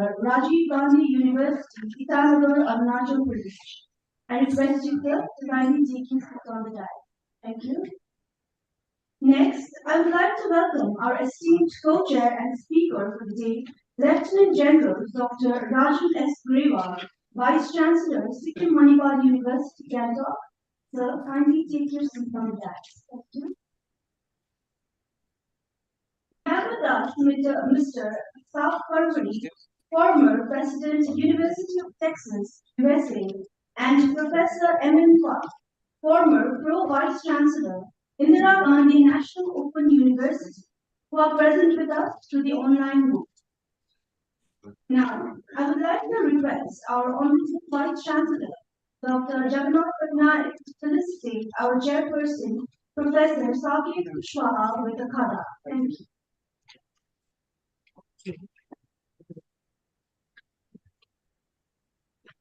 Center, Rajiv Gandhi University, Itanagar, Arunachal Pradesh. I request you, sir, to kindly take your seat on the dais. Thank you. Next, I would like to welcome our esteemed co-chair and speaker for the day, Lieutenant General Dr. Rajan S. Grewal, Vice Chancellor, Sikkim Manipal University, Gangtok. Sir, kindly take your seat on the dais. Thank you. We have with us Mr. South Parvati, former President, University of Texas, USA, and Professor M.N. Park, former Pro-Vice Chancellor, Indira Gandhi National Open University, who are present with us through the online route. Now, I would like to request our Honorable Vice Chancellor, Dr. Jagannath Patnaik, to felicitate our chairperson, Professor Saket Kushwaha, with a khada. Thank you.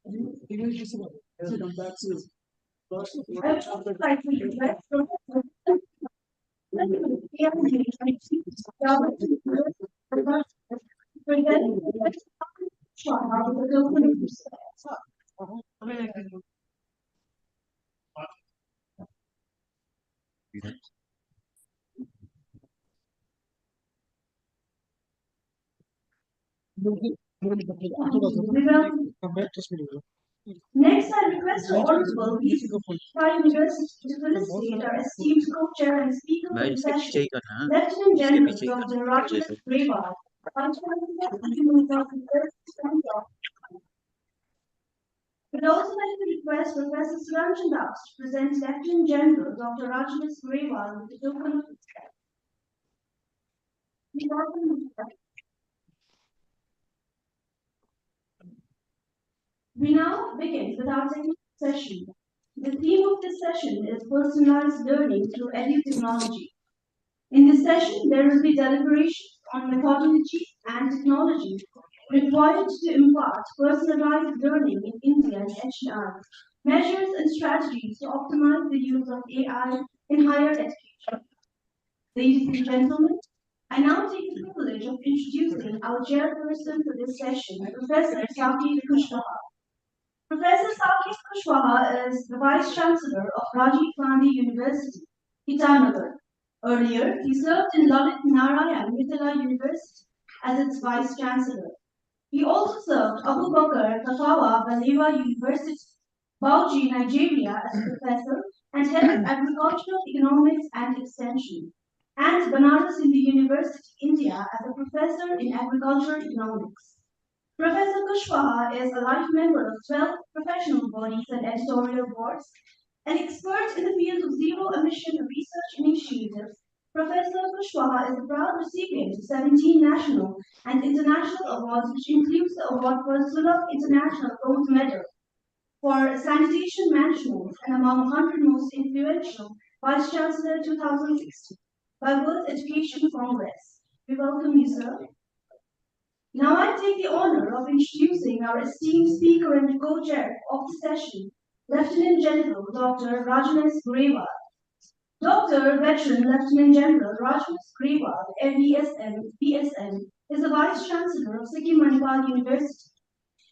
I would like to request Professor Next, I request the Honorable VC University to felicitate our esteemed co-chair and speaker for the session, Lieutenant General Dr. Rajan Grewal. We'd also like to request Professor Suranjan Das to present Lieutenant General Dr. Rajan Grewal with the token of respect. We now begin with our second session. The theme of this session is personalized learning through edutechnology. In this session, there will be deliberations on methodology and technology required to impart personalized learning in India and HDR, measures and strategies to optimize the use of AI in higher education. Ladies and gentlemen, I now take the privilege of introducing our chairperson for this session, Professor Saket Kushwaha. Professor Saket Kushwaha is the Vice Chancellor of Rajiv Gandhi University, Itanagar. Earlier, he served in Lalit Narayan Mithila University as its Vice Chancellor. He also served Abu Bakr Tafawa Balewa University, Bauchi, Nigeria as professor and head of agricultural economics and extension, and Banaras Hindu University, India as a professor in agricultural economics. Professor Kushwaha is a life member of 12 professional bodies and editorial boards, an expert in the field of zero-emission research initiatives. Professor Kushwaha is a proud recipient of 17 national and international awards, which includes the award for Sulabh International Gold Medal for Sanitation Management and among 100 most influential Vice Chancellor 2016 by World Education Congress. We welcome you, sir. Now I take the honor of introducing our esteemed speaker and co-chair of the session, Lieutenant General Dr. Rajan S. Grewal. Dr. Veteran Lieutenant General Rajan S. Grewal, BSM, is the Vice Chancellor of Sikkim Manipal University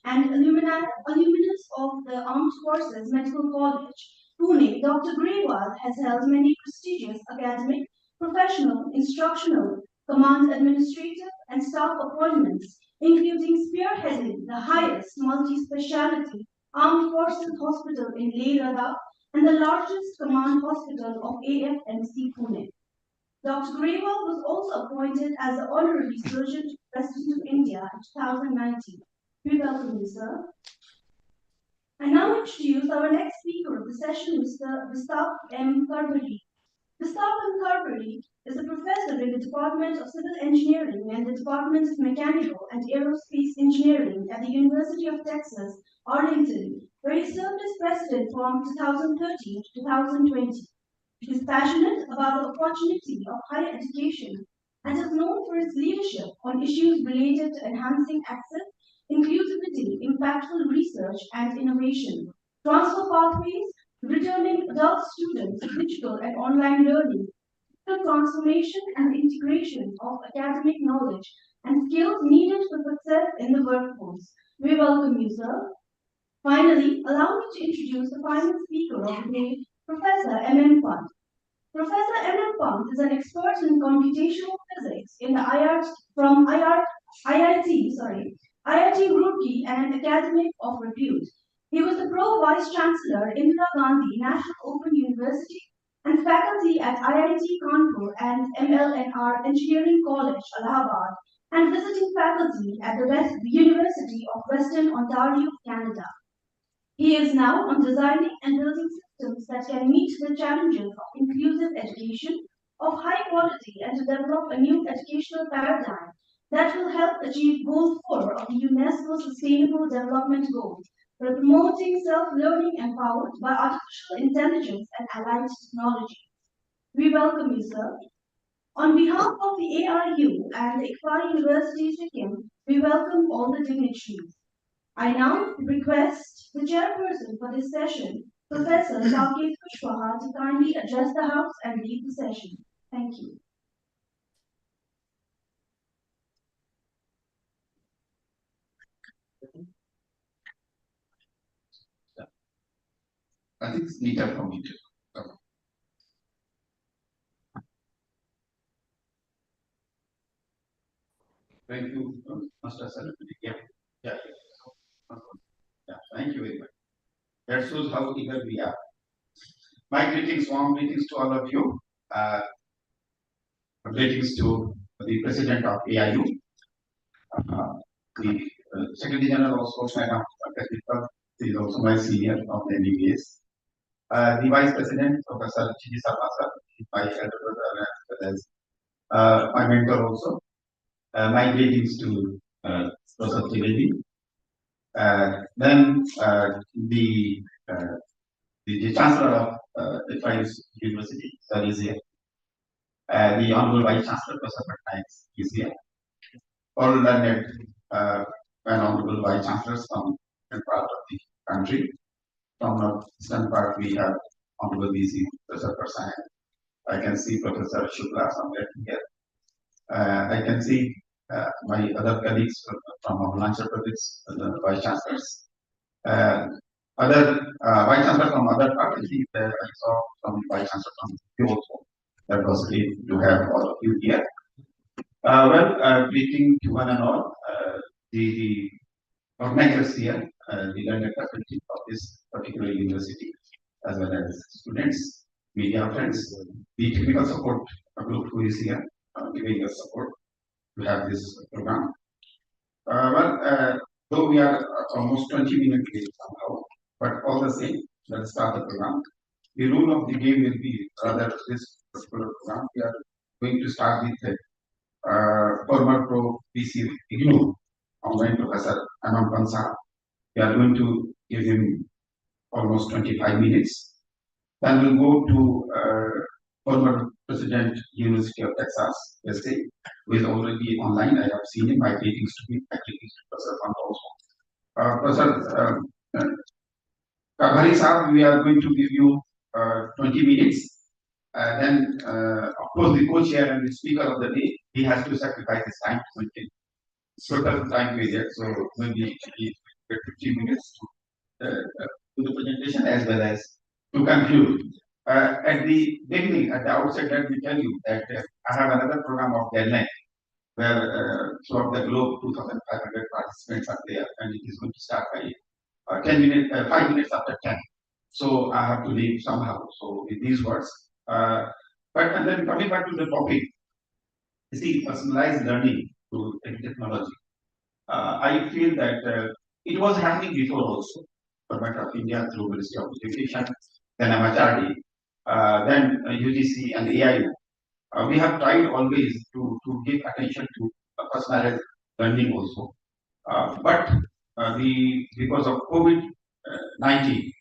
and alumnus of the Armed Forces Medical College, Pune. Dr. Grewal has held many prestigious academic, professional, instructional, command administrative, and staff appointments, including spearheading the highest multi-speciality Armed Forces Hospital in Leh Ladakh and the largest command hospital of AFMC Pune. Dr. Grewal was also appointed as the Honorary Surgeon to the President of India in 2019. We welcome you, sir. I now introduce our next speaker of the session, Mr. Vistap M. Karbari. Vistap M. Karbari is a professor in the Department of Civil Engineering and the Department of Mechanical and Aerospace Engineering at the University of Texas, Arlington, where he served as president from 2013 to 2020. He is passionate about the opportunity of higher education and is known for his leadership on issues related to enhancing access, inclusivity, impactful research and innovation, transfer pathways, returning adult students, digital and online learning, transformation and integration of academic knowledge, and skills needed for success in the workforce. We welcome you, sir. Finally, allow me to introduce the final speaker of the day, Professor M.M. Pant. Professor M.M. Pant is an expert in computational physics in the IIT Roorkee and an academic of repute. He was the Pro-Vice Chancellor Indira Gandhi National Open University and faculty at IIT Kanpur and MLNR Engineering College, Allahabad, and visiting faculty at the University of Western Ontario, Canada. He is now on designing and building systems that can meet the challenges of inclusive education of high quality and to develop a new educational paradigm that will help achieve Goal 4 of the UNESCO Sustainable Development Goals for promoting self-learning empowered by artificial intelligence and allied technology. We welcome you, sir. On behalf of the ARU and the ICFA University Sikkim, we welcome all the dignitaries. I now request the chairperson for this session, Professor Saket Kushwaha, to kindly address the House and lead the session. Thank you. I think it's neater for me to. Thank you, Mr. Celebrity. Yeah. Thank you very much. That shows how eager we are. My greetings, warm greetings to all of you. Greetings to the President of AIU, the Secretary General also, Madam Technical, is also my senior of the MBBS. The Vice President, Professor Chidi Sarmasa, my elder brother, as well as my mentor also. My greetings to Professor Trivedi. Then the Chancellor of the Tribes University, sir, is here. The Honorable Vice Chancellor, Professor Patnaik, is here. All learned and Honorable Vice Chancellors from different part of the country. From the eastern part, we have Honorable VC, Professor Persan. I can see Professor Shukla somewhere here. I can see my other colleagues from Arunachal Pradesh, the Vice Chancellors. Other Vice Chancellor from other parties, I saw some Vice Chancellor from you also. That was great to have all of you here. Greeting to one and all, the organizers here, the learned faculty of this particular university, as well as students, media friends, the technical support group who is here, giving us support to have this program. Though we are almost 20 minutes late somehow, but all the same, let's start the program. The rule of the game will be rather this particular program. We are going to start with former Pro PC IGNOU online Professor Anand Pansa. We are going to give him almost 25 minutes. Then we'll go to former President University of Texas, USA, who is already online. I have seen him. My greetings to him. My greetings to Professor Pant also. Professor Kabhari Saab, we are going to give you 20 minutes. Then, of course, the co-chair and the speaker of the day, he has to sacrifice his time to maintain certain time period. So maybe 15 minutes to the presentation as well as to conclude. At the beginning, at the outset, let me tell you that I have another program of Delnet where throughout the globe 2,500 participants are there, and it is going to start by 5 minutes after 10. So I have to leave somehow. So with these words, and then coming back to the topic, you see, personalized learning through technology. I feel that it was happening before also. Government of India through Ministry of Education, then MHRD, then UGC and AIU. We have tried always to give attention to personalized learning also. But because of COVID-19,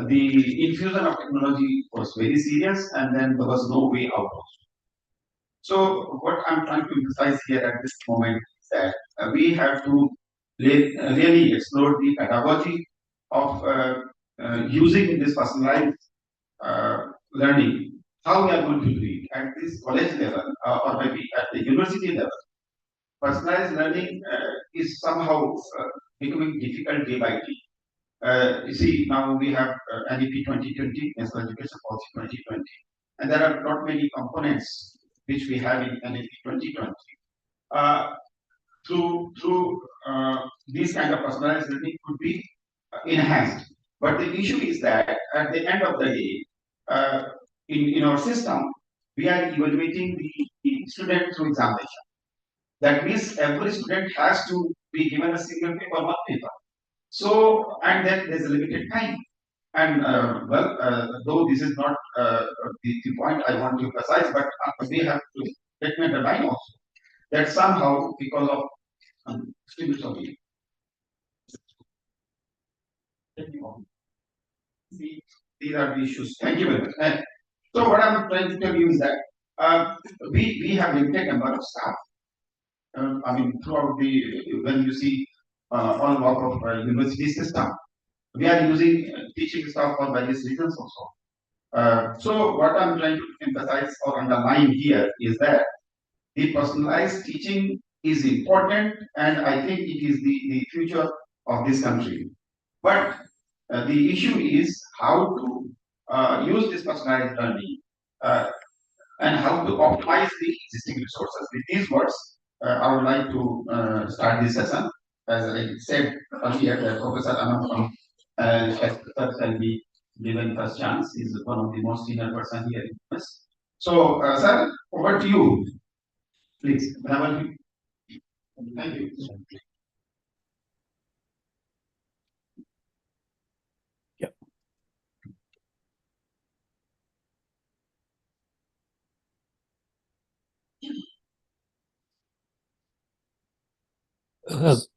the infusion of technology was very serious, and then there was no way out also. So what I'm trying to emphasize here at this moment is that we have to really explore the pedagogy of using this personalized learning, how we are going to do it at this college level or maybe at the university level. personalized learning is somehow becoming difficult day by day. You see, now we have NEP 2020, National Education Policy 2020, and there are not many components which we have in NEP 2020. Uh, through these kind of personalized learning could be enhanced. But the issue is that at the end of the day, uh, in our system, we are evaluating the student through examination. That means every student has to be given a single paper, one paper. So, and then there's a limited time. And though this is not the point I want to emphasize, but we have to take the line also that somehow because of sorry, these are the issues. Thank you very much. So what I'm trying to tell you is that we have limited number of staff. I mean, throughout the when you see all walk of university system, we are using teaching staff for various reasons also. So what I'm trying to emphasize or underline here is that the personalized teaching is important, and I think it is the future of this country. But the issue is how to use this personalized learning and how to optimize the existing resources. With these words, I would like to start this session. As I said earlier, that Professor Anand can be given first chance. He is one of the most senior person here in US. So, sir, over to you, please. Thank you.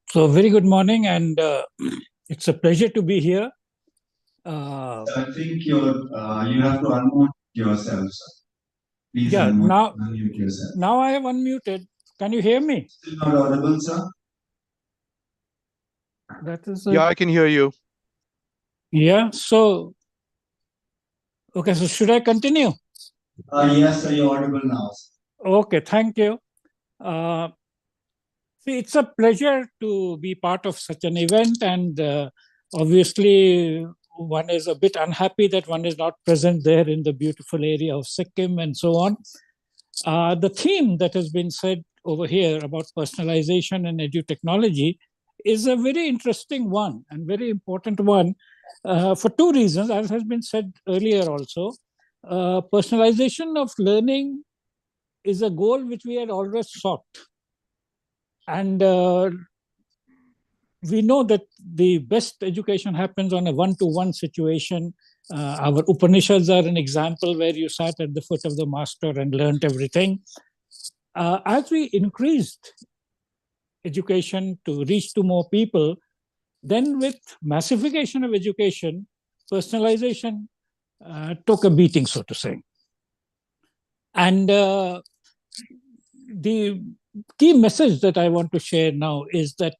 So very good morning, and it's a pleasure to be here. I think you have to unmute yourself, sir. Please Yeah, unmute yourself. Now I have unmuted. Can you hear me? Still not audible, sir? That is Yeah, I can hear you. Yeah, so okay, so should I continue? Yes, sir, you're audible now. Okay, thank you. See, it's a pleasure to be part of such an event, and obviously one is a bit unhappy that one is not present there in the beautiful area of Sikkim and so on. The theme that has been said over here about personalization and edutechnology is a very interesting one and very important one for two reasons, as has been said earlier also. Personalization of learning is a goal which we had always sought. And we know that the best education happens on a one-to-one situation. Our Upanishads are an example where you sat at the foot of the master and learned everything. As we increased education to reach to more people, then with massification of education, personalization took a beating, so to say. And the key message that I want to share now is that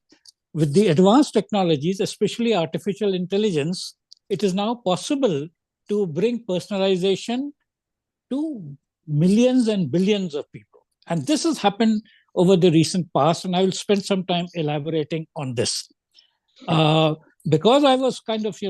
with the advanced technologies, especially artificial intelligence, it is now possible to bring personalization to millions and billions of people. And this has happened over the recent past, and I will spend some time elaborating on this. Because I was kind of,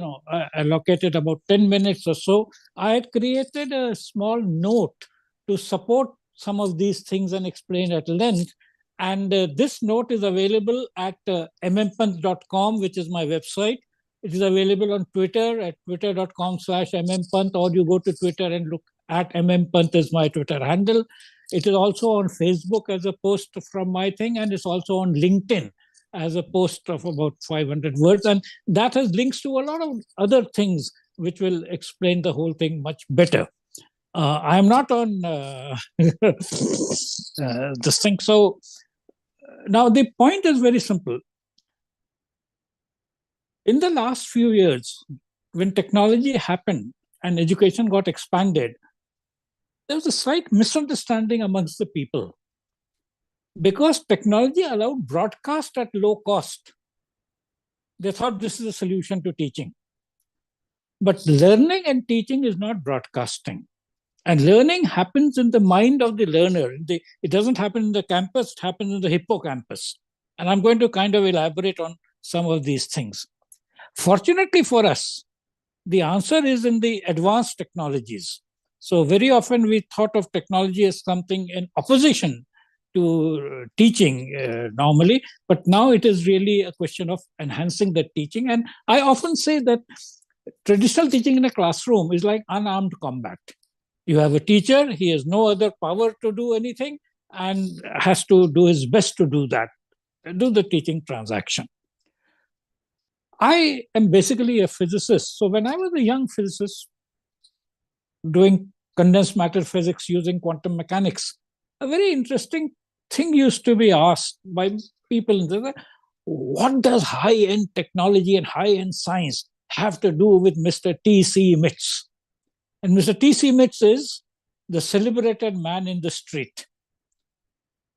allocated about 10 minutes or so, I had created a small note to support some of these things and explain at length. And this note is available at mmpant.com, which is my website. It is available on Twitter at twitter.com/mmpant, or you go to Twitter and look at mmpant is my Twitter handle. It is also on Facebook as a post from my thing, and it's also on LinkedIn as a post of about 500 words. And that has links to a lot of other things which will explain the whole thing much better. I am not on this thing. So now the point is very simple. In the last few years, when technology happened and education got expanded, there was a slight misunderstanding amongst the people. Because technology allowed broadcast at low cost, they thought this is a solution to teaching. But learning and teaching is not broadcasting. And learning happens in the mind of the learner. It doesn't happen in the campus, it happens in the hippocampus. And I'm going to kind of elaborate on some of these things. Fortunately for us, the answer is in the advanced technologies. So very often we thought of technology as something in opposition to teaching normally, but now it is really a question of enhancing the teaching. And I often say that traditional teaching in a classroom is like unarmed combat. You have a teacher, he has no other power to do anything and has to do his best to do that, do the teaching transaction. I am basically a physicist. So when I was a young physicist doing condensed matter physics using quantum mechanics, a very interesting thing used to be asked by people. What does high-end technology and high-end science have to do with Mr. T.C. Mitz? And Mr. T.C. Mitz is the celebrated man in the street.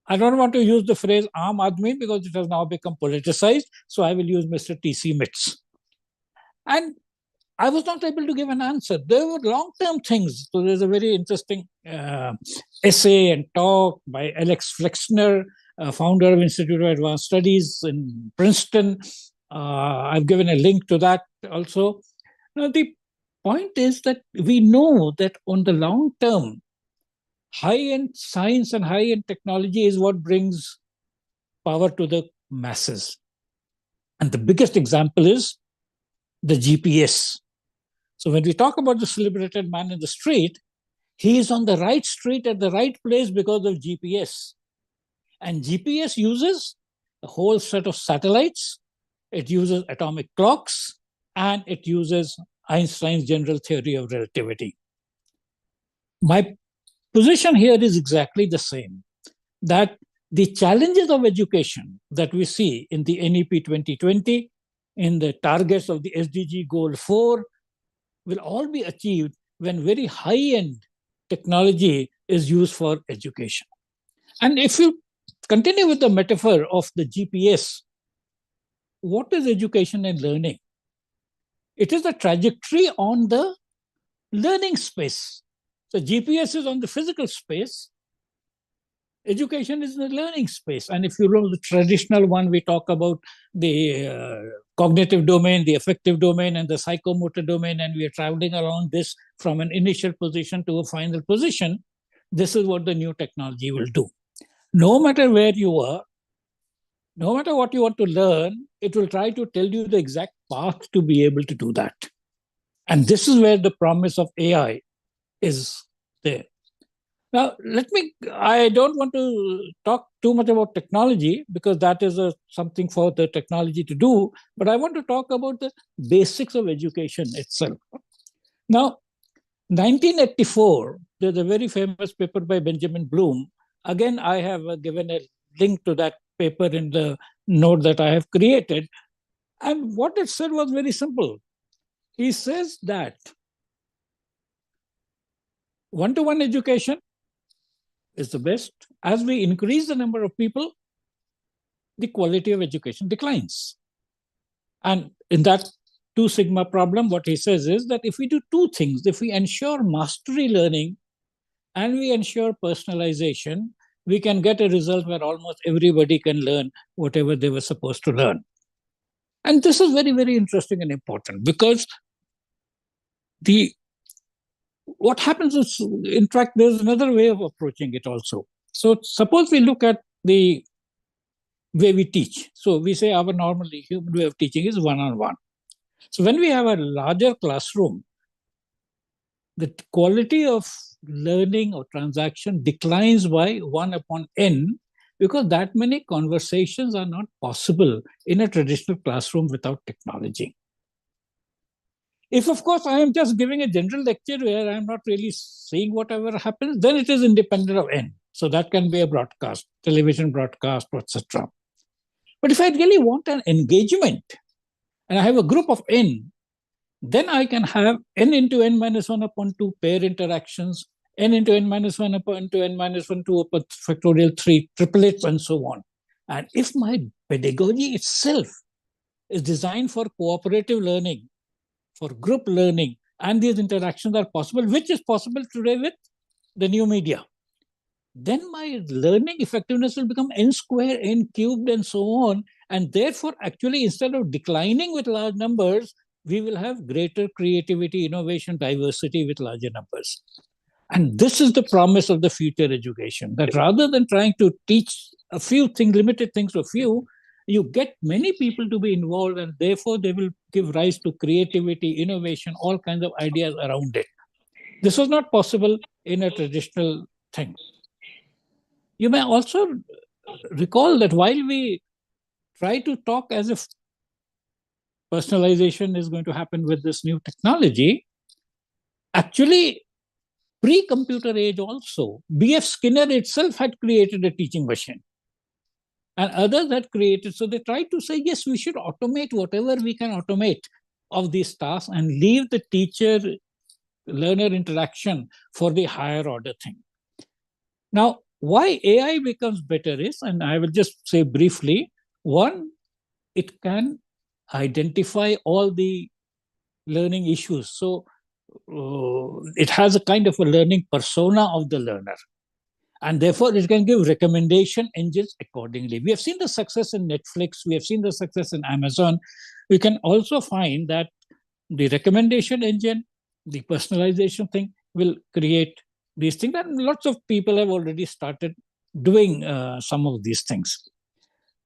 I don't want to use the phrase Aam Aadmi because it has now become politicized. So I will use Mr. T.C. Mitz. And I was not able to give an answer. There were long-term things. So there's a very interesting essay and talk by Alex Flexner, founder of Institute of Advanced Studies in Princeton. I've given a link to that also. Now, the point is that we know that on the long term, high-end science and high-end technology is what brings power to the masses. And the biggest example is the GPS. So when we talk about the celebrated man in the street, he is on the right street at the right place because of GPS. And GPS uses a whole set of satellites. It uses atomic clocks, and it uses Einstein's general theory of relativity. My position here is exactly the same, that the challenges of education that we see in the NEP 2020, in the targets of the SDG Goal 4, will all be achieved when very high-end technology is used for education. And if you continue with the metaphor of the GPS, what is education and learning? It is the trajectory on the learning space. So GPS is on the physical space. Education is in the learning space. And if you look at the traditional one, we talk about the cognitive domain, the affective domain, and the psychomotor domain, and we are traveling along this from an initial position to a final position. This is what the new technology will do. No matter where you are, no matter what you want to learn, it will try to tell you the exact path to be able to do that. And this is where the promise of AI is there. Now, I don't want to talk too much about technology because that is something for the technology to do, but I want to talk about the basics of education itself. Now, 1984, there's a very famous paper by Benjamin Bloom. Again, I have given a link to that paper in the note that I have created. And what it said was very simple. He says that one-to-one education is the best. As we increase the number of people, the quality of education declines. And in that 2 sigma problem, what he says is that if we do 2 things, if we ensure mastery learning and we ensure personalization, we can get a result where almost everybody can learn whatever they were supposed to learn. And this is very, very interesting and important because what happens is, in fact, there's another way of approaching it also. So suppose we look at the way we teach. So we say our normally human way of teaching is one-on-one. So when we have a larger classroom, the quality of learning or transaction declines by 1 upon n because that many conversations are not possible in a traditional classroom without technology. If, of course, I am just giving a general lecture where I am not really seeing whatever happens, then it is independent of n. So that can be a broadcast, television broadcast, etc. But if I really want an engagement, and I have a group of n, then I can have n into n minus 1 upon 2 pair interactions, n into n minus 1 upon 2, n minus 1, 2 upon factorial 3, triplets, and so on. And if my pedagogy itself is designed for cooperative learning, for group learning, and these interactions are possible, which is possible today with the new media, then my learning effectiveness will become n square, n cubed, and so on. And therefore, actually, instead of declining with large numbers, we will have greater creativity, innovation, diversity with larger numbers. And this is the promise of the future education, that rather than trying to teach a few things, limited things to a few, you get many people to be involved, and therefore they will give rise to creativity, innovation, all kinds of ideas around it. This was not possible in a traditional thing. You may also recall that while we try to talk as if personalization is going to happen with this new technology, actually, pre-computer age also, B.F. Skinner itself had created a teaching machine. And others had created, so they tried to say, yes, we should automate whatever we can automate of these tasks and leave the teacher-learner interaction for the higher order thing. Now, why AI becomes better is, and I will just say briefly, one, it can identify all the learning issues. So it has a kind of a learning persona of the learner. And therefore, it can give recommendation engines accordingly. We have seen the success in Netflix. We have seen the success in Amazon. We can also find that the recommendation engine, the personalization thing will create these things. And lots of people have already started doing some of these things.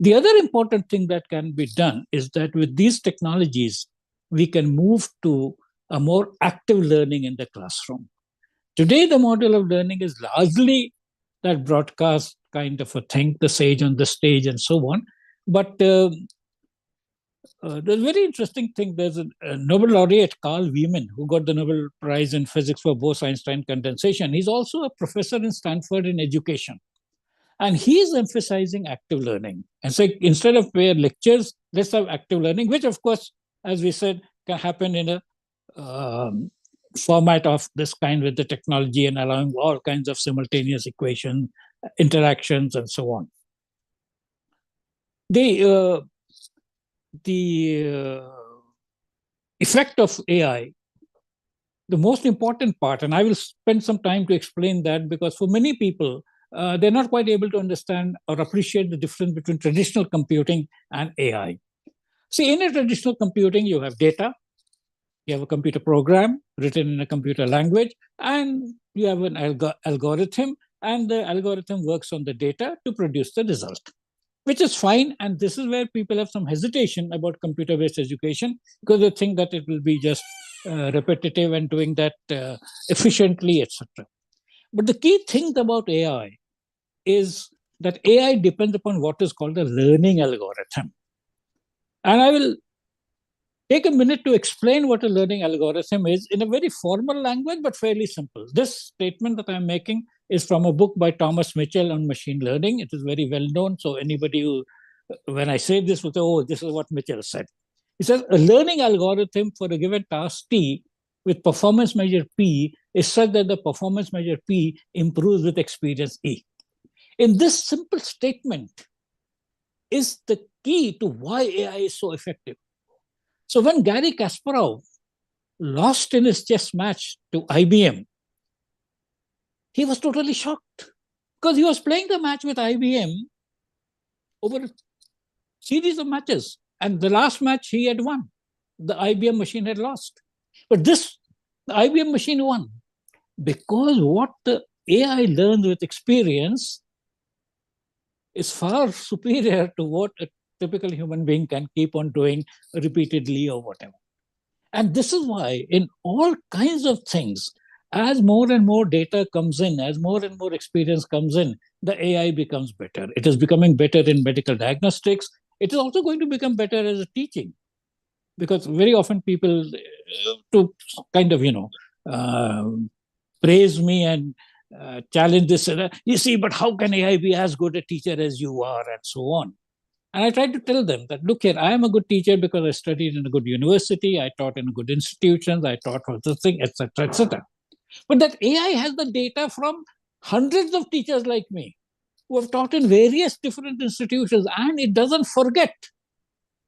The other important thing that can be done is that with these technologies, we can move to a more active learning in the classroom. Today, the model of learning is largely that broadcast kind of a thing, the sage on the stage and so on. But there's a very interesting thing. There's a Nobel laureate, Carl Wieman, who got the Nobel Prize in Physics for Bose-Einstein condensation. He's also a professor in Stanford in education. And he's emphasizing active learning. And so instead of mere lectures, let's have active learning, which of course, as we said, can happen in a format of this kind with the technology and allowing all kinds of simultaneous equation interactions and so on. The effect of AI, the most important part, and I will spend some time to explain that, because for many people, they're not quite able to understand or appreciate the difference between traditional computing and AI. See, in a traditional computing, you have data, you have a computer program written in a computer language, and you have an algorithm, and the algorithm works on the data to produce the result, which is fine. And this is where people have some hesitation about computer-based education, because they think that it will be just repetitive and doing that efficiently, etc. But the key thing about AI is that AI depends upon what is called a learning algorithm. And I will take a minute to explain what a learning algorithm is in a very formal language, but fairly simple. This statement that I'm making is from a book by Thomas Mitchell on machine learning. It is very well known. So anybody who, when I say this, will say, oh, this is what Mitchell said. He says a learning algorithm for a given task T with performance measure P is such that the performance measure P improves with experience E. In this simple statement is the key to why AI is so effective. So when Garry Kasparov lost in his chess match to IBM, he was totally shocked, because he was playing the match with IBM over a series of matches. And the last match he had won. The IBM machine had lost. But the IBM machine won, because what the AI learns with experience is far superior to what a typical human being can keep on doing repeatedly or whatever. And this is why in all kinds of things, as more and more data comes in, as more and more experience comes in, the AI becomes better. It is becoming better in medical diagnostics. It is also going to become better as a teaching, because very often people to kind of, praise me and challenge this. You see, but how can AI be as good a teacher as you are, and so on. And I try to tell them that, look here, I am a good teacher because I studied in a good university, I taught in good institutions, I taught for the thing, etc., etc. But that AI has the data from hundreds of teachers like me who have taught in various different institutions, and it doesn't forget.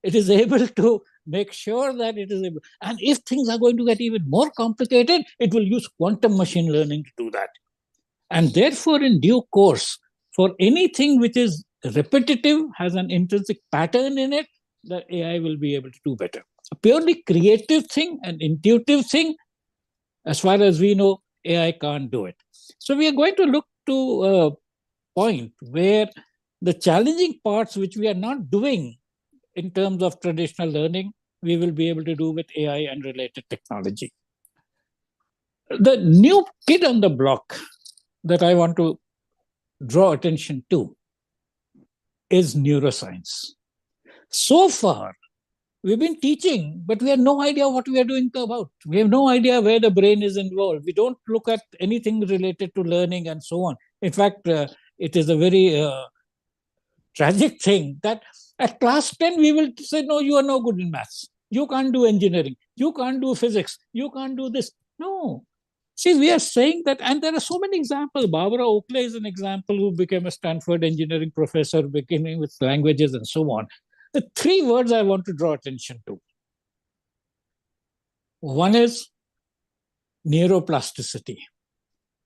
It is able to make sure that it is able. And if things are going to get even more complicated, it will use quantum machine learning to do that. And therefore, in due course, for anything which is repetitive, has an intrinsic pattern in it, the AI will be able to do better. A purely creative thing, an intuitive thing, as far as we know, AI can't do it. So we are going to look to a point where the challenging parts which we are not doing in terms of traditional learning, we will be able to do with AI and related technology. The new kid on the block that I want to draw attention to is neuroscience. So far, we've been teaching, but we have no idea what we are doing about. We have no idea where the brain is involved. We don't look at anything related to learning and so on. In fact, it is a very tragic thing that at class 10, we will say, no, you are no good in maths. You can't do engineering. You can't do physics. You can't do this. No. See, we are saying that, and there are so many examples. Barbara Oakley is an example who became a Stanford engineering professor, beginning with languages and so on. The three words I want to draw attention to. One is neuroplasticity,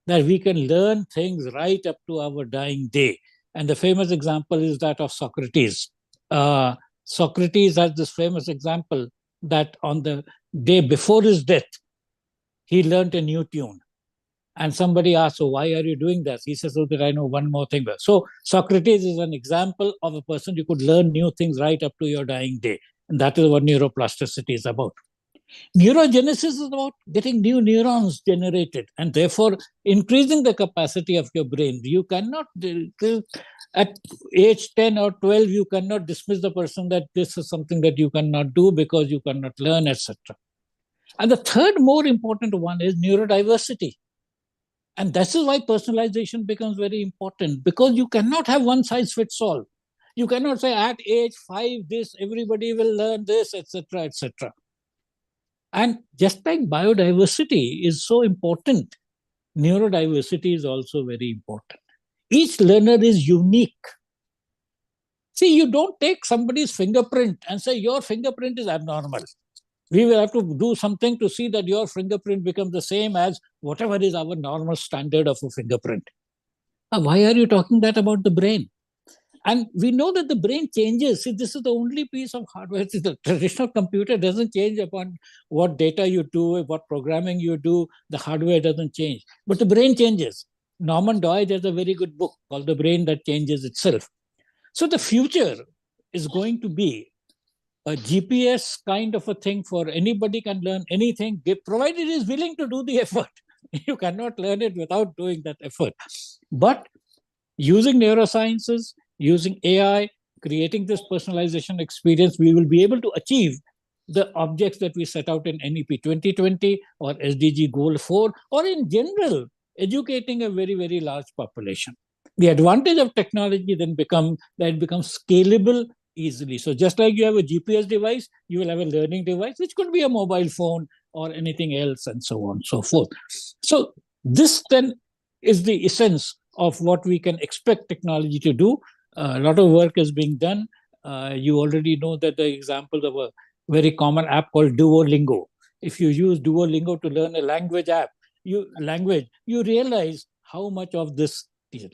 that we can learn things right up to our dying day. And the famous example is that of Socrates. Socrates has this famous example that on the day before his death, he learned a new tune. And somebody asked, so why are you doing this? He says, so that I know one more thing. So Socrates is an example of a person you could learn new things right up to your dying day. And that is what neuroplasticity is about. Neurogenesis is about getting new neurons generated and therefore increasing the capacity of your brain. You cannot, at age 10 or 12, you cannot dismiss the person that this is something that you cannot do because you cannot learn, etc. And the third more important one is neurodiversity. And this is why personalization becomes very important, because you cannot have one size fits all. You cannot say at age 5, this, everybody will learn this, etc., etc. And just like biodiversity is so important, neurodiversity is also very important. Each learner is unique. See, you don't take somebody's fingerprint and say your fingerprint is abnormal. We will have to do something to see that your fingerprint becomes the same as whatever is our normal standard of a fingerprint. Why are you talking that about the brain? And we know that the brain changes. See, this is the only piece of hardware. See, the traditional computer doesn't change upon what data you do, what programming you do. The hardware doesn't change. But the brain changes. Norman Doidge has a very good book called The Brain That Changes Itself. So the future is going to be a GPS kind of a thing for anybody can learn anything, provided he is willing to do the effort. You cannot learn it without doing that effort. But using neurosciences, using AI, creating this personalization experience, we will be able to achieve the objects that we set out in NEP 2020 or SDG Goal 4, or in general, educating a very, very large population. The advantage of technology then becomes that it becomes scalable easily. So just like you have a GPS device, you will have a learning device, which could be a mobile phone or anything else, and so on and so forth. So this then is the essence of what we can expect technology to do. A lot of work is being done. You already know that the example of a very common app called Duolingo. If you use Duolingo to learn a language you realize how much of this is.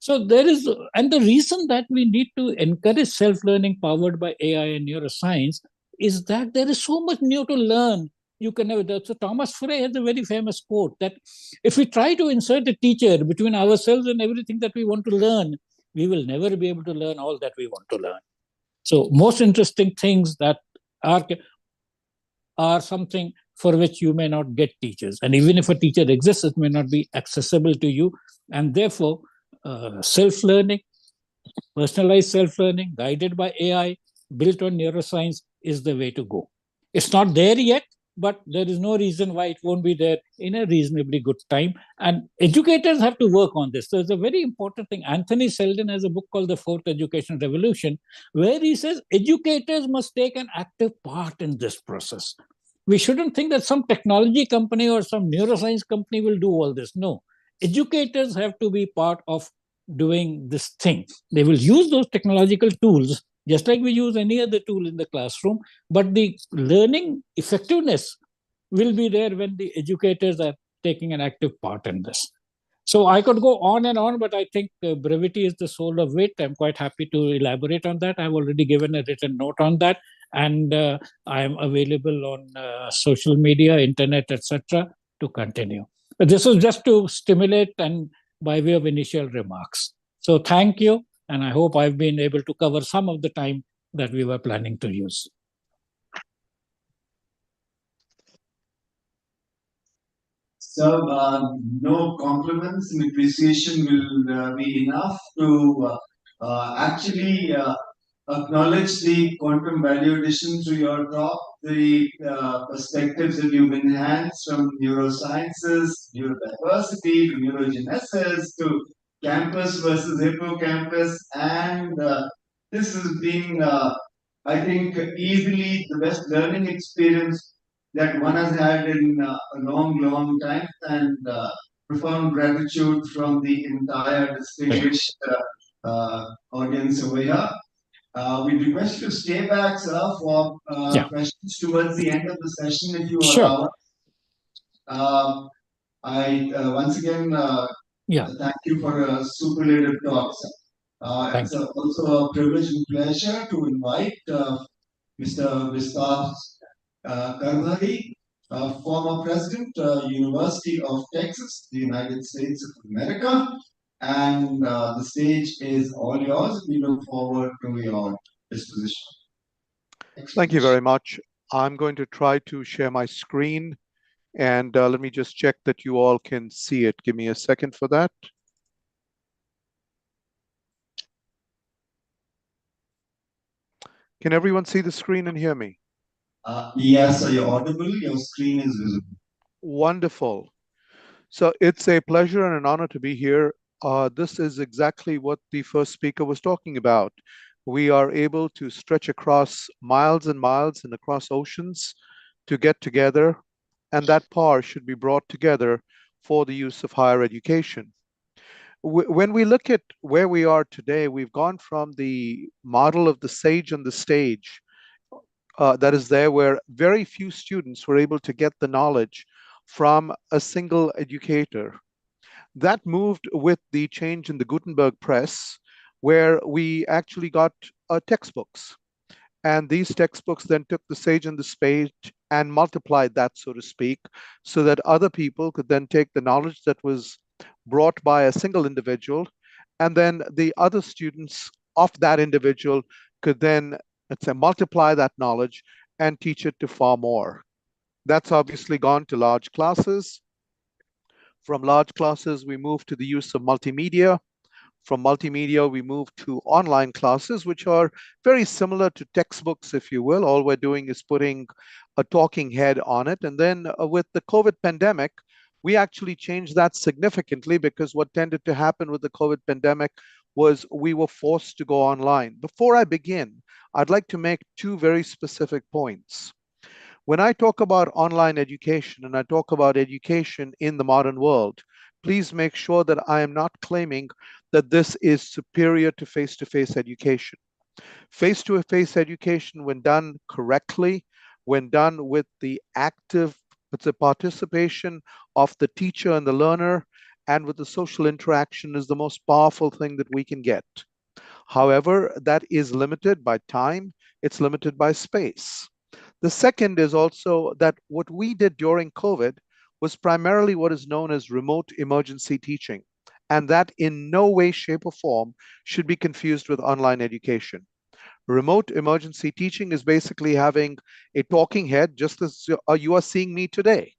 So there is, and the reason that we need to encourage self-learning powered by AI and neuroscience is that there is so much new to learn. You can never. So Thomas Frey has a very famous quote that if we try to insert a teacher between ourselves and everything that we want to learn, we will never be able to learn all that we want to learn. So most interesting things that are something for which you may not get teachers. And even if a teacher exists, it may not be accessible to you. And therefore, self-learning, personalized self-learning, guided by AI, built on neuroscience is the way to go. It's not there yet, but there is no reason why it won't be there in a reasonably good time. And educators have to work on this. There's a very important thing. Anthony Seldon has a book called The Fourth Education Revolution, where he says educators must take an active part in this process. We shouldn't think that some technology company or some neuroscience company will do all this. No, educators have to be part of doing this thing. They will use those technological tools just like we use any other tool in the classroom, but the learning effectiveness will be there when the educators are taking an active part in this. So I could go on and on, but I think brevity is the soul of wit. I'm quite happy to elaborate on that. I've already given a written note on that, and I am available on social media, internet, etc., to continue. But this was just to stimulate and by way of initial remarks. So thank you, and I hope I've been able to cover some of the time that we were planning to use. So, no compliments and appreciation will be enough to actually acknowledge the quantum value addition to your talk, the perspectives that you've enhanced from neurosciences, neurodiversity, to neurogenesis, to campus versus hippocampus, and this has been, I think, easily the best learning experience that one has had in a long, long time, and profound gratitude from the entire distinguished audience over here. We request you to stay back, sir, for questions towards the end of the session, if you allow. Sure. I once again thank you for a superlative talk, sir. It's also a privilege and pleasure to invite Mr. Vistav Karnari, former president, University of Texas, the United States of America. And the stage is all yours. We look forward to your disposition. Thank you very much. I'm going to try to share my screen, and let me just check that you all can see it. Give me a second for that. Can everyone see the screen and hear me? Yes, you're audible. Your screen is visible. Wonderful. So it's a pleasure and an honor to be here. This is exactly what the first speaker was talking about. We are able to stretch across miles and miles and across oceans to get together, and that power should be brought together for the use of higher education. When we look at where we are today, we've gone from the model of the sage on the stage that is there, where very few students were able to get the knowledge from a single educator. That moved with the change in the Gutenberg press, where we actually got textbooks. And these textbooks then took the sage and the spade and multiplied that, so to speak, so that other people could then take the knowledge that was brought by a single individual, and then the other students of that individual could then, let's say, multiply that knowledge and teach it to far more. That's obviously gone to large classes. From large classes, we moved to the use of multimedia. From multimedia, we moved to online classes, which are very similar to textbooks, if you will. All we're doing is putting a talking head on it. And then with the COVID pandemic, we actually changed that significantly, because what tended to happen with the COVID pandemic was we were forced to go online. Before I begin, I'd like to make two very specific points. When I talk about online education and I talk about education in the modern world, please make sure that I am not claiming that this is superior to face-to-face education. Face-to-face education, when done correctly, when done with the active participation of the teacher and the learner, and with the social interaction, is the most powerful thing that we can get. However, that is limited by time, it's limited by space. The second is also that what we did during COVID was primarily what is known as remote emergency teaching, and that in no way, shape, or form should be confused with online education. Remote emergency teaching is basically having a talking head, just as you are seeing me today.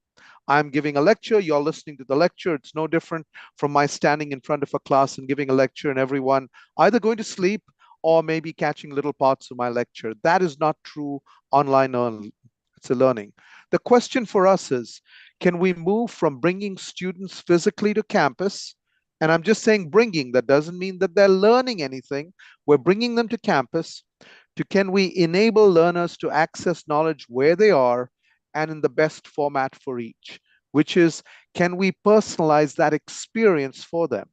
I'm giving a lecture, you're listening to the lecture. It's no different from my standing in front of a class and giving a lecture and everyone either going to sleep or maybe catching little parts of my lecture. That is not true online learning. The question for us is, can we move from bringing students physically to campus? And I'm just saying bringing, that doesn't mean that they're learning anything. We're bringing them to campus. To can we enable learners to access knowledge where they are and in the best format for each, which is, can we personalize that experience for them?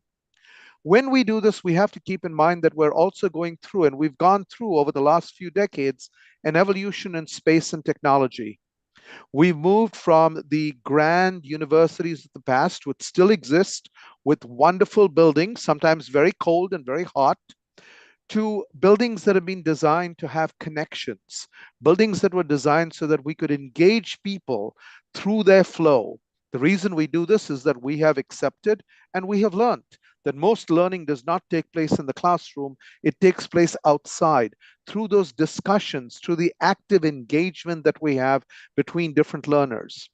When we do this, we have to keep in mind that we're also going through, and we've gone through over the last few decades, an evolution in space and technology. We've moved from the grand universities of the past, which still exist, with wonderful buildings, sometimes very cold and very hot, to buildings that have been designed to have connections, buildings that were designed so that we could engage people through their flow. The reason we do this is that we have accepted and we have learned that most learning does not take place in the classroom. It takes place outside through those discussions, through the active engagement that we have between different learners.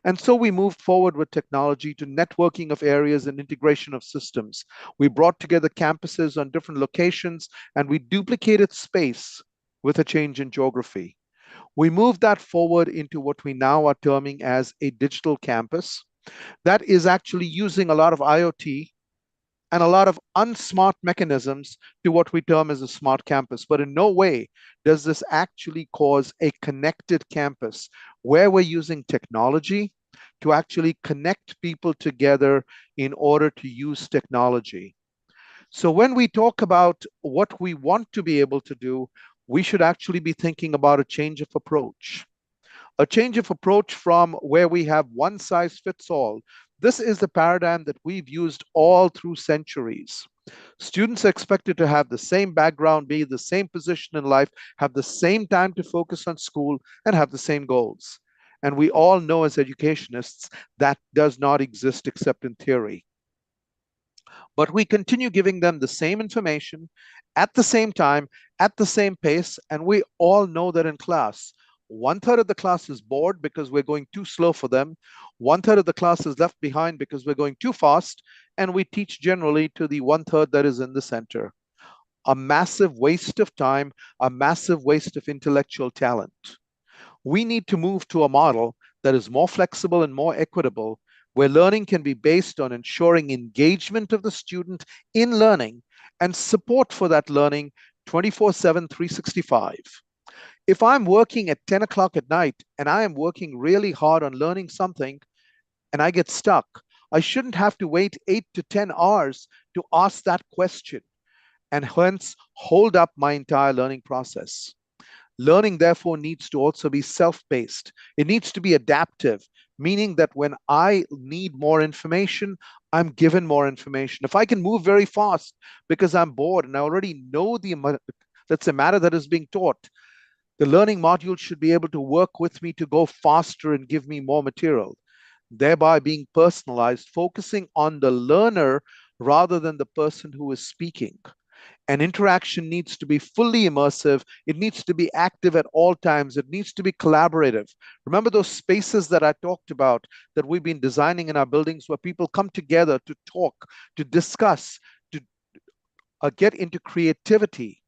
And so we moved forward with technology to networking of areas and integration of systems. We brought together campuses on different locations and we duplicated space with a change in geography. We moved that forward into what we now are terming as a digital campus that is actually using a lot of IoT and a lot of unsmart mechanisms to what we term as a smart campus. But in no way does this actually cause a connected campus where we're using technology to actually connect people together in order to use technology. So when we talk about what we want to be able to do, we should actually be thinking about a change of approach. A change of approach from where we have one size fits all. This is the paradigm that we've used all through centuries. Students are expected to have the same background, be the same position in life, have the same time to focus on school, and have the same goals. And we all know as educationists that does not exist except in theory. But we continue giving them the same information at the same time, at the same pace, and we all know that in class, 1/3 of the class is bored because we're going too slow for them. 1/3 of the class is left behind because we're going too fast. And we teach generally to the 1/3 that is in the center. A massive waste of time, a massive waste of intellectual talent. We need to move to a model that is more flexible and more equitable, where learning can be based on ensuring engagement of the student in learning and support for that learning 24/7, 365. If I'm working at 10 o'clock at night and I am working really hard on learning something and I get stuck, I shouldn't have to wait 8 to 10 hours to ask that question and hence hold up my entire learning process. Learning, therefore, needs to also be self-paced. It needs to be adaptive, meaning that when I need more information, I'm given more information. If I can move very fast because I'm bored and I already know that's a matter that is being taught, the learning module should be able to work with me to go faster and give me more material, thereby being personalized, focusing on the learner rather than the person who is speaking. And interaction needs to be fully immersive. It needs to be active at all times. It needs to be collaborative. Remember those spaces that I talked about that we've been designing in our buildings where people come together to talk, to discuss, to get into creativity.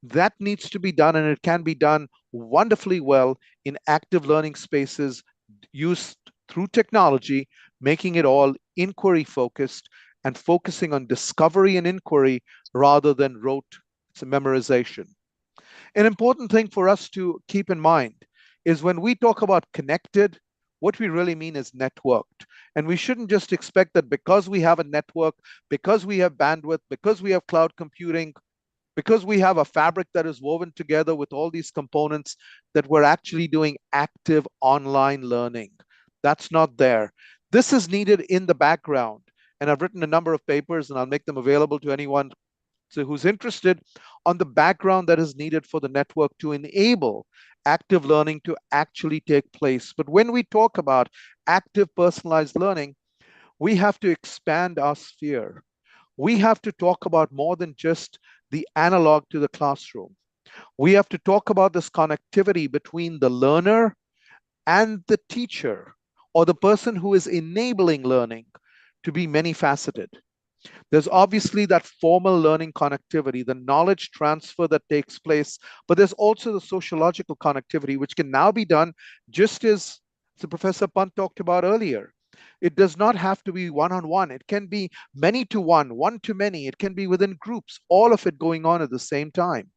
That needs to be done, and it can be done wonderfully well in active learning spaces used through technology, making it all inquiry focused and focusing on discovery and inquiry rather than rote memorization. An important thing for us to keep in mind is when we talk about connected, what we really mean is networked. And we shouldn't just expect that because we have a network, because we have bandwidth, because we have cloud computing, because we have a fabric that is woven together with all these components, that we're actually doing active online learning. That's not there. This is needed in the background. And I've written a number of papers, and I'll make them available to anyone who's interested on the background that is needed for the network to enable active learning to actually take place. But when we talk about active personalized learning, we have to expand our sphere. We have to talk about more than just the analog to the classroom. We have to talk about this connectivity between the learner and the teacher, or the person who is enabling learning to be many faceted. There's obviously that formal learning connectivity, the knowledge transfer that takes place, but there's also the sociological connectivity, which can now be done just as Professor Pant talked about earlier. It does not have to be one-on-one. It can be many to one to many. It can be within groups, all of it going on at the same time.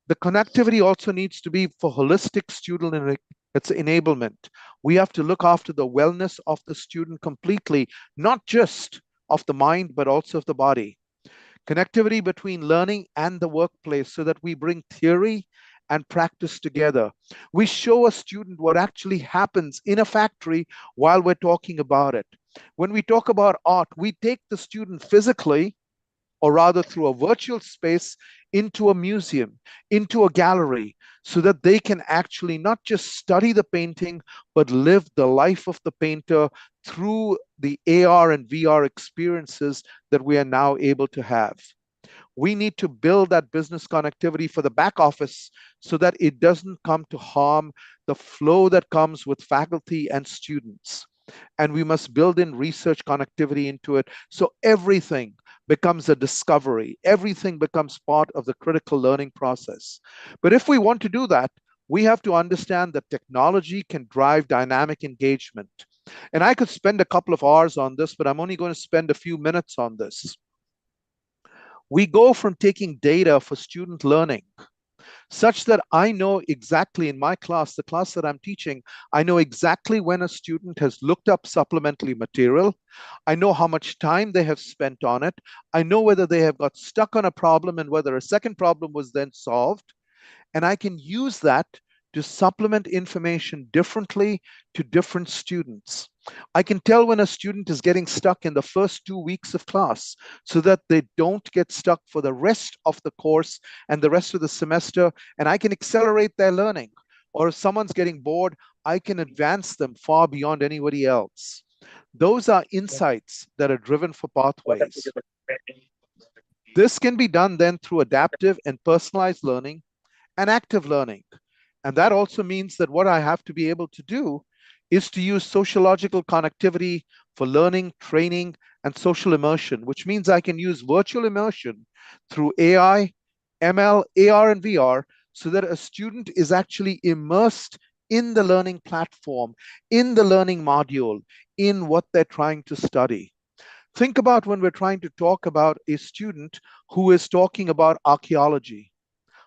The connectivity also needs to be for holistic student enablement. We have to look after the wellness of the student completely, not just of the mind, but also of the body. Connectivity between learning and the workplace so that we bring theory and practice together. We show a student what actually happens in a factory while we're talking about it. When we talk about art, we take the student physically, or rather through a virtual space, into a museum, into a gallery, so that they can actually not just study the painting, but live the life of the painter through the AR and VR experiences that we are now able to have. We need to build that business connectivity for the back office so that it doesn't come to harm the flow that comes with faculty and students. And we must build in research connectivity into it so everything becomes a discovery, everything becomes part of the critical learning process. But if we want to do that, we have to understand that technology can drive dynamic engagement. And I could spend a couple of hours on this, but I'm only going to spend a few minutes on this. We go from taking data for student learning such that I know exactly in my class, the class that I'm teaching, I know exactly when a student has looked up supplementary material. I know how much time they have spent on it. I know whether they have got stuck on a problem and whether a second problem was then solved. And I can use that to supplement information differently to different students. I can tell when a student is getting stuck in the first 2 weeks of class so that they don't get stuck for the rest of the course and the rest of the semester, and I can accelerate their learning. Or if someone's getting bored, I can advance them far beyond anybody else. Those are insights that are driven for pathways. This can be done then through adaptive and personalized learning and active learning. And that also means that what I have to be able to do is to use sociological connectivity for learning, training, and social immersion, which means I can use virtual immersion through AI, ML, AR, and VR so that a student is actually immersed in the learning platform, in the learning module, in what they're trying to study. Think about when we're trying to talk about a student who is talking about archaeology.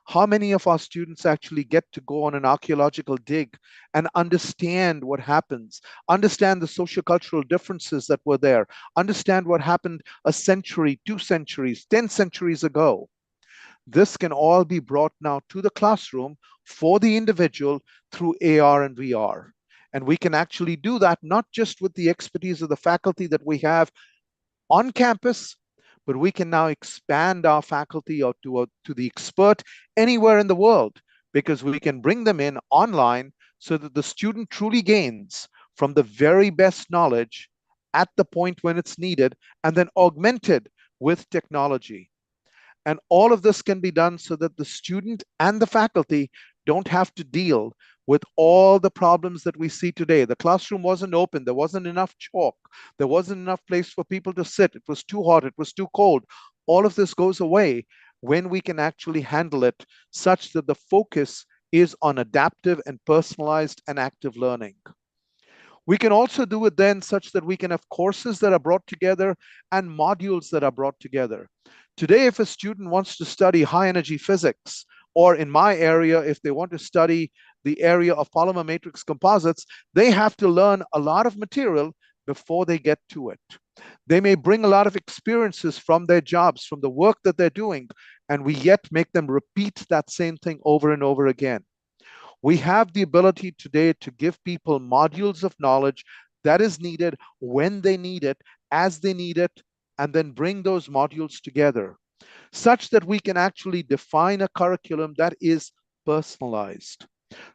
How many of our students actually get to go on an archaeological dig and understand what happens, understand the sociocultural differences that were there, understand what happened a century, 2 centuries, 10 centuries ago? This can all be brought now to the classroom for the individual through AR and VR. And we can actually do that not just with the expertise of the faculty that we have on campus, but we can now expand our faculty or to the expert anywhere in the world, because we can bring them in online so that the student truly gains from the very best knowledge at the point when it's needed, and then augmented with technology. And all of this can be done so that the student and the faculty don't have to deal with all the problems that we see today. The classroom wasn't open, there wasn't enough chalk, there wasn't enough place for people to sit, it was too hot, it was too cold. All of this goes away when we can actually handle it such that the focus is on adaptive and personalized and active learning. We can also do it then such that we can have courses that are brought together and modules that are brought together. Today, if a student wants to study high energy physics, or in my area, if they want to study the area of polymer matrix composites, they have to learn a lot of material before they get to it. They may bring a lot of experiences from their jobs, from the work that they're doing, and we yet make them repeat that same thing over and over again. We have the ability today to give people modules of knowledge that is needed when they need it, as they need it, and then bring those modules together such that we can actually define a curriculum that is personalized,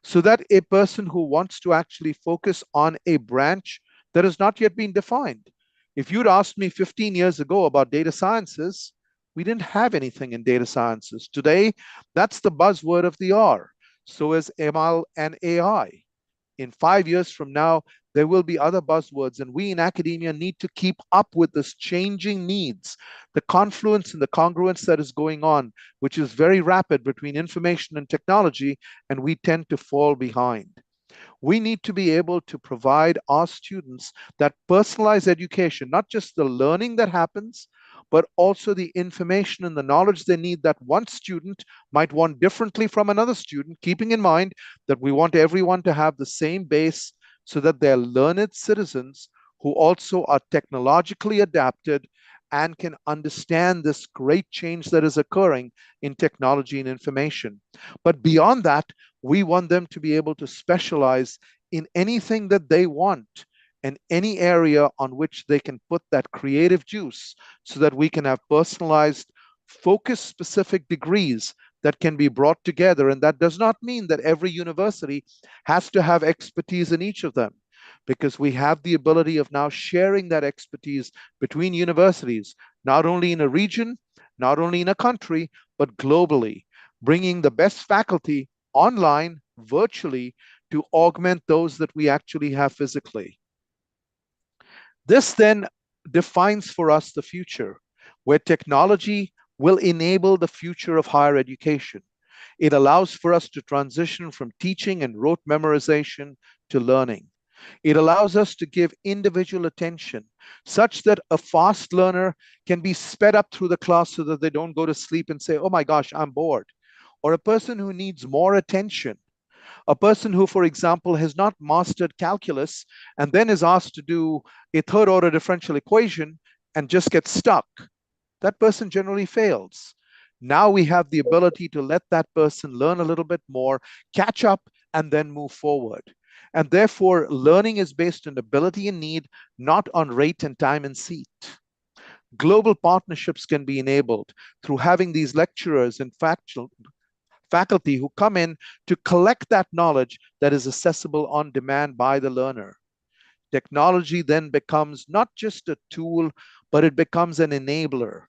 so that a person who wants to actually focus on a branch that has not yet been defined. If you'd asked me 15 years ago about data sciences, we didn't have anything in data sciences. Today, that's the buzzword of the hour. So is ML and AI. In 5 years from now, there will be other buzzwords, and we in academia need to keep up with this changing needs, the confluence and the congruence that is going on, which is very rapid between information and technology, and we tend to fall behind. We need to be able to provide our students that personalized education, not just the learning that happens, but also the information and the knowledge they need that one student might want differently from another student, keeping in mind that we want everyone to have the same base so that they're learned citizens who also are technologically adapted and can understand this great change that is occurring in technology and information. But beyond that, we want them to be able to specialize in anything that they want. and any area on which they can put that creative juice so that we can have personalized, focus specific degrees that can be brought together. And that does not mean that every university has to have expertise in each of them, because we have the ability of now sharing that expertise between universities, not only in a region, not only in a country, but globally, bringing the best faculty online, virtually, to augment those that we actually have physically. This then defines for us the future, where technology will enable the future of higher education. It allows for us to transition from teaching and rote memorization to learning. It allows us to give individual attention such that a fast learner can be sped up through the class so that they don't go to sleep and say, oh my gosh, I'm bored. Or a person who needs more attention, a person who, for example, has not mastered calculus and then is asked to do a third order differential equation and just gets stuck, that person generally fails. Now we have the ability to let that person learn a little bit more, catch up, and then move forward. And therefore, learning is based on ability and need, not on rate and time and seat. Global partnerships can be enabled through having these lecturers and faculty who come in to collect that knowledge that is accessible on demand by the learner. Technology then becomes not just a tool, but it becomes an enabler.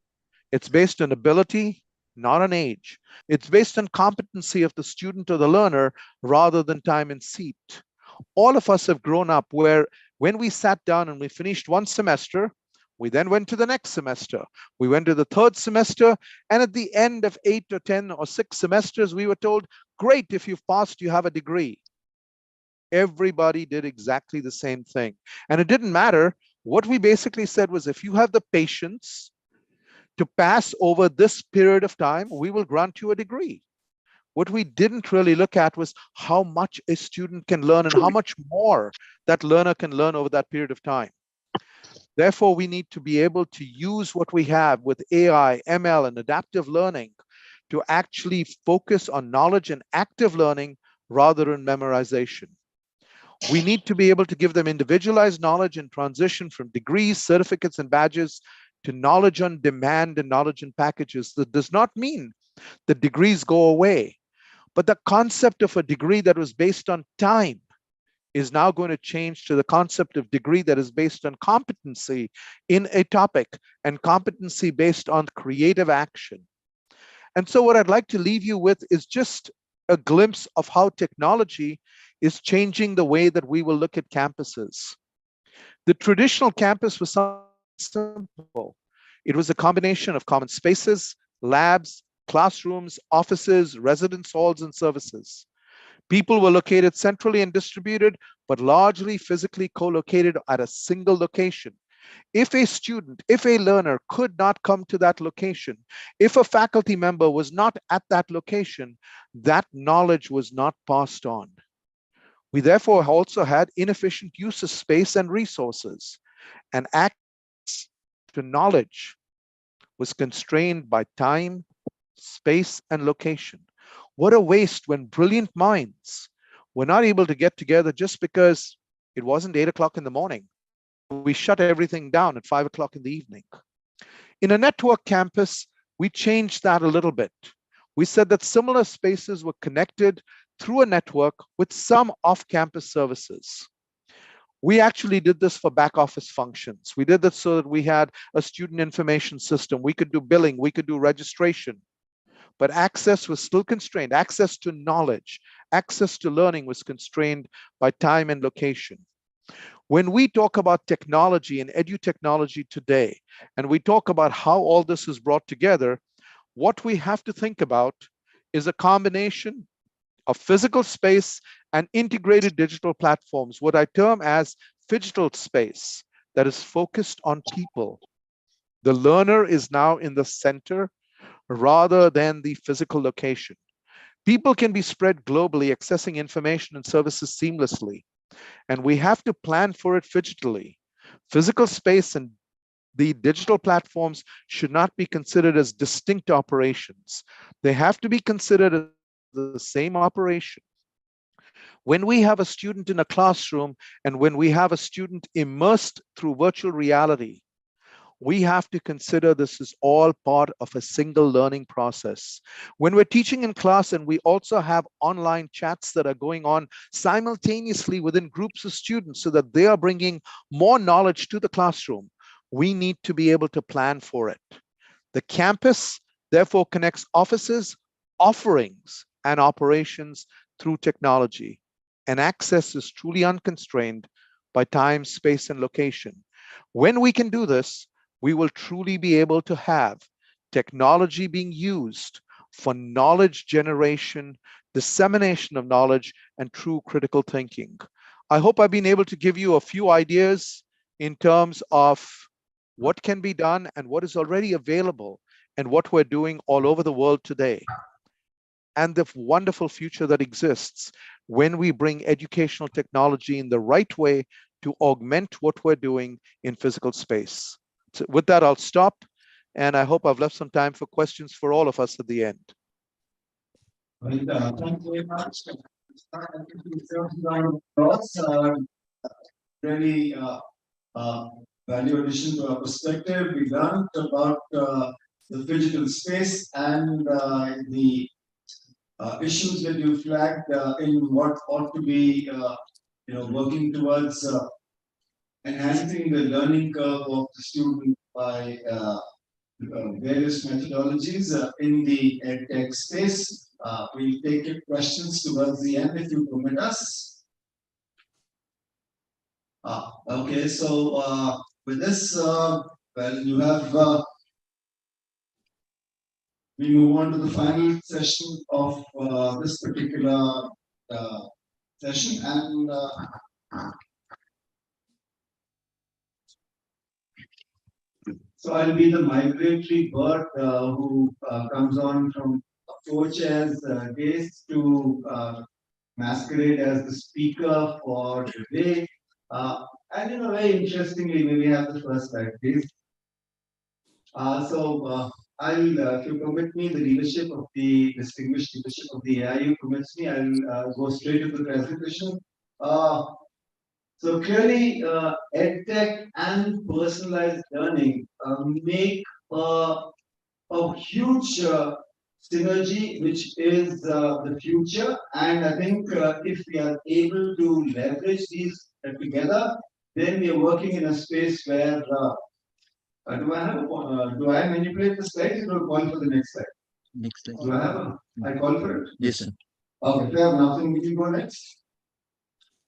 It's based on ability, not on age. It's based on competency of the student or the learner rather than time and seat. All of us have grown up where when we sat down and we finished one semester, we then went to the next semester. We went to the third semester, and at the end of 8 or 10 or 6 semesters, we were told, great, if you've passed, you have a degree. Everybody did exactly the same thing. And it didn't matter. What we basically said was, if you have the patience to pass over this period of time, we will grant you a degree. What we didn't really look at was how much a student can learn and how much more that learner can learn over that period of time. Therefore, we need to be able to use what we have with AI, ML, and adaptive learning to actually focus on knowledge and active learning rather than memorization. We need to be able to give them individualized knowledge and transition from degrees, certificates, and badges to knowledge on demand and knowledge in packages. That does not mean the degrees go away, but the concept of a degree that was based on time is now going to change to the concept of degree that is based on competency in a topic and competency based on creative action. And so what I'd like to leave you with is just a glimpse of how technology is changing the way that we will look at campuses. The traditional campus was simple. It was a combination of common spaces, labs, classrooms, offices, residence halls, and services. People were located centrally and distributed, but largely physically co-located at a single location. If a student, if a learner could not come to that location, if a faculty member was not at that location, that knowledge was not passed on. We therefore also had inefficient use of space and resources, and access to knowledge was constrained by time, space, and location. What a waste when brilliant minds were not able to get together just because it wasn't 8 o'clock in the morning. We shut everything down at 5 o'clock in the evening. In a network campus, we changed that a little bit. We said that similar spaces were connected through a network with some off-campus services. We actually did this for back office functions. We did this so that we had a student information system. We could do billing, we could do registration. But access was still constrained. Access to knowledge, access to learning was constrained by time and location. When we talk about technology and edu-technology today, and we talk about how all this is brought together, what we have to think about is a combination of physical space and integrated digital platforms, what I term as phygital space that is focused on people. The learner is now in the center rather than the physical location. People can be spread globally, accessing information and services seamlessly, and we have to plan for it digitally. Physical space and the digital platforms should not be considered as distinct operations. They have to be considered as the same operation. When we have a student in a classroom and when we have a student immersed through virtual reality, we have to consider this is all part of a single learning process. When we're teaching in class and we also have online chats that are going on simultaneously within groups of students so that they are bringing more knowledge to the classroom, we need to be able to plan for it. The campus therefore connects offices, offerings, and operations through technology, and access is truly unconstrained by time, space, and location. When we can do this, we will truly be able to have technology being used for knowledge generation, dissemination of knowledge, and true critical thinking. I hope I've been able to give you a few ideas in terms of what can be done and what is already available and what we're doing all over the world today, and the wonderful future that exists when we bring educational technology in the right way to augment what we're doing in physical space. So with that, I'll stop, and I hope I've left some time for questions for all of us at the end. Thank you very much. I think in terms of thoughts, really value addition to our perspective. We learned about the physical space and the issues that you flagged in what ought to be working towards enhancing the learning curve of the student by various methodologies in the EdTech space. We'll take your questions towards the end if you permit us. Okay, so with this, well, you have, we move on to the final session of this particular session, and so I'll be the migratory bird who comes on from approach as guest to masquerade as the speaker for the day. And very interestingly, we have the first slide, please. So I'll, if you permit me, the leadership of the distinguished leadership of the AIU permits me, I'll go straight to the presentation. So clearly, EdTech and personalized learning make a huge synergy, which is the future. And I think if we are able to leverage these together, then we are working in a space where do I manipulate the slides or call for the next slide? Next slide. Do I have I call for it? Yes, sir. Okay, fair enough. Then we can go next.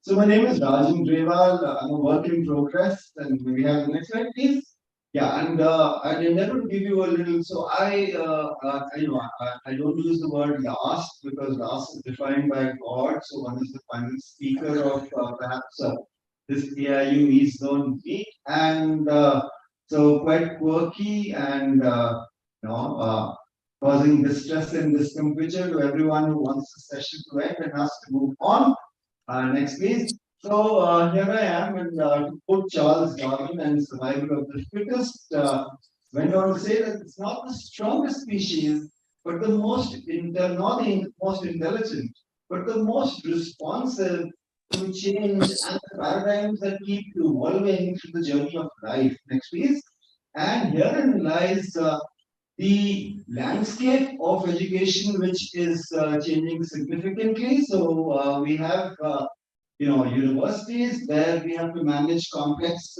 So my name is Rajan Grewal. I'm a work in progress, and we have the next slide, please. Yeah, and I endeavor to give you a little. So I don't use the word last because last is defined by God. So one is the final speaker of perhaps this AIU East Zone Week, and so quite quirky and causing distress and discomfiture to everyone who wants the session to end and has to move on. Next, please. So here I am, and to quote Charles Darwin and Survival of the Fittest, went on to say that it's not the strongest species, but the most not the most intelligent, but the most responsive to change and the paradigms that keep evolving through the journey of life. Next, please. And herein lies the landscape of education, which is changing significantly. So we have universities where we have to manage complex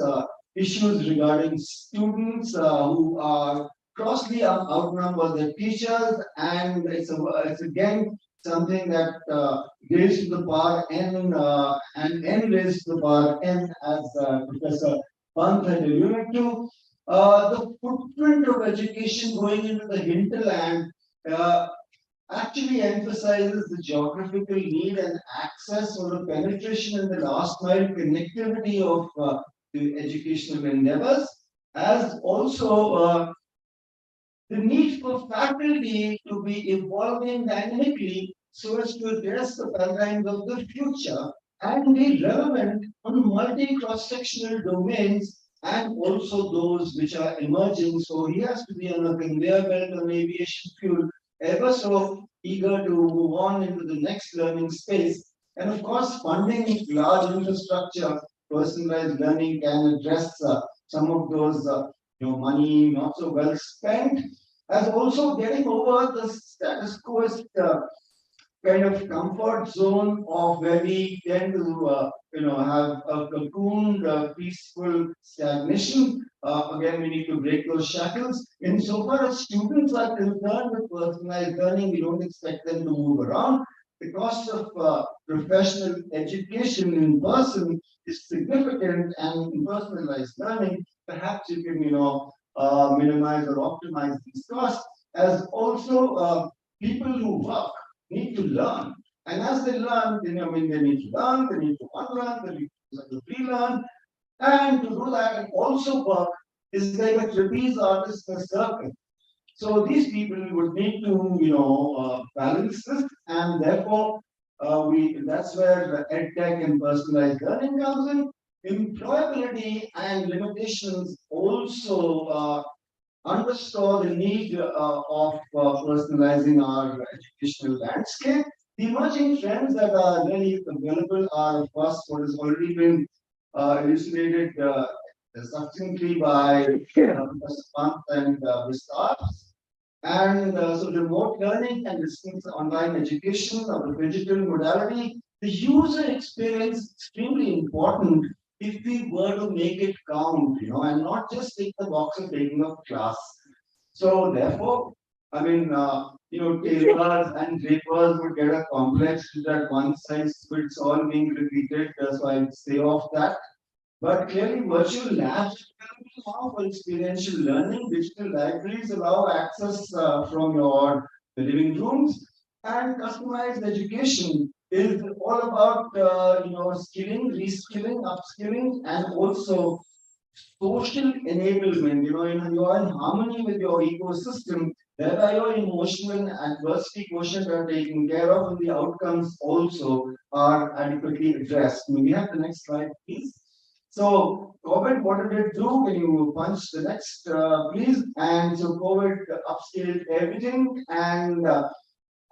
issues regarding students who are grossly outnumber their teachers, and it's again something that raised to the power n and n raised to the power n, as Professor Pant had alluded to. The footprint of education going into the hinterland actually emphasizes the geographical need and access or the penetration in the last mile connectivity of the educational endeavors, as also the need for faculty to be evolving dynamically so as to address the paradigms of the future and be relevant on multi cross-sectional domains and also those which are emerging. So he has to be on a conveyor belt on aviation fuel, ever so eager to move on into the next learning space. And of course, funding large infrastructure, personalized learning can address some of those money not so well spent, as also getting over the status quo kind of comfort zone of where we tend to have a cocooned peaceful stagnation. Again, we need to break those shackles. Insofar as students are concerned with personalized learning, we don't expect them to move around. The cost of professional education in person is significant, and in personalized learning, perhaps you can minimize or optimize these costs. As also people who work need to learn. And as they learn, they need to learn, they need to unlearn, they need to relearn. And to do that and also work is like a trapeze artist in a circle. So these people would need to, balance this, and therefore, that's where EdTech and personalized learning comes in. Employability and limitations also underscore the need of personalizing our educational landscape. The emerging trends that are really available are, of course, what has already been elucidated succinctly by Professor Pant and Vistar. And so remote learning and distance online education of the digital modality, the user experience is extremely important if we were to make it count, and not just take the box of taking a class. So therefore, tailors and drapers would get a complex that one size fits all being repeated. So I'd stay off that. But clearly, virtual labs now for experiential learning, digital libraries allow access from your living rooms, and customized education is all about skilling, reskilling, upskilling, and also social enablement. You're in harmony with your ecosystem, thereby your emotional and adversity quotient are taken care of, and the outcomes also are adequately addressed. May we have the next slide, please? So COVID, what did it do? Can you punch the next, please? And so COVID upscaled everything, and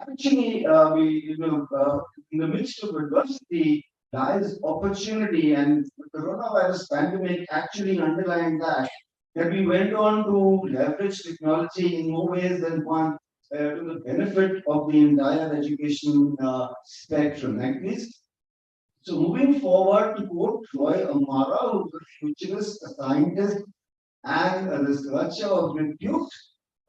actually, in the midst of adversity lies opportunity, and the coronavirus pandemic actually underlined that we went on to leverage technology in more ways than one to the benefit of the entire education spectrum. Next, please. So moving forward to quote Roy Amara, who's a futurist, a scientist, and a researcher of repute,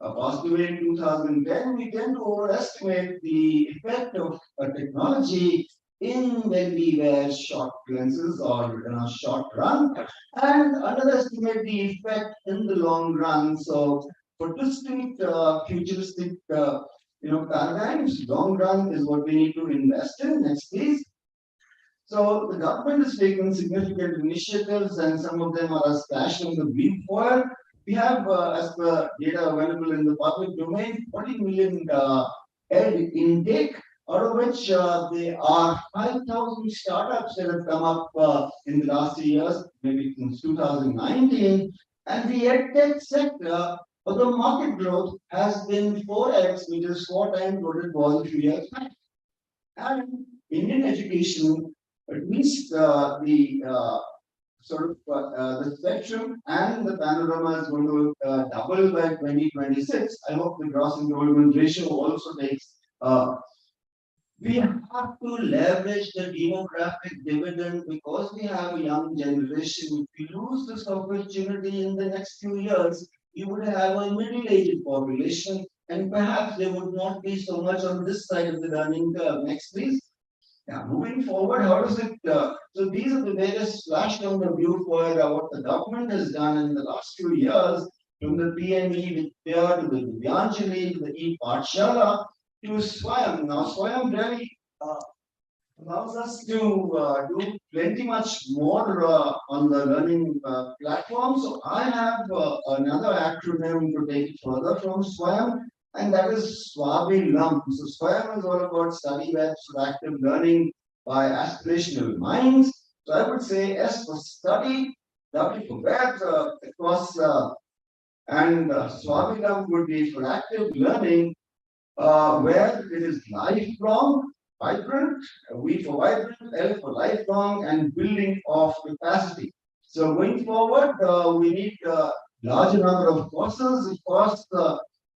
passed away in 2010, we tend to overestimate the effect of technology in when we wear short lenses or in a short run, and underestimate the effect in the long run. So for distinct futuristic paradigms, long run is what we need to invest in. Next, please. So the government has taken significant initiatives, and some of them are splashed on the brief foil. We have, as per data available in the public domain, 40 million ed intake, out of which there are 5,000 startups that have come up in the last 3 years, maybe since 2019. And the EdTech sector, or the market growth, has been 4x, which is 4 times what it was a few years back. And Indian education, at least the spectrum and the panorama is going to double by 2026. I hope the gross enrollment ratio also takes. We have to leverage the demographic dividend because we have a young generation. If we lose this opportunity in the next few years, you would have a middle-aged population, and perhaps there would not be so much on this side of the learning curve. Next, please. Yeah, moving forward, how does it? So these are the various flashed on the view for what the government has done in the last few years, from the PME Vidya to the Divyanjali to the e-Pathshala to Swayam. Now, Swayam really allows us to do plenty much more on the learning platform. So I have another acronym to take it further from Swayam, and that is SWABILUM. So SWAYAM is all about study webs for active learning by aspirational minds. So I would say S for study, W for web, of course, and SWABILUM would be for active learning, where it is lifelong, vibrant, V for vibrant, L for lifelong, and building of capacity. So going forward, we need a larger number of courses. Of course,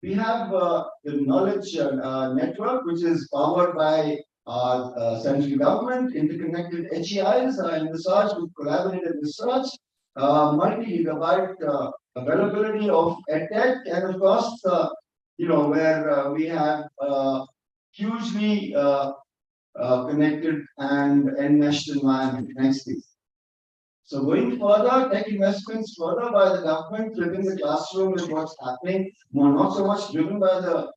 we have the knowledge network, which is powered by central government, interconnected HEIs in research with collaborative research, multi-gigabyte availability of EdTech, and of course, where we have hugely connected and enmeshed environment. Next, please. So going further, tech investments further by the government within the classroom is what's happening. More, not so much driven by the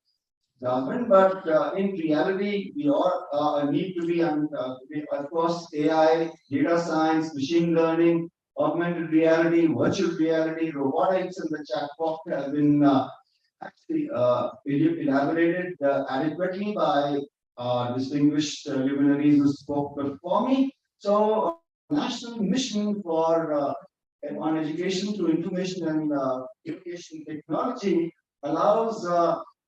government, but in reality, we all need to be, of course, AI, data science, machine learning, augmented reality, virtual reality, robotics, and the chatbot have been actually elaborated adequately by distinguished luminaries who spoke before me. So, national mission for on education through information and education technology allows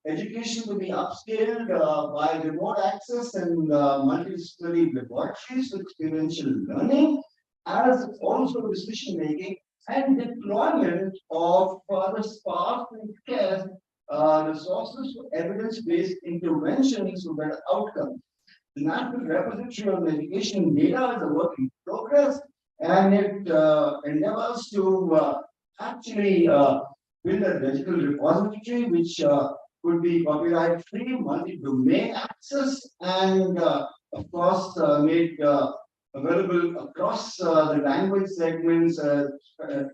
education to be upscaled by remote access and multidisciplinary laboratories with experiential learning, as also decision making and deployment of the sparse and scarce resources for evidence-based interventions for better outcomes. The National Repository on Education Data is a work in progress, and it endeavors to actually build a digital repository which could be copyright free, multi-domain access, and of course made available across the language segments,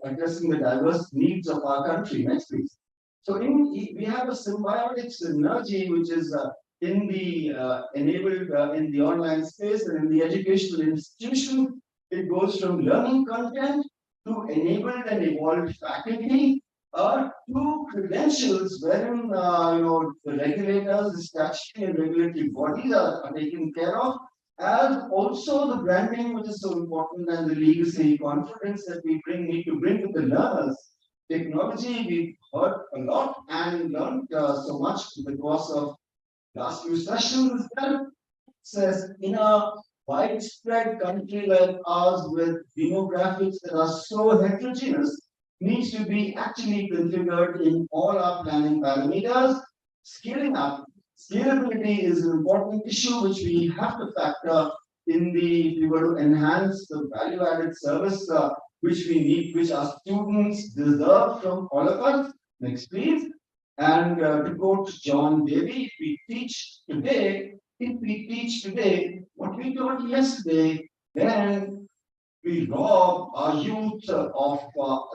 addressing the diverse needs of our country. Next, please. So we have a symbiotic synergy which is in the enabled in the online space and in the educational institution. It goes from learning content to enabled and evolved faculty to credentials wherein the regulators, the statutory and regulatory bodies are taken care of, as also the branding, which is so important, and the legacy confidence that we need to bring to the learners. Technology, we've heard a lot and learned so much in the course of last few sessions. That says in a widespread country like ours with demographics that are so heterogeneous, needs to be actually configured in all our planning parameters. Scaling up, scalability is an important issue which we have to factor in if we were to enhance the value-added service which we need, which our students deserve from all of us. Next, please. And to quote John Davy, if we teach today what we taught yesterday, then we rob our youth of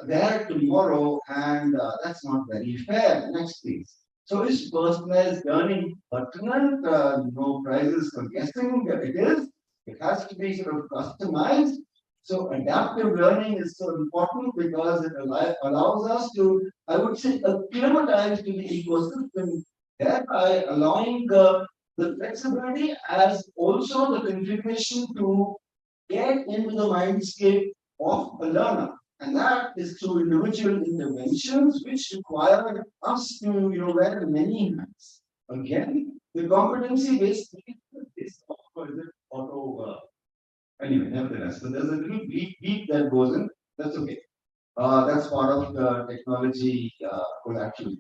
their tomorrow, and that's not very fair. Next, please. So is personalized learning pertinent? No prizes for guessing. It is. It has to be sort of customized. So adaptive learning is so important because it allows us to, I would say, acclimatize to the ecosystem, thereby allowing the flexibility as also the configuration to get into the mindscape of a learner. And that is through individual interventions which require us to wear many hats. Again, the competency-based is auto. Anyway, nevertheless, so there's a little beat that goes in. That's okay. That's part of the technology collateral.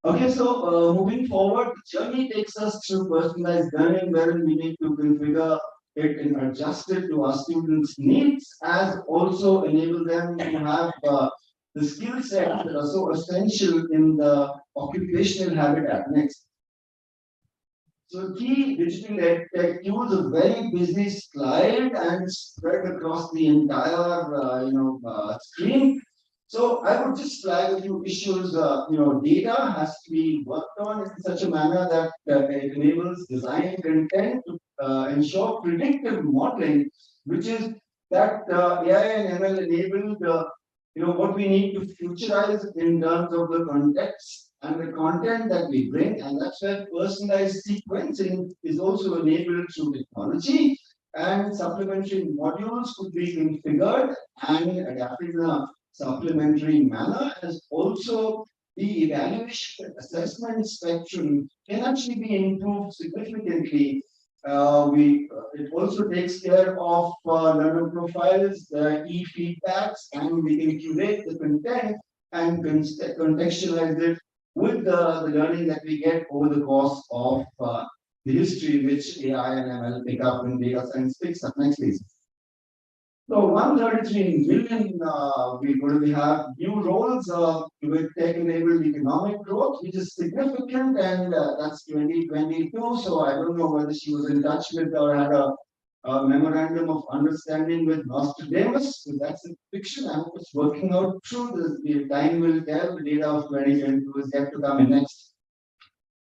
Okay, so moving forward, the journey takes us through personalized learning, wherein we need to configure it and adjust it to our students' needs, as also enable them to have the skill sets that are so essential in the occupational habitat. Next. So key digital tech use a very busy slide and spread across the entire screen. So I would just flag a few issues. Data has to be worked on in such a manner that it enables design content to ensure predictive modeling, which is that AI and ML enabled what we need to futurize in terms of the context and the content that we bring, and that's where personalized sequencing is also enabled through technology, and supplementary modules could be configured and adapted in a supplementary manner, as also the evaluation and assessment spectrum can actually be improved significantly It also takes care of learner profiles, the e-feedbacks, and we can curate the content and contextualize it with the learning that we get over the course of the history which AI and ML pick up and data science picks up. Next, please. So 133 million, we're going to have new roles with tech-enabled economic growth, which is significant, and that's 2022. So I don't know whether she was in touch with or had a memorandum of understanding with Nostradamus. So that's a fiction. I hope it's working out true. The time will tell. The data of 2022 is yet to come in next.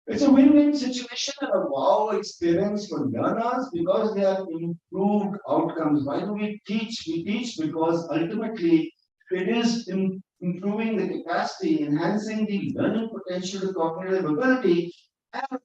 It's a win-win situation and a wow experience for learners because they have improved outcomes. Why do we teach? We teach because ultimately it is improving the capacity, enhancing the learning potential, the cognitive ability, and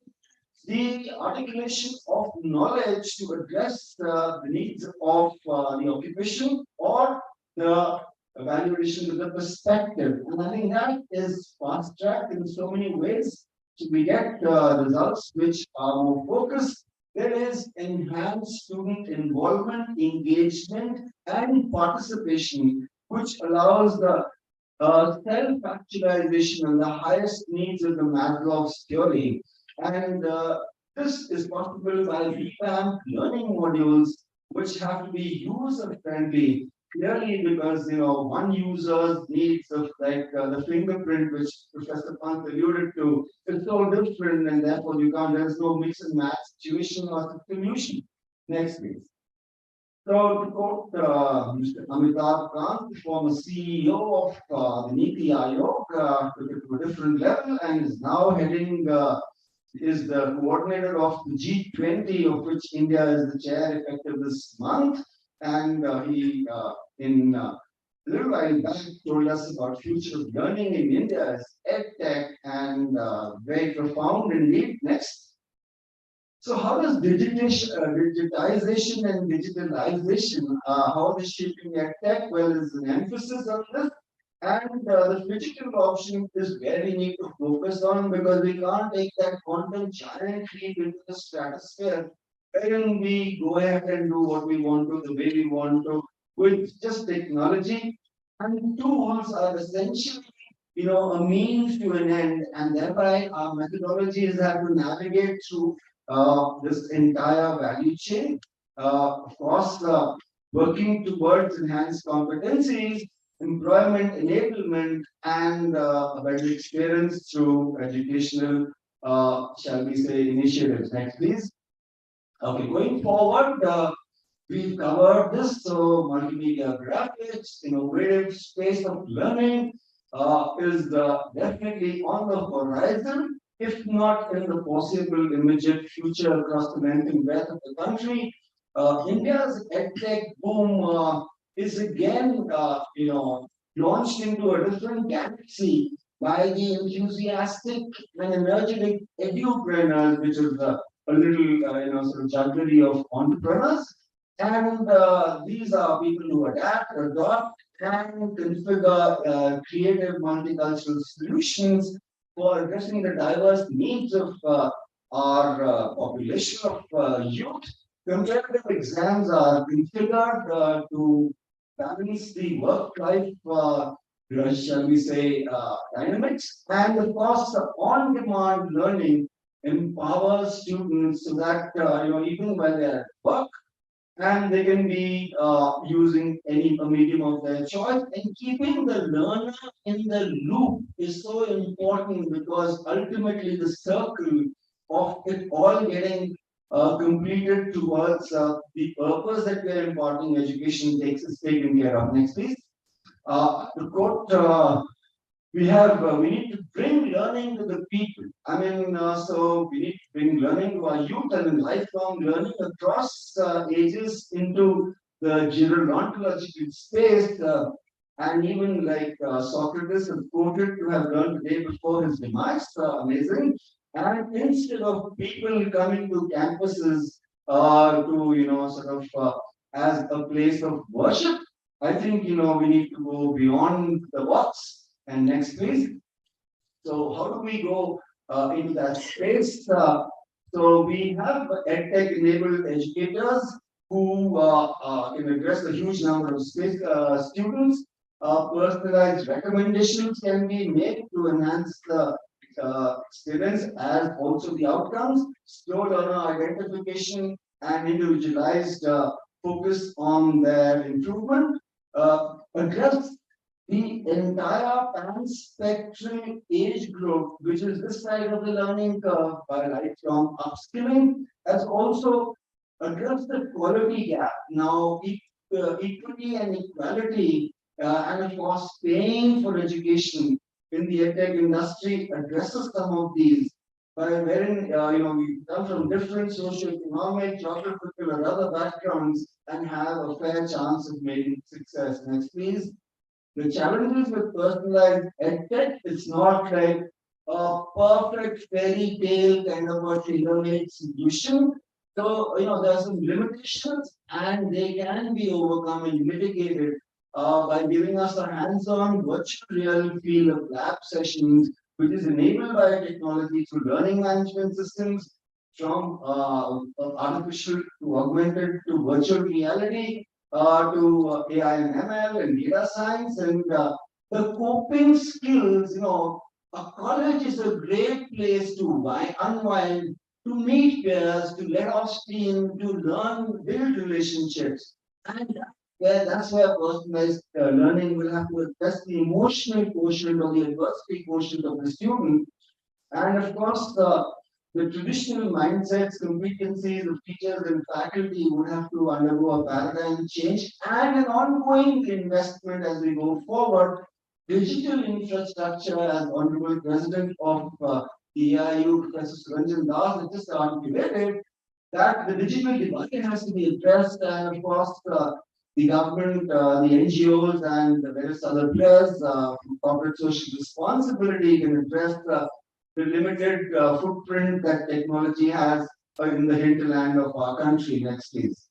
the articulation of knowledge to address the needs of the occupation or the evaluation of the perspective. And I think that is fast-tracked in so many ways. So we get results which are more focused. There is enhanced student involvement, engagement, and participation, which allows the self-actualization and the highest needs of the Maslow's theory. And this is possible by revamped learning modules, which have to be user-friendly. Clearly, because one user's needs of the fingerprint, which Professor Pant alluded to, is so different, and therefore there's no mix and match situation or solution. Next, please. So to quote Mr. Amitabh Kant, former CEO of the Niti Aayog, took it to a different level and is now heading is the coordinator of the G20, of which India is the chair effective this month. And he, in a little while back, told us about future of learning in India as EdTech, and very profound indeed. Next. So how does digitization and digitalization, how is shaping EdTech? Well, there's an emphasis on this. And the physical option is where we need to focus on, because we can't take that quantum giant leap into the stratosphere wherein we go ahead and do what we want to, the way we want to, with just technology. And tools are essentially, a means to an end, and thereby our methodologies have to navigate through this entire value chain. Of course, working towards enhanced competencies, employment enablement, and a better experience through educational, shall we say, initiatives. Next, please. Okay, going forward, we've covered this. So, multimedia graphics, innovative space of learning is definitely on the horizon, if not in the possible immediate future across the length and breadth of the country. India's EdTech boom is again, launched into a different galaxy by the enthusiastic and energetic edupreneurs, which is a little, sort of jugglery of entrepreneurs. And these are people who adapt, adopt, and configure creative multicultural solutions for addressing the diverse needs of our population of youth. Comparative exams are configured to balance the work-life, shall we say, dynamics, and of course, on-demand learning empowers students so that even when they're at work, and they can be using any medium of their choice, and keeping the learner in the loop is so important, because ultimately the circle of it all getting completed towards the purpose that we are imparting education is taken care of. Next, please. To quote, we need to bring learning to the people. So we need to bring learning to our youth, and lifelong learning across ages into the gerontological space. And even like Socrates is quoted to have learned the day before his demise. Amazing. And instead of people coming to campuses to sort of as a place of worship, I think we need to go beyond the box. And next, please. So how do we go into that space? So we have EdTech enabled educators who can address a huge number of students. Personalized recommendations can be made to enhance the students as also the outcomes. Slow learner identification and individualized focus on their improvement. Address the entire pan-spectrum age group, which is this side of the learning curve, by lifelong upskilling, has also addressed the quality gap. Now, equity and equality, and of course, paying for education in the edtech industry addresses some of these. By wherein we come from different socio-economic, geographical, or other backgrounds and have a fair chance of making success. Next, please. The challenges with personalized edtech, it's not like a perfect fairy tale kind of a tailor-made solution. So, there are some limitations and they can be overcome and mitigated by giving us a hands-on virtual reality field of lab sessions, which is enabled by technology through learning management systems from artificial to augmented to virtual reality to AI and ML and data science and the coping skills. A college is a great place to unwind, to meet peers, to let off steam, to learn, build relationships. And that's where personalized learning will have to address the emotional quotient or the adversity quotient of the student. And of course, the traditional mindsets, competencies of teachers and faculty would have to undergo a paradigm change and an ongoing investment as we go forward. Digital infrastructure, as Honorable President of the AIU, Professor Suranjan Das, has just articulated, that the digital divide has to be addressed, and of course, the government, the NGOs, and the various other players, corporate social responsibility can address the limited footprint that technology has in the hinterland of our country. Next, please.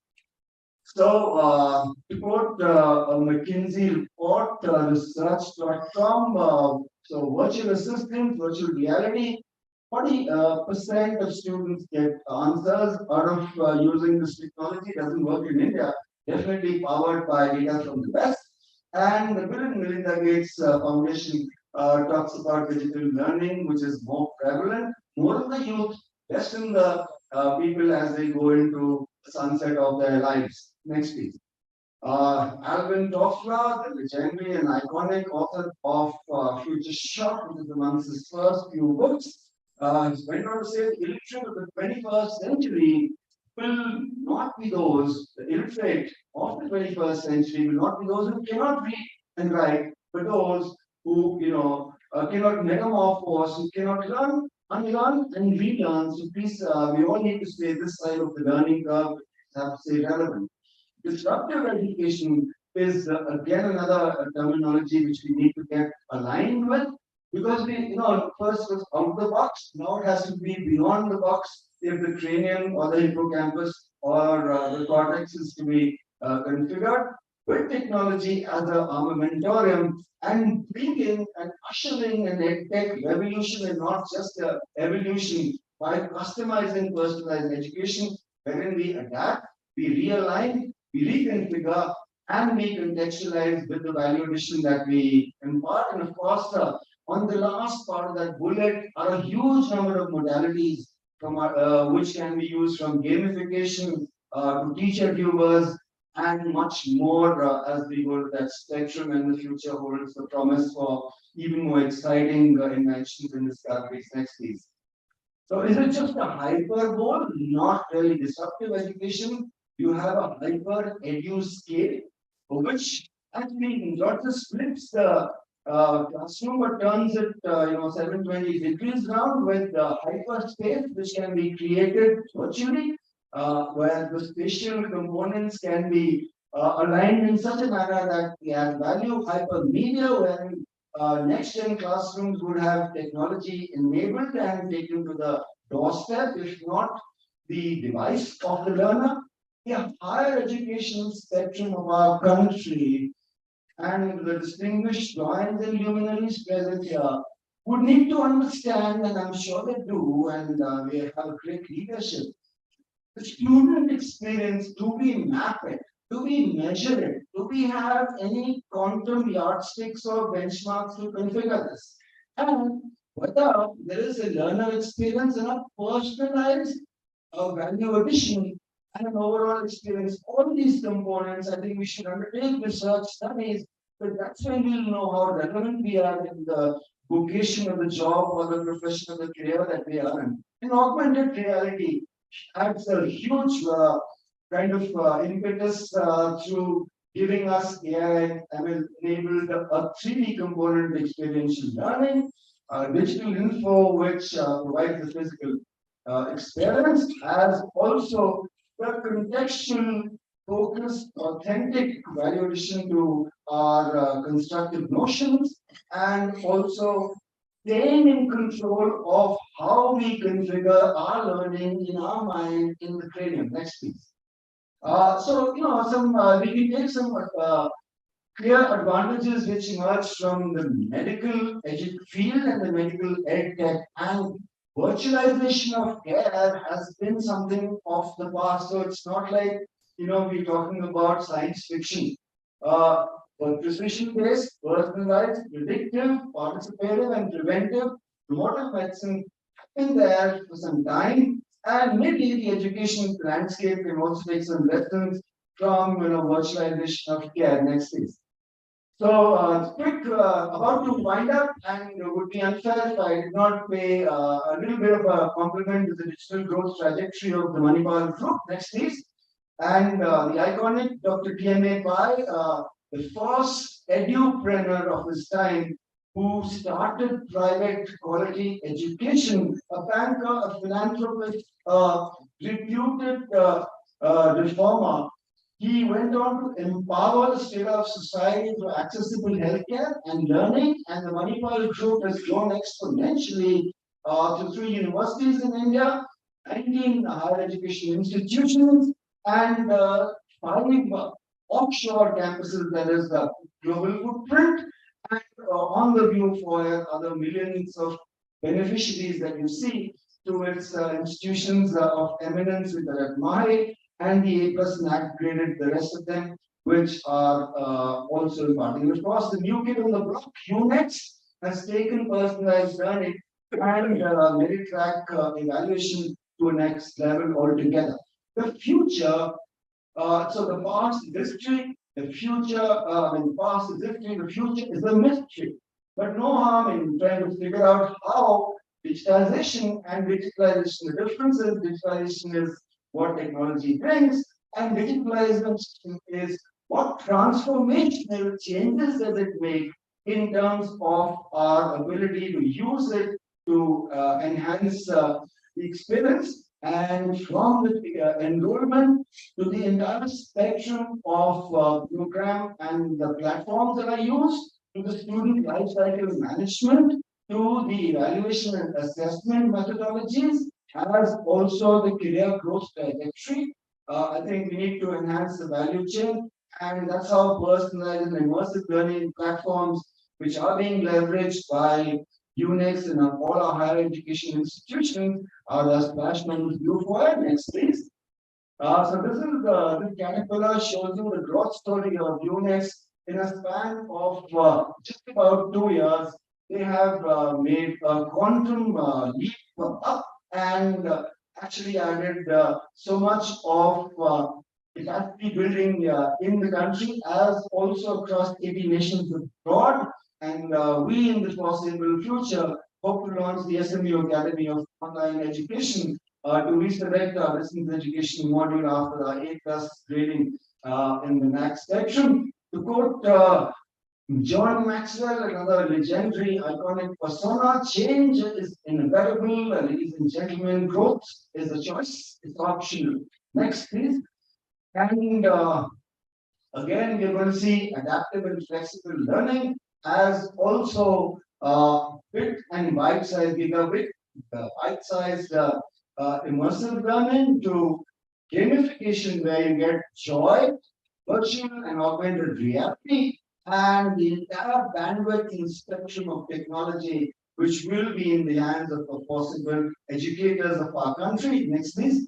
So, to quote a McKinsey report, research.com, so virtual assistant, virtual reality, 40% of students get answers out of using this technology. Doesn't work in India, definitely powered by data from the West. And the Bill and Melinda Gates Foundation talks about digital learning, which is more prevalent, more in the youth, less in the people as they go into the sunset of their lives. Next, please. Alvin Toffler, the legendary and iconic author of Future Shock, which is amongst his first few books, he went on to say the illiterate of the 21st century will not be those, the illiterate of the 21st century will not be those who cannot read and write, but those who cannot metamorphose, who cannot learn, unlearn, and relearn. So please, we all need to stay this side of the learning curve, have to stay relevant. Disruptive education is again another terminology which we need to get aligned with, because we, first was out of the box, now it has to be beyond the box if the cranium or the hippocampus or the cortex is to be configured with technology as an armamentarium and bringing and ushering an edtech revolution and not just an evolution by customizing personalized education, wherein we adapt, we realign, we reconfigure, and we contextualize with the value addition that we impart. And of course, on the last part of that bullet are a huge number of modalities from which can be used from gamification to teacher viewers and much more as we go to that spectrum, and the future holds the promise for even more exciting inventions and discoveries. Next, please. So is it just a hyperbole, not really disruptive education? You have a hyper edu scale, which actually not just flips the classroom, but turns it 720 degrees round with hyperspace, which can be created virtually, where the spatial components can be aligned in such a manner that we add value. Hypermedia, where next-gen classrooms would have technology enabled and taken to the doorstep, if not the device of the learner. The higher education spectrum of our country and the distinguished joins and luminaries present here would need to understand, and I'm sure they do, and we have great leadership. The student experience, do we map it? Do we measure it? Do we have any quantum yardsticks or benchmarks to configure this? And whether there is a learner experience and a personalized value addition and an overall experience, all these components, I think we should undertake research studies, but that's when we'll know how relevant we are in the vocation of the job or the profession of the career that we are in. In augmented reality, adds a huge kind of impetus through giving us AI enabled a 3D component experiential learning, digital info which provides the physical experience, as also the contextual focused authentic value addition to our constructive notions, and also staying in control of how we configure our learning in our mind in the cranium. Next, please. So, some we can take some clear advantages which emerge from the medical field and the medical ed tech, and virtualization of care has been something of the past. So it's not like we're talking about science fiction. But precision-based, personalized, predictive, participative, and preventive remote medicine have been there for some time, and maybe the education landscape can also take some lessons from virtualization of care. Next, please. So, quick about to wind up, and it would be unfair if I did not pay a little bit of a compliment to the digital growth trajectory of the Manipal Group. Next, please. And the iconic Dr. TMA Pai, the first edupreneur of his time, who started private quality education, a banker, a philanthropist, a reputed reformer. He went on to empower the state of society through accessible healthcare and learning, and the Manipal Group has grown exponentially to 3 universities in India, 19 higher education institutions, and 5 offshore campuses. That is the global footprint, and on the view for other millions of beneficiaries that you see to its institutions of eminence with the Mahi and the A+ upgraded the rest of them, which are also imparting. Of course, the new kid on the block, UNEX, has taken personalized learning and Meritrack evaluation to a next level altogether. The future, so the past is history, the future, the past is history, the future is a mystery. But no harm in trying to figure out how digitalization and digitalization, the difference is digitalization is what technology brings, and digitalization is what transformational changes does it make in terms of our ability to use it to enhance the experience, and from the enrollment to the entire spectrum of program and the platforms that are used, to the student lifecycle management, to the evaluation and assessment methodologies, as also the career growth trajectory. I think we need to enhance the value chain, and that's how personalized and immersive learning platforms, which are being leveraged by UNEX and all our higher education institutions, are the splash numbers view for it. Next, please. So this is this caterpillar shows you the growth story of UNEX in a span of just about 2 years. They have made a quantum leap up, and actually added so much of capacity building in the country, as also across 80 nations abroad. And we, in the foreseeable future, hope to launch the SMU Academy of Online Education to resurrect our distance education module after our A+ grading in the next section. To quote John Maxwell, another legendary iconic persona, change is inevitable, ladies and gentlemen. Growth is a choice, it's optional. Next, please. And again, we're going to see adaptive and flexible learning, as also bit and bite-sized gigabit, bite-sized immersive learning, to gamification, where you get joy, virtual and augmented reality, and the entire bandwidth and spectrum of technology which will be in the hands of the possible educators of our country. Next, please.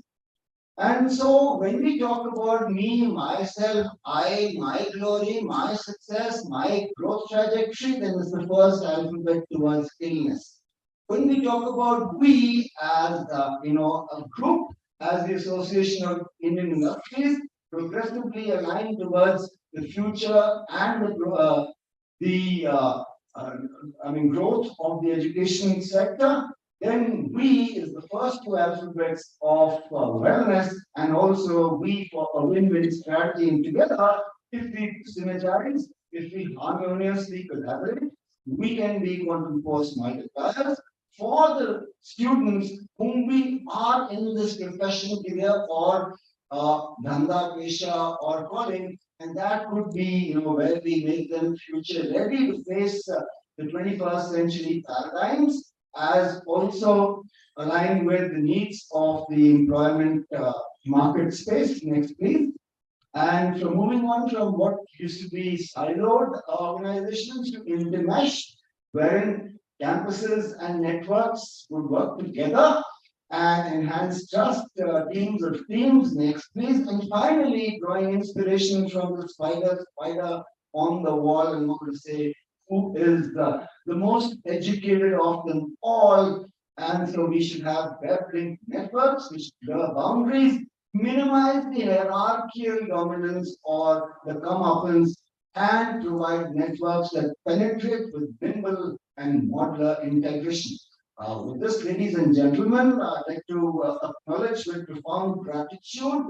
And so when we talk about me, myself, I, my glory, my success, my growth trajectory, then it's the first alphabet towards illness. When we talk about we as a group, as the Association of Indian Industries, progressively aligned towards the future and growth of the education sector, then we is the first two alphabets of wellness, and also we for a win-win strategy. And together, if we synergize, if we harmoniously collaborate, we can be quantum force multipliers for the students whom we are in this profession career or dhanda, pesha or calling, and that could be where we make them future ready to face the 21st century paradigms, as also aligned with the needs of the employment market space. Next, please. And so moving on from what used to be siloed organizations to intermesh, wherein campuses and networks would work together and enhance trust, teams of teams. Next, please. And finally, drawing inspiration from the spider on the wall, and what to say, who is the most educated of them all. And so we should have web-linked networks which blur boundaries, minimize the hierarchical dominance or the comeuppance, and provide networks that penetrate with nimble and modular integration. With this, ladies and gentlemen, I'd like to acknowledge with profound gratitude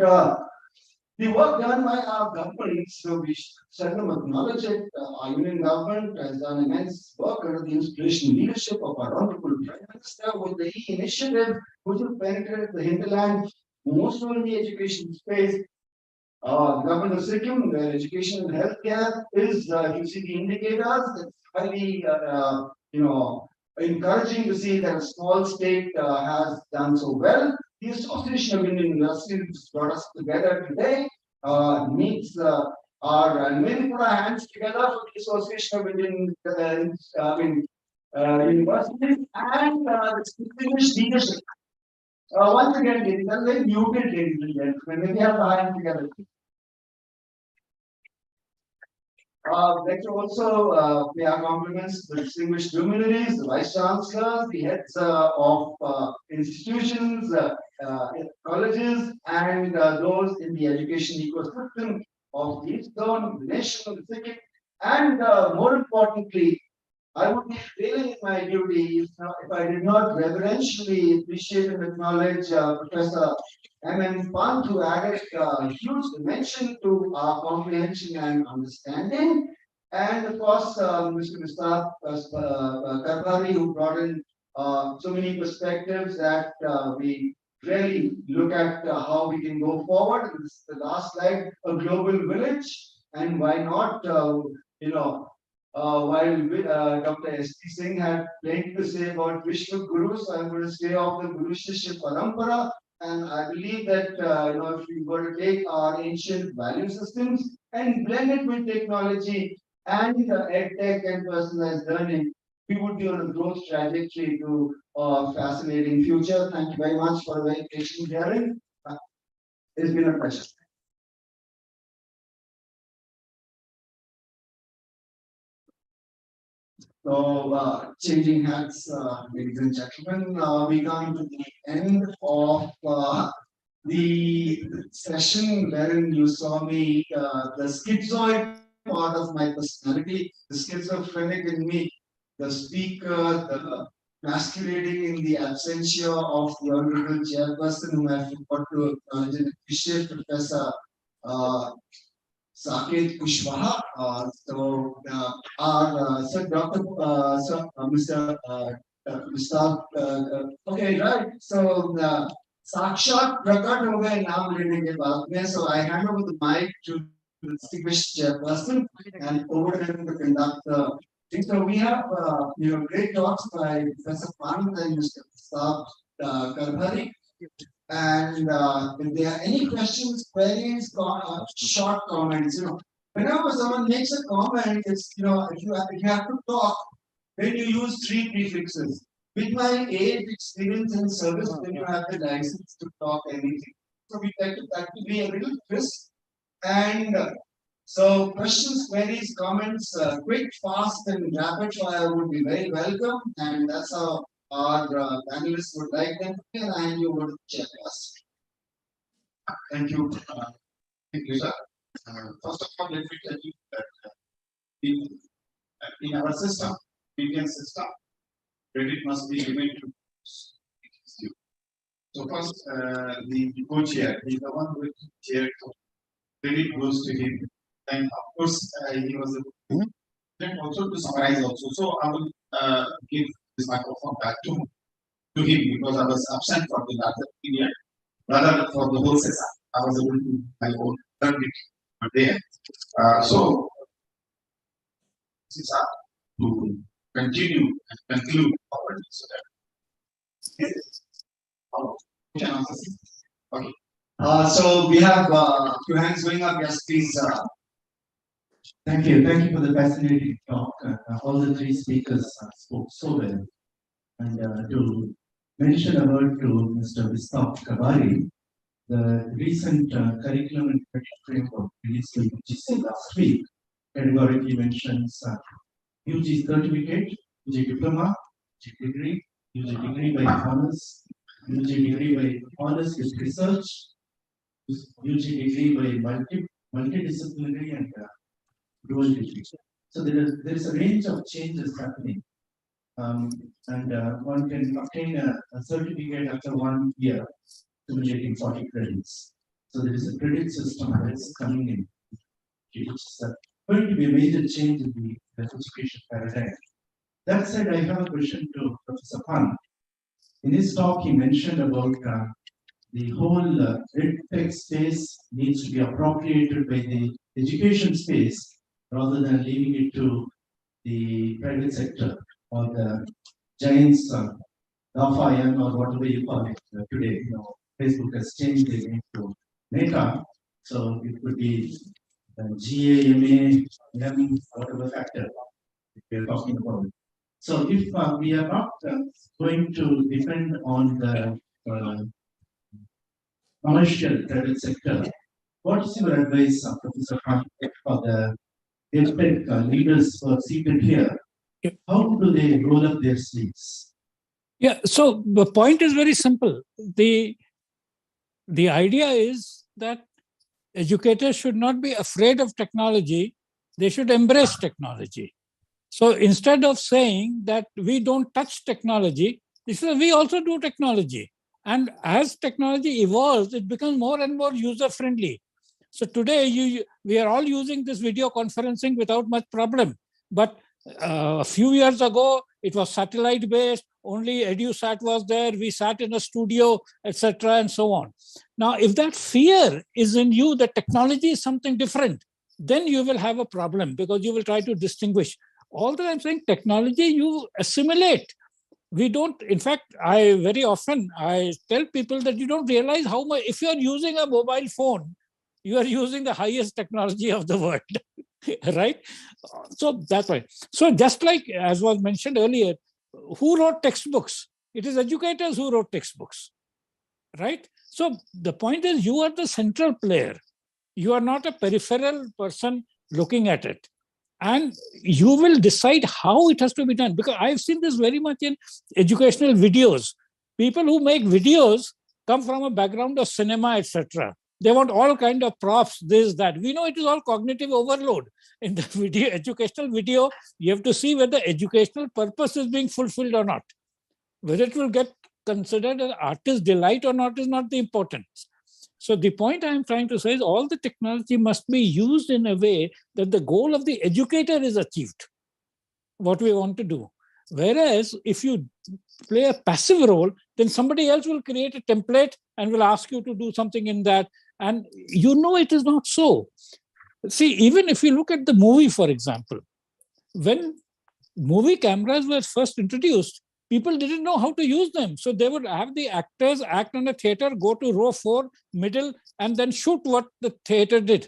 the work done by our government. So we seldom acknowledge it. Our union government has done immense work under the inspirational leadership of our Honorable Prime Minister with the initiative which will penetrate the hinterland, most in the education space. The government of Sikkim, where education and healthcare is, if you see the indicators, it's highly, encouraging to see that a small state has done so well. The Association of Indian Universities brought us together today, needs and maybe put our hands together for the Association of Indian Universities and the distinguished leadership. Once again, ladies, I'm very muted, ladies and gentlemen. Maybe have our hands together. Like to also pay our compliments to the distinguished luminaries, the vice chancellors, the heads of institutions, colleges, and those in the education ecosystem of the East Zone, the nation, the Sikkim, and more importantly, I would be failing in my duty if I did not reverentially appreciate and acknowledge Professor M.M. Pant, who added a huge dimension to our comprehension and understanding. And of course, Mr. Mustaf Karbhari, who brought in so many perspectives that we really look at how we can go forward. This is the last slide, a global village. And why not, while Dr. S.P. Singh had plenty to say about Vishwa Guru, so I'm going to say of the Guru Shishya Parampara. And I believe that if we were to take our ancient value systems and blend it with technology and EdTech and personalized learning, we would be on a growth trajectory to a fascinating future. Thank you very much for a very patient hearing. It's been a pleasure. So, changing hats, ladies and gentlemen, we come to the end of the session wherein you saw me, the schizoid part of my personality, the schizophrenic in me, the speaker, the masquerading in the absentia of the honorable chairperson, whom I forgot to acknowledge and appreciate, Professor Saket Kushwaha. Sir, Dr. Mr. Okay, right. So, Sakshat Prakat ho gaye naam lene ke baad mein. So I hand over the mic to the distinguished chairperson and over to him to conduct the thing. So we have great talks by Professor Pant and Mr. Mustaf Karbhari. And if there are any questions, queries, short comments, whenever someone makes a comment, it's if you have to talk, when you use three prefixes. With my age, experience and service, when you have the license to talk anything. So we like that to be a little crisp and so questions, queries, comments, quick, fast and rapid fire would be very welcome and that's how our panelists would like them to be and you would check us. Thank you. Thank you, sir. First of all, let me tell you that in our system, Indian system, credit must be given to you. So first, the co-chair, he's the one who is chair, so credit goes to him. And of course, he was then also to summarize also. So I will give this microphone back to him because I was absent for the larger period, rather for the whole session. I was able to my own learn it there. So this is to continue and conclude our so that. Yes. Okay. So we have two hands going up. Yes, please. Thank you. Thank you for the fascinating talk. All the three speakers spoke so well. And to mention a word to Mr. Vistap Kabari, the recent curriculum and credit framework released by UGC last week categorically mentions UG certificate, UG diploma, UG degree by honors, UG degree by honors with research, UG degree by multidisciplinary and dual degree. So there is a range of changes happening. And one can obtain a certificate after 1 year, accumulating 40 credits. So there is a credit system that is coming in, which is going to be a major change in the education paradigm. That said, I have a question to Professor Pant. In his talk, he mentioned about the whole EdTech space needs to be appropriated by the education space rather than leaving it to the private sector or the giants, GAFA or whatever you call it today. Facebook has changed the name to Meta, so it could be GAMA, whatever factor we are talking about. So if we are not going to depend on the commercial private sector, what is your advice, Professor Khan, for the EdTech leaders who are seated here? Yep. How do they roll up their sleeves? Yeah, so the point is very simple. The idea is that educators should not be afraid of technology. They should embrace technology. So instead of saying that we don't touch technology, we also do technology. And as technology evolves, it becomes more and more user-friendly. So today, we are all using this video conferencing without much problem. But a few years ago, it was satellite-based, only EduSat was there, we sat in a studio, etc., and so on. Now, if that fear is in you that technology is something different, then you will have a problem because you will try to distinguish. All that I'm saying, technology, you assimilate. We don't, in fact, very often tell people that you don't realize how much, if you're using a mobile phone, you are using the highest technology of the world, right? So that's why. So just like, as was mentioned earlier, who wrote textbooks? It is educators who wrote textbooks, right? So the point is you are the central player. You are not a peripheral person looking at it. And you will decide how it has to be done. Because I've seen this very much in educational videos. People who make videos come from a background of cinema, etc. They want all kind of props, this, that. We know it is all cognitive overload. In the video, educational video, you have to see whether educational purpose is being fulfilled or not. Whether it will get considered an artist's delight or not is not the importance. So the point I'm trying to say is all the technology must be used in a way that the goal of the educator is achieved, what we want to do. Whereas if you play a passive role, then somebody else will create a template and will ask you to do something in that. And you know it is not so. See, even if you look at the movie, for example, when movie cameras were first introduced, people didn't know how to use them. So they would have the actors act on a theater, go to row 4, middle, and then shoot what the theater did.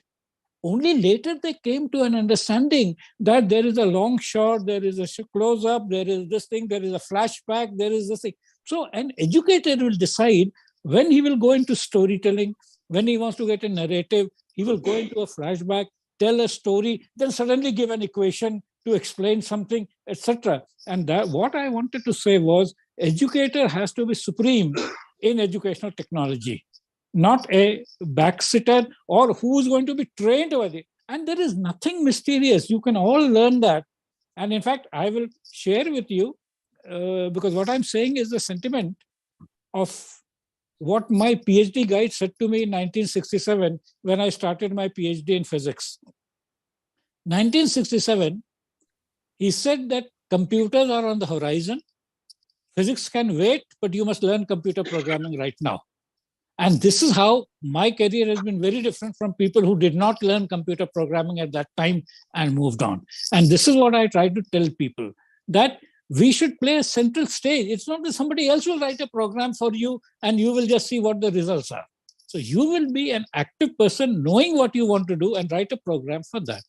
Only later they came to an understanding that there is a long shot, there is a close up, there is this thing, there is a flashback, there is this thing. So an educator will decide when he will go into storytelling, when he wants to get a narrative, he will go into a flashback, tell a story, then suddenly give an equation to explain something, etc. And that what I wanted to say was educator has to be supreme in educational technology, not a backsitter or who's going to be trained over it. And there is nothing mysterious. You can all learn that. And in fact, I will share with you, because what I'm saying is the sentiment of what my PhD guide said to me in 1967 when I started my PhD in physics. 1967, he said that computers are on the horizon. Physics can wait, but you must learn computer programming right now. And this is how my career has been very different from people who did not learn computer programming at that time and moved on. And this is what I try to tell people, that we should play a central stage. It's not that somebody else will write a program for you and you will just see what the results are. So you will be an active person knowing what you want to do and write a program for that.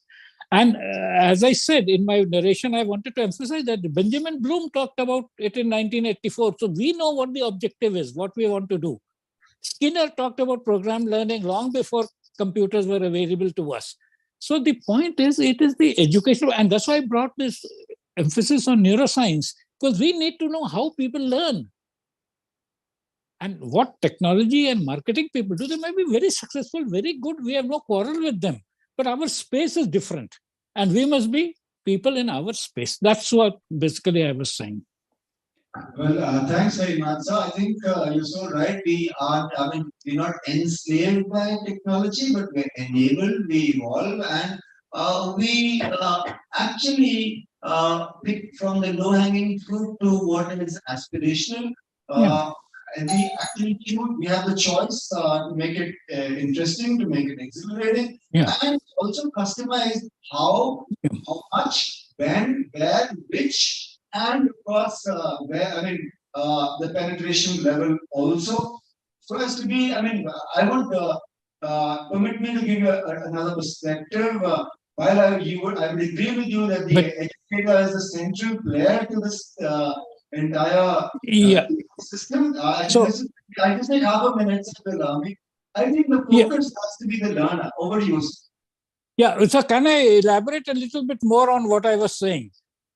And as I said in my narration, I wanted to emphasize that Benjamin Bloom talked about it in 1984. So we know what the objective is, what we want to do. Skinner talked about program learning long before computers were available to us. So the point is, it is the educational, and that's why I brought this emphasis on neuroscience, because we need to know how people learn. And what technology and marketing people do, they might be very successful, very good. We have no quarrel with them, but our space is different. And we must be people in our space. That's what basically I was saying. Well, thanks very much. So I think you're so right. We're not enslaved by technology, but we're enabled, we evolve, and we actually pick from the low-hanging fruit to what is aspirational. And we actually choose, we have the choice to make it interesting, to make it exhilarating, and also customize how much, when, where, which, and of course, the penetration level also. So as to be, I would permit me to give you another perspective. While I would agree with you that the educator is a central player to this entire system. I just take half a minute, Rami. I think the focus has to be the learner. Over to you. Yeah, so can I elaborate a little bit more on what I was saying?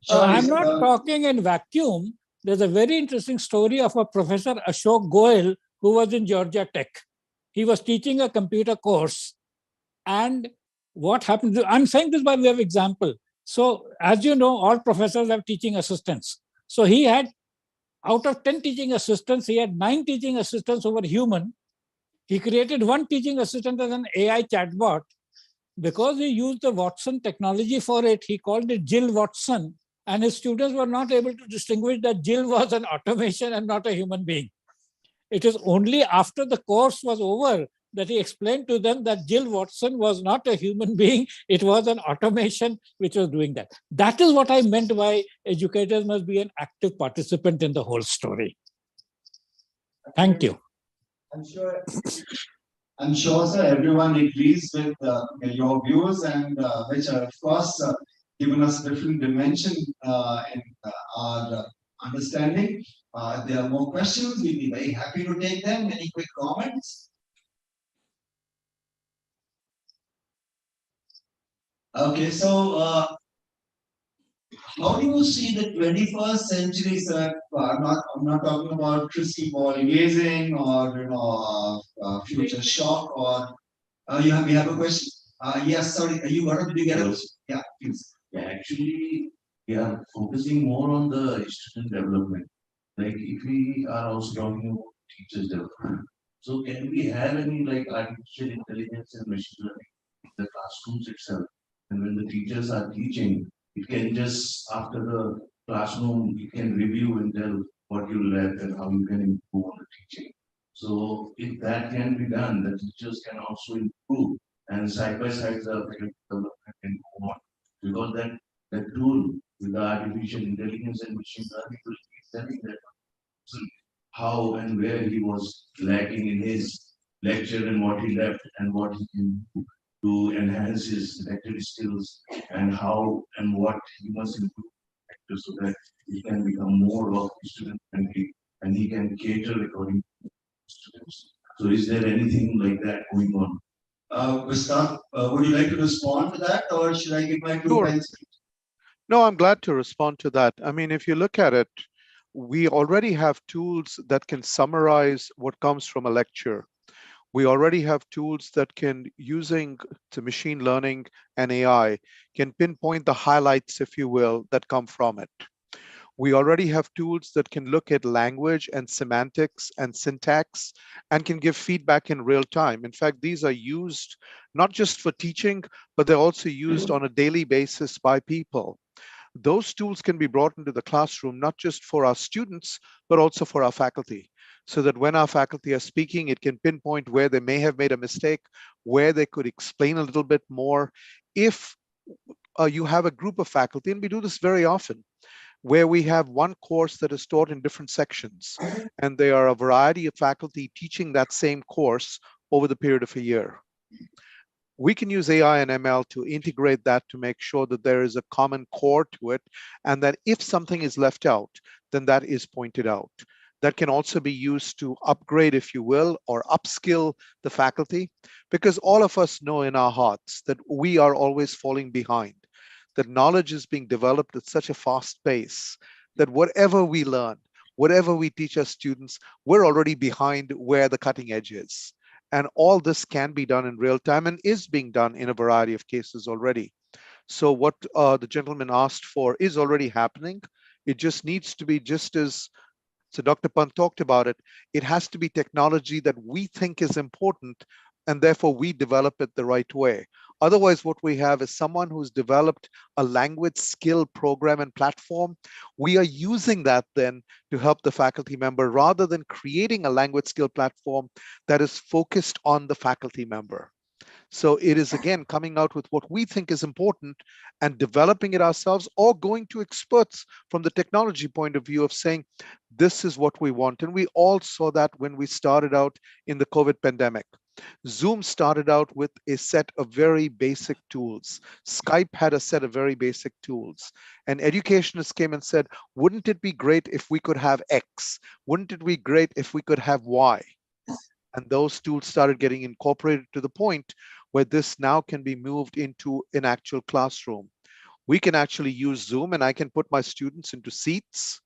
I'm not talking in vacuum. There's a very interesting story of a Professor Ashok Goel who was in Georgia Tech. He was teaching a computer course. And what happened, I'm saying this by way of example. So as you know, all professors have teaching assistants. So he had, out of 10 teaching assistants, he had 9 teaching assistants who were human. He created one teaching assistant as an AI chatbot. Because he used the Watson technology for it, he called it Jill Watson. And his students were not able to distinguish that Jill was an automation and not a human being. It is only after the course was over that he explained to them that Jill Watson was not a human being. It was an automation which was doing that. That is what I meant by educators must be an active participant in the whole story. Thank you. I'm sure, sir, everyone agrees with your views, and which are, of course, given us different dimension in our understanding. If there are more questions, we'll be very happy to take them. Any quick comments? Okay, so how do you see the 21st century, sir? I'm not talking about crystal ball gazing or future shock, or we have a question. Yes, sorry, you got to get it? Yeah, please. Yeah, actually, we are focusing more on the student development. Like if we are also talking about teachers development. So can we have any like artificial intelligence and machine learning in the classrooms itself? And when the teachers are teaching, it can just after the classroom, it can review and tell what you left and how you can improve on the teaching. So if that can be done, the teachers can also improve, and side by side the academic development can go on. Because that tool with the artificial intelligence and machine learning will be telling that how and where he was lacking in his lecture and what he left and what he can do to enhance enhance his rhetoric skills and how and what he must improve so that he can become more of student friendly and he can cater according to students. So is there anything like that going on? Gustav, would you like to respond to that, or should I give my 2 Sure. pence? No, I'm glad to respond to that. I mean, if you look at it, we already have tools that can summarize what comes from a lecture. We already have tools that can, using the machine learning and AI, can pinpoint the highlights, if you will, that come from it. We already have tools that can look at language and semantics and syntax and can give feedback in real time. In fact, these are used not just for teaching, but they're also used on a daily basis by people. Those tools can be brought into the classroom, not just for our students, but also for our faculty, so that when our faculty are speaking, it can pinpoint where they may have made a mistake, where they could explain a little bit more. If you have a group of faculty, and we do this very often, where we have one course that is taught in different sections, and there are a variety of faculty teaching that same course over the period of a year. We can use AI and ML to integrate that to make sure that there is a common core to it, and that if something is left out, then that is pointed out. That can also be used to upgrade, if you will, or upskill the faculty, because all of us know in our hearts that we are always falling behind, that knowledge is being developed at such a fast pace that whatever we learn, whatever we teach our students, we're already behind where the cutting edge is. And all this can be done in real time and is being done in a variety of cases already. So what the gentleman asked for is already happening. It just needs to be just as, so Dr. Pant talked about it, it has to be technology that we think is important, and therefore we develop it the right way. Otherwise, what we have is someone who's developed a language skill program and platform. We are using that then to help the faculty member rather than creating a language skill platform that is focused on the faculty member. So it is, again, coming out with what we think is important and developing it ourselves, or going to experts from the technology point of view of saying, this is what we want. And we all saw that when we started out in the COVID pandemic. Zoom started out with a set of very basic tools. Skype had a set of very basic tools. And educationists came and said, wouldn't it be great if we could have X? Wouldn't it be great if we could have Y? And those tools started getting incorporated to the point where this now can be moved into an actual classroom. We can actually use Zoom, and I can put my students into seats,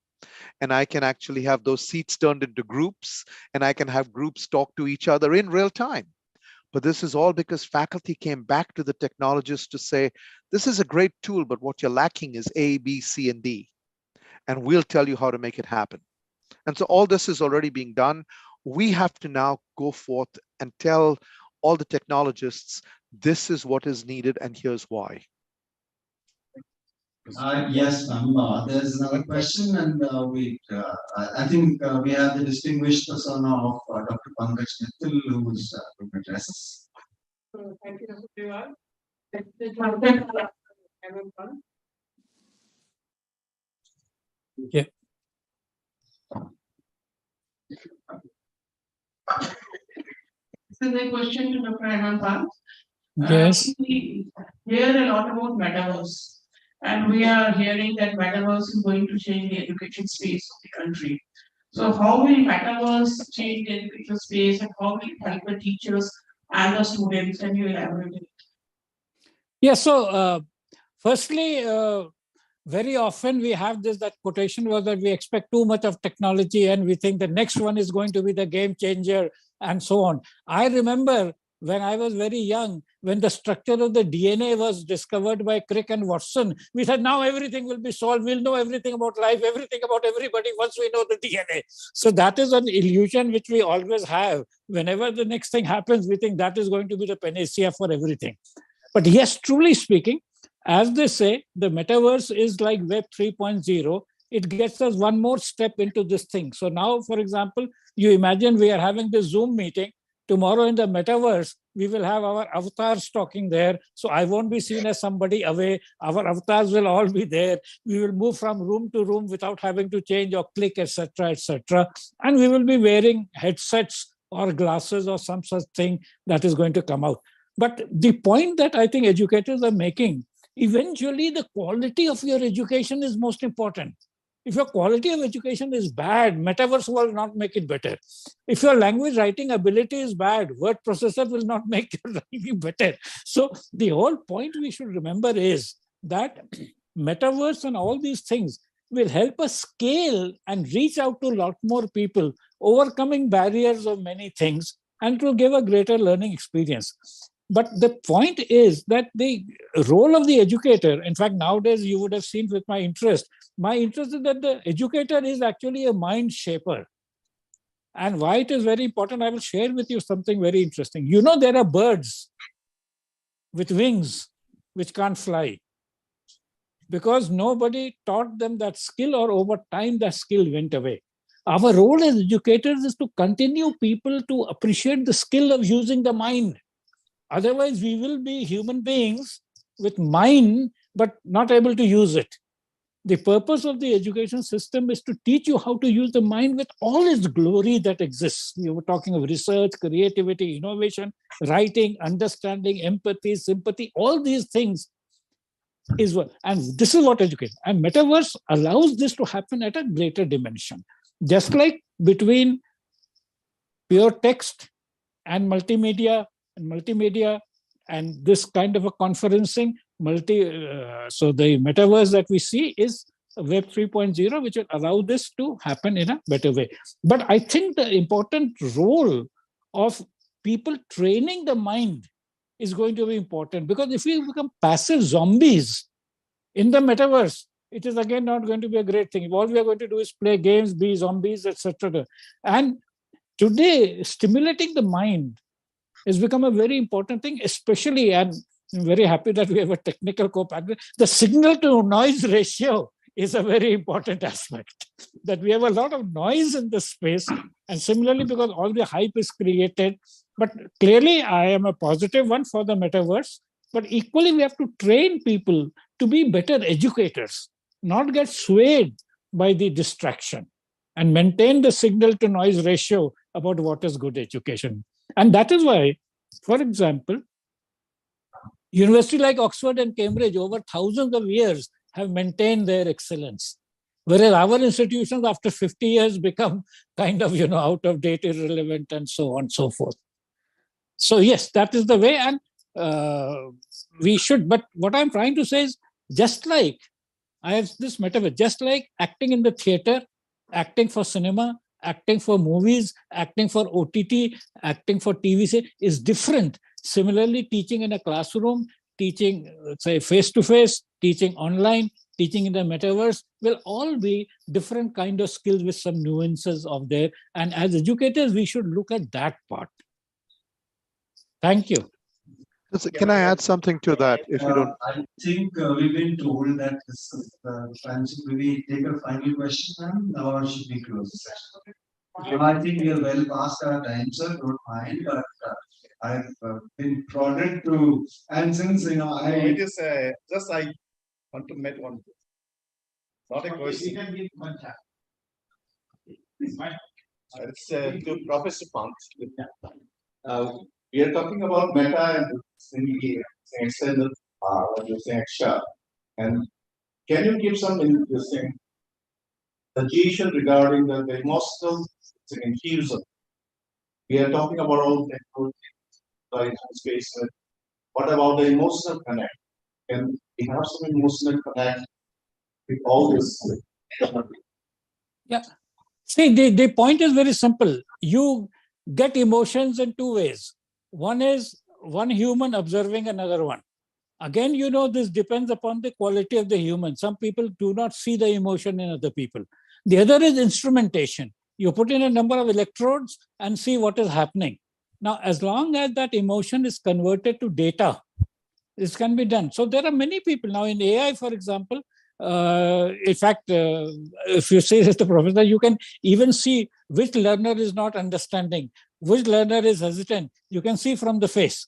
and I can actually have those seats turned into groups, and I can have groups talk to each other in real time. But this is all because faculty came back to the technologists to say, this is a great tool, but what you're lacking is A, B, C, and D. And we'll tell you how to make it happen. And so all this is already being done. We have to now go forth and tell all the technologists, this is what is needed, and here's why. Yes, ma'am. There's another question, and I think we have the distinguished persona of Dr. Pankaj Mittal, who is going to address us. Thank you, Dr. Tiwari. Yeah. This is a question to Dr. Hemant Pant. Yes. We hear a lot about metaverse, and we are hearing that metaverse is going to change the education space of the country. So how will metaverse change the education space, and how will it help the teachers and the students? Can you elaborate? Yeah, so firstly, very often we have this, that quotation was that we expect too much of technology and we think the next one is going to be the game changer and so on. I remember when I was very young, when the structure of the DNA was discovered by Crick and Watson, we said now everything will be solved. We'll know everything about life, everything about everybody once we know the DNA. So that is an illusion which we always have. Whenever the next thing happens, we think that is going to be the panacea for everything. But yes, truly speaking, as they say, the metaverse is like Web 3.0. It gets us one more step into this thing. So now, for example, you imagine we are having this Zoom meeting. Tomorrow in the metaverse, we will have our avatars talking there. So I won't be seen as somebody away. Our avatars will all be there. We will move from room to room without having to change or click, etc., etc. And we will be wearing headsets or glasses or some such thing that is going to come out. But the point that I think educators are making, eventually the quality of your education is most important. If your quality of education is bad, metaverse will not make it better. If your language writing ability is bad, word processor will not make your writing better. So the whole point we should remember is that metaverse and all these things will help us scale and reach out to a lot more people, overcoming barriers of many things, and to give a greater learning experience. But the point is that the role of the educator, in fact, nowadays you would have seen with my interest is that the educator is actually a mind shaper. And why it is very important, I will share with you something very interesting. You know, there are birds with wings which can't fly because nobody taught them that skill, or over time that skill went away. Our role as educators is to continue people to appreciate the skill of using the mind. Otherwise, we will be human beings with mind, but not able to use it. The purpose of the education system is to teach you how to use the mind with all its glory that exists. You were talking of research, creativity, innovation, writing, understanding, empathy, sympathy, all these things is what, and this is what education. And metaverse allows this to happen at a greater dimension. Just like between pure text and multimedia, and this kind of a conferencing, so the metaverse that we see is Web 3.0, which will allow this to happen in a better way. But I think the important role of people training the mind is going to be important, because if we become passive zombies in the metaverse, it is again not going to be a great thing. All we are going to do is play games, be zombies, etc. And today, stimulating the mind has become a very important thing, especially, and I'm very happy that we have a technical co-partner. The signal to noise ratio is a very important aspect, that we have a lot of noise in this space. And similarly, because all the hype is created, but clearly I am a positive one for the metaverse, but equally we have to train people to be better educators, not get swayed by the distraction, and maintain the signal to noise ratio about what is good education. And that is why, for example, universities like Oxford and Cambridge over thousands of years have maintained their excellence. Whereas our institutions after 50 years become kind of, out of date, irrelevant, and so on and so forth. So yes, that is the way, and we should, but what I'm trying to say is, just like I have this metaverse, just like acting in the theater, acting for cinema, acting for movies, acting for OTT, acting for TV is different. Similarly, teaching in a classroom, teaching, say, face-to-face, teaching online, teaching in the metaverse will all be different kind of skills with some nuances of there. And as educators, we should look at that part. Thank you. Can I add something to that, if you don't? I think we've been told that this time, should we take a final question now, or should we close the session? I think we are well past our time, sir, don't mind, but I've been prodded to, and since, It is just I want to make one. Not a question. can give one time. It's to Professor Pant. We are talking about meta and extended what you're saying, extra. And can you give some interesting suggestion regarding the emotional infusion? We are talking about all the space. What about the emotional connect? Can we have some emotional connect with all this? Yeah. See, the point is very simple. You get emotions in two ways. One is one human observing another one. Again, this depends upon the quality of the human. Some people do not see the emotion in other people. The other is instrumentation. You put in a number of electrodes and see what is happening. Now, as long as that emotion is converted to data, this can be done. So there are many people now in AI, for example. In fact, if you say as the professor, you can even see which learner is not understanding, which learner is hesitant. You can see from the face.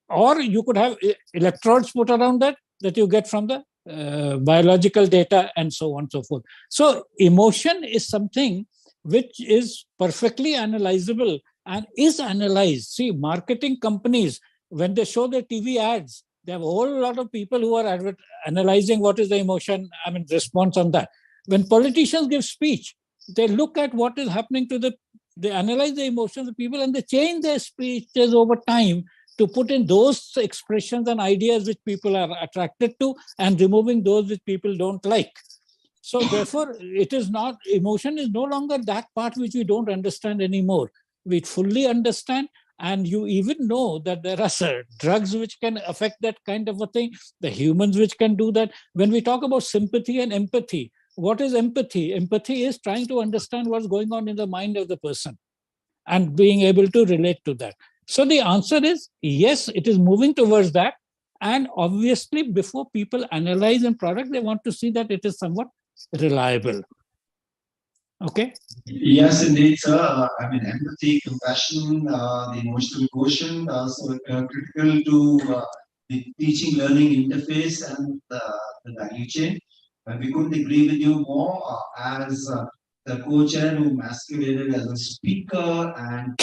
Or you could have electrodes put around that you get from the biological data and so on and so forth. So emotion is something which is perfectly analyzable and is analyzed. See, marketing companies When they show their TV ads, they have a whole lot of people who are analyzing what is the emotion, response on that. When politicians give speech, they look at what is happening to they analyze the emotions of people and they change their speeches over time to put in those expressions and ideas which people are attracted to and removing those which people don't like. So therefore, emotion is no longer that part which we don't understand anymore. We fully understand, and you even know that there are drugs which can affect that kind of a thing, the humans which can do that. When we talk about sympathy and empathy, what is empathy? Empathy is trying to understand what's going on in the mind of the person and being able to relate to that. So the answer is yes, it is moving towards that. And obviously, before people analyze a product, they want to see that it is somewhat reliable. Okay. Yes, indeed, sir. Empathy, compassion, the emotional quotient, so critical to the teaching learning interface and the value chain. And we couldn't agree with you more as the co-chair who masqueraded as a speaker. And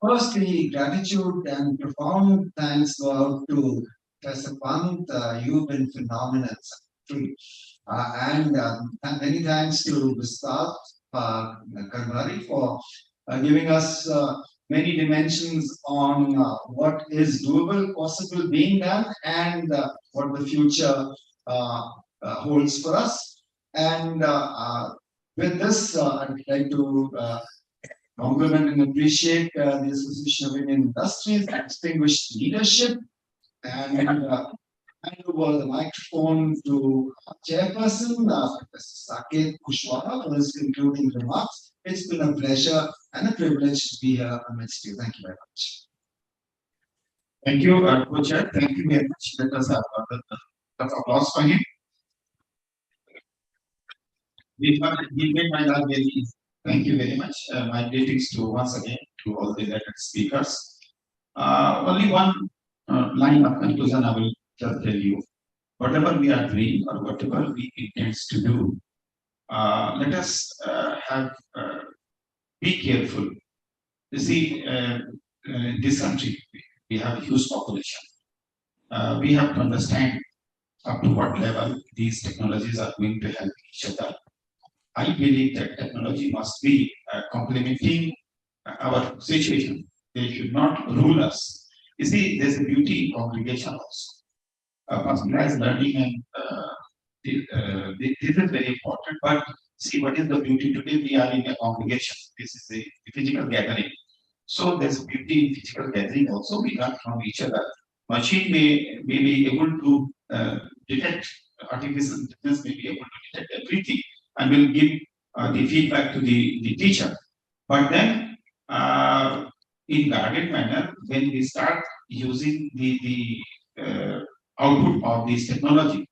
firstly, gratitude and profound thanks go out to Professor Pant. You've been phenomenal, sir. Truly. And many thanks to Gustav Karbari for giving us many dimensions on what is doable, possible, being done, and what the future holds for us. And with this, I'd like to compliment and appreciate the Association of Indian Industries, distinguished leadership, and hand over the microphone to Chairperson, Professor Saket Kushwaha, for his concluding remarks. It's been a pleasure and a privilege to be here amidst you. Thank you very much. Thank you, Co-Chair. Thank you very much. Let us have a applause for him. He made my life very easy. Thank you very much. My greetings to once again to all the elected speakers. Only one line of conclusion I will just tell you. Whatever we are doing or whatever we intend to do, let us be careful. You see, in this country, we have a huge population. We have to understand up to what level these technologies are going to help each other. I believe that technology must be complementing our situation. They should not rule us. You see, there's a beauty in congregation also. Personalized learning and this is very important. But see, what is the beauty today? We are in a congregation. This is a physical gathering. So there's beauty in physical gathering also. We learn from each other. Machine may be able to detect, artificial intelligence may be able to detect everything and will give the feedback to the teacher. But then in guarded manner, when we start using the output of this technology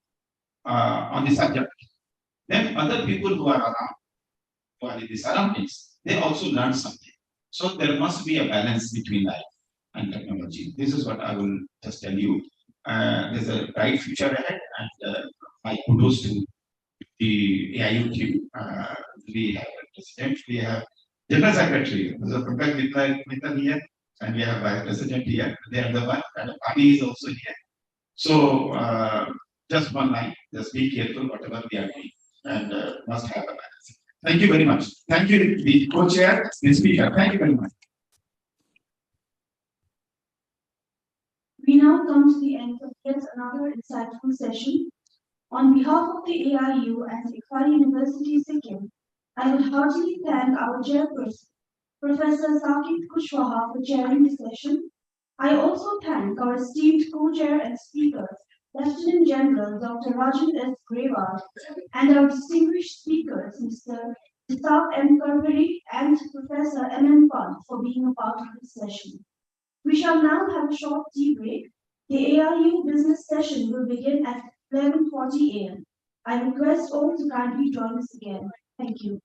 on the subject, then other people who are around, who are in the surroundings, they also learn something. So there must be a balance between life and technology. This is what I will just tell you. There's a bright future ahead, and my kudos to the AIU team. We have a president, we have general secretary, so Mittal here, and we have vice president here. They are the one, and Pani is also here. So just one line, just be careful whatever we are doing, and must have a balance. Thank you very much. Thank you, the co-chair, the speaker. Thank you very much. We now come to the end of yet another insightful session. On behalf of the AIU and ICFA University Sikkim, I would heartily thank our chairperson, Professor Saket Kushwaha, for chairing the session. I also thank our esteemed co-chair and speakers, Lieutenant General Dr. Rajan S. Grewal, and our distinguished speakers, Mr. Gustav M. Karbari and Professor M. Pant, for being a part of this session. We shall now have a short tea break. The AIU business session will begin at 11:40 a.m. I request all to kindly join us again. Thank you.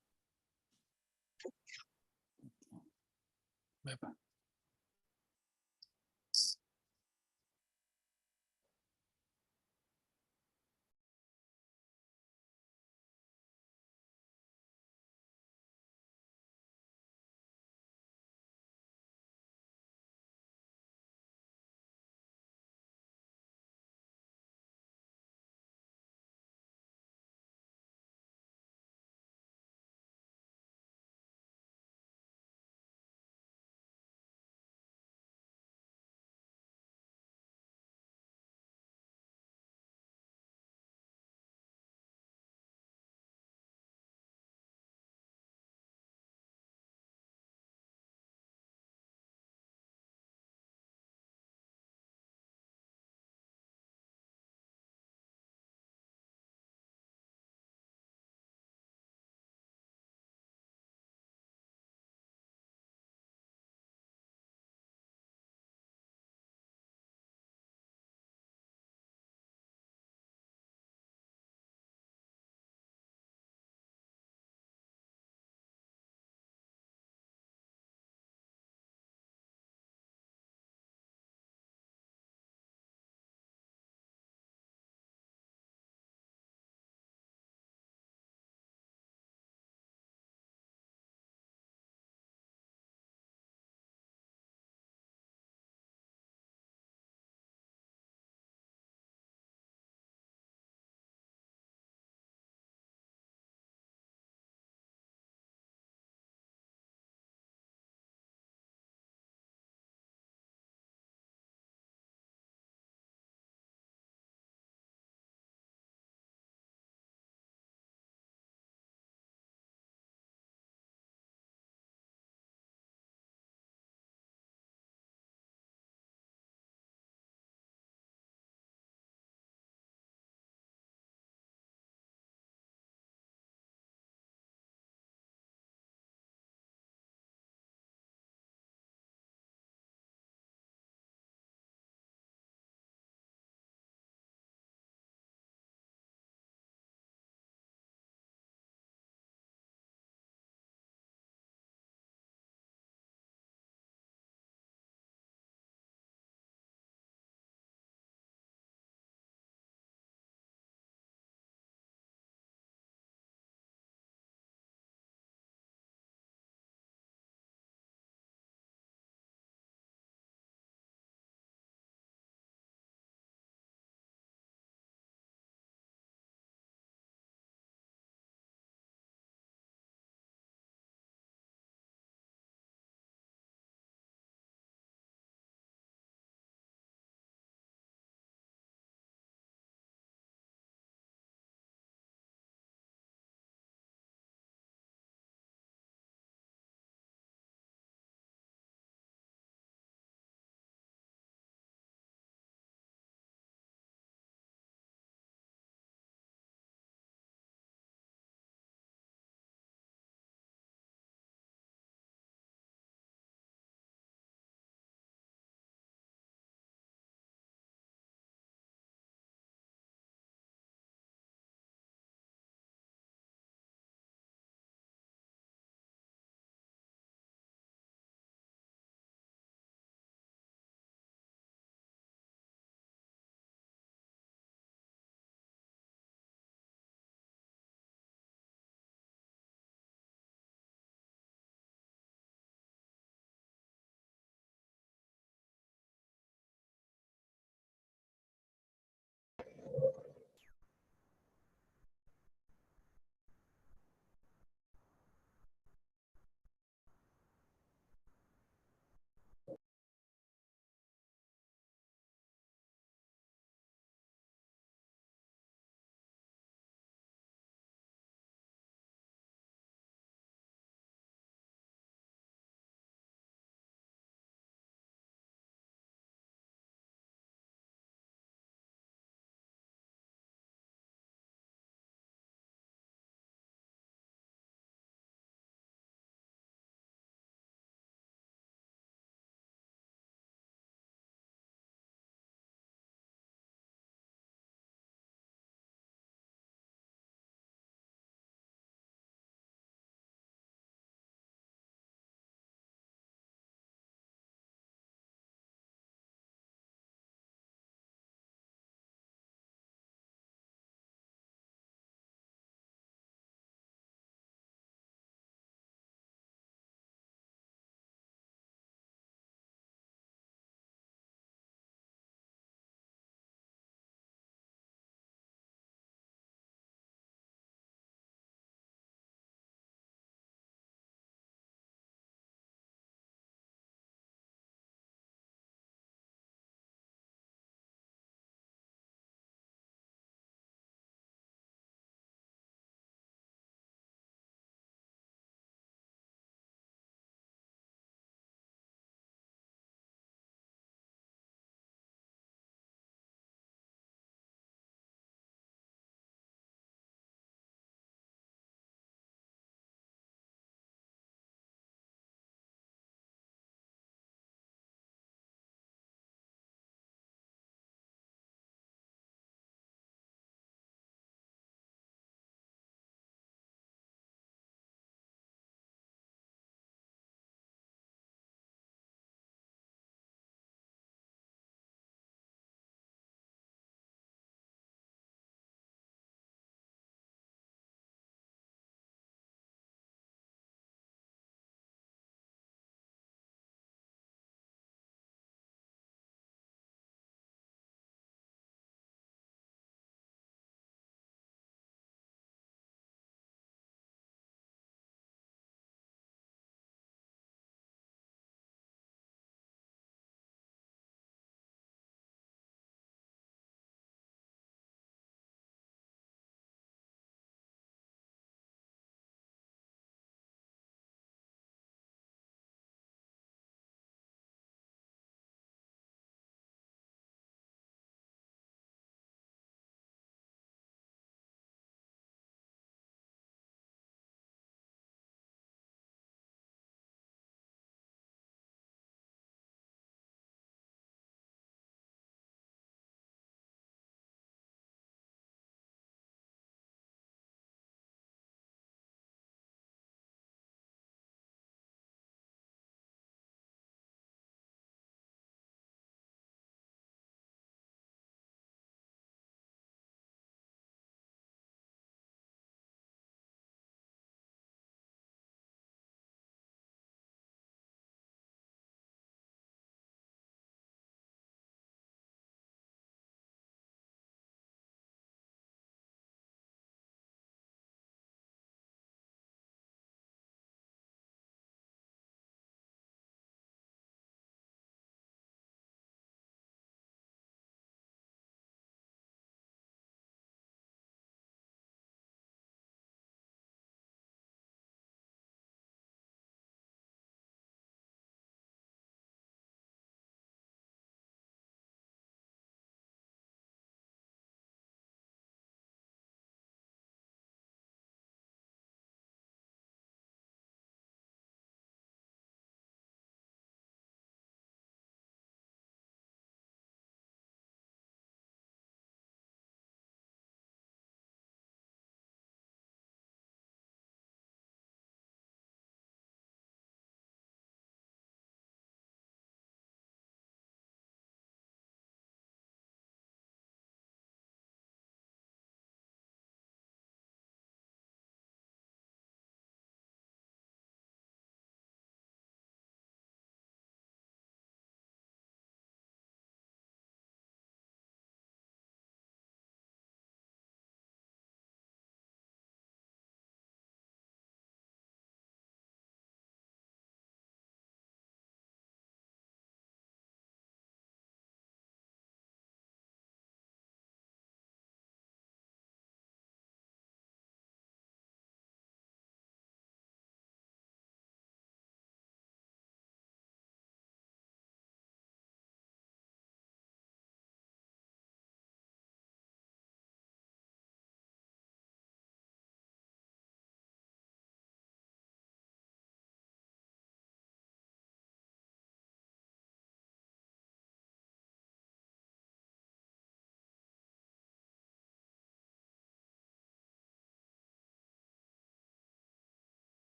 Bye-bye.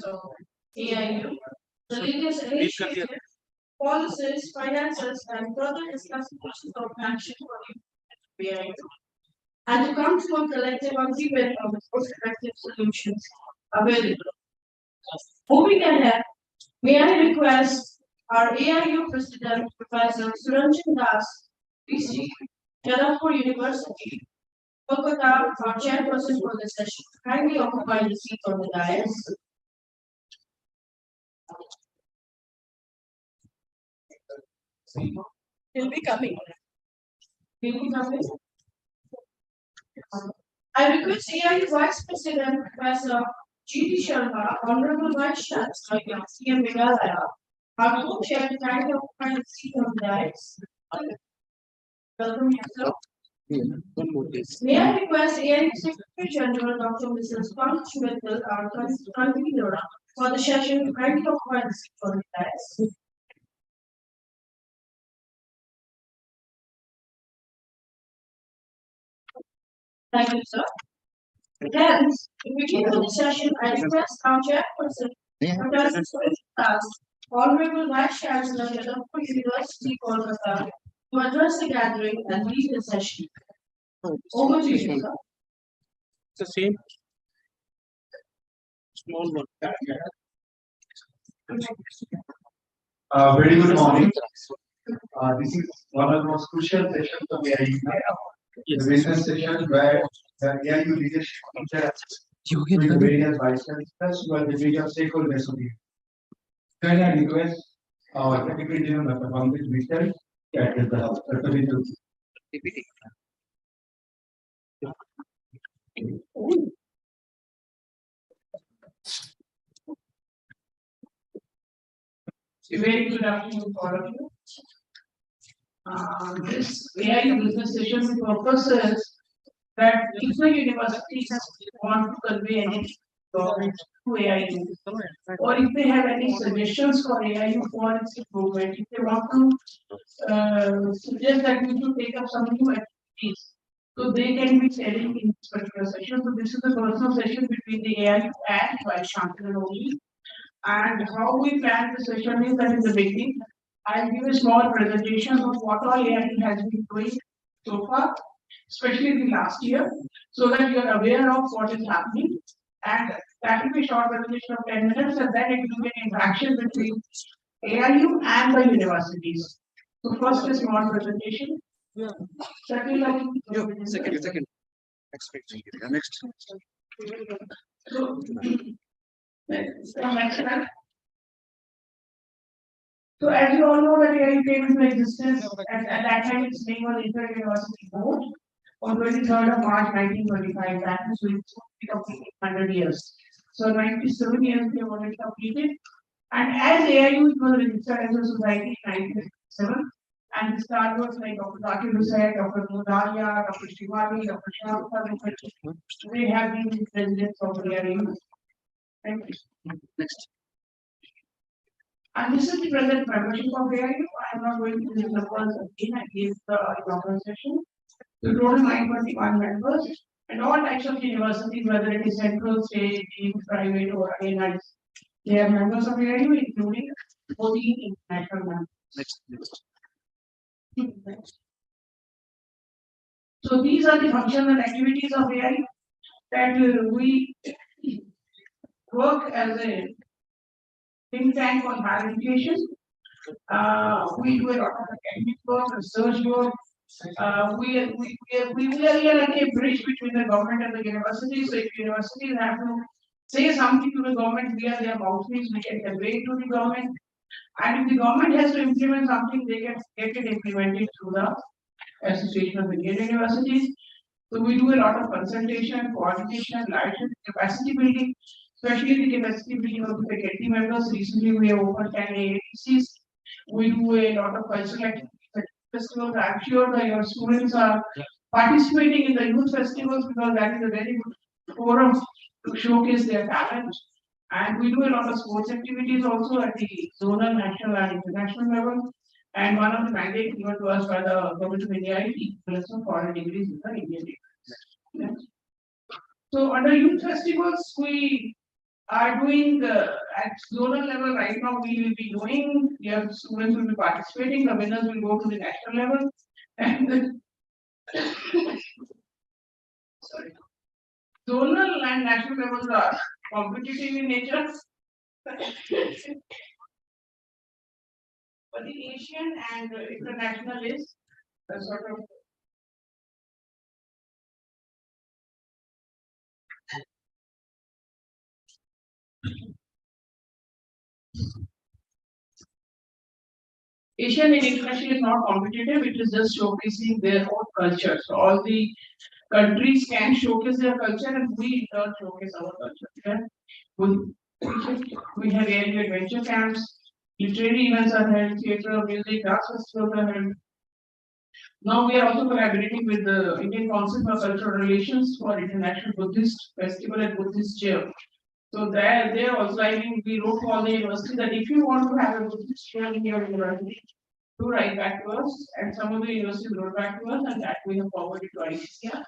of AIU, the latest initiatives, policies, finances, and further discussing issues of action for the AIU, and to come to a collective agreement on the most effective solutions available. Moving ahead, may I request our AIU President, Professor Suranjan Das, PC, Jadavpur University, Kolkata, our chairperson for the session, kindly occupy the seat on the dais. He'll be coming. He'll be coming. I request AIU Vice President, Professor G.T. Sharma, Honorable Vice Chancellor, CM Meghalaya, our co-chair to kindly occupy the seat on the dais. Welcome yourself. May I request AIU Secretary General Dr. Mrs. Pankaj Mittal, our convener for the session to kindly occupy the seat on the dais. Thank you, sir. Hence, to begin with the session, I request our chairperson, Professor Suranjan Das, Honorable Vice Chancellor, Jadavpur University, Kolkata, to address the gathering and lead the session. Over to you, sir. It's the same small one. Very good morning. This is one of the most crucial sessions of AIU. The business session where the AIU leadership interacts with the various vice chancellors who are the major stakeholders of the. Can I request our Secretary General Dr. Pankaj Mittal to address the house? Dr. Mittal. Very good afternoon to all of you. This AIU business session purpose is that if the universities want to convey any government to AIU, or if they have any suggestions for AIU for its improvement, if they want to suggest that we should take up some new activities, so they can be sharing in this particular session. So this is a personal session between the AIU and Vice Chancellor only. And how we plan the session is that in the beginning, I'll give a small presentation of what all AIU has been doing so far, especially the last year, so that you are aware of what is happening. And that will be a short presentation of 10 minutes, and then it will be an interaction between AIU and the universities. So first a small presentation. Second. Next. So, next slide. So as you all know that AIU came into existence at that time its name was Inter-University Board on 23rd of March 1925. That is with 100 years. So 97 years we have already completed. And as AIU it was registered as a society in 1957. And the start was like Dr. Zakir Hussain, Dr. Modalia, Dr. Shivali, Dr. Shah. They have been presidents of the AIU. Thank you. Next. And this is the present membership of AIU. I am not going to the numbers again. I gave the inaugural session. The total 921 members and all types of universities, whether it is central, state, private, or INIs. They are members of AIU, including 14 international members. Next. So these are the functions and activities of AIU that we work as a think tank on higher education. We do a lot of academic work, research work. We are like a bridge between the government and the university. So if universities have to say something to the government, we are their mouthpiece, we can convey it to the government. And if the government has to implement something, they can get it implemented through the Association of Indian Universities. So we do a lot of consultation, coordination, liaison, capacity building, especially the capacity building of the faculty members. Recently, we have opened 10 AADCs. We do a lot of cultural activities, festivals. I'm sure that your students are participating in the youth festivals because that is a very good forum to showcase their talent. And we do a lot of sports activities also at the zonal, national, and international level. And one of the mandates given to us by the Government of India is equivalence of foreign degrees in the Indian degrees. So under youth festivals, we are doing at zonal level right now. We will be doing. Your students will be participating. The winners will go to the national level, and sorry, zonal and national levels are competitive in nature. But the Asian and international is a sort of Asian and international is not competitive, it is just showcasing their own culture. So all the countries can showcase their culture and we in turn showcase our culture. Okay? We have area adventure camps, literary events are held, theatre, music, arts festivals are held. Now we are also collaborating with the Indian Council for Cultural Relations for International Buddhist Festival and Buddhist Chair. So there also, I mean, we wrote to all the university that if you want to have a Buddhist chair in your university, do write back to us, and some of the universities wrote back to us, and that we have forwarded to ICCR,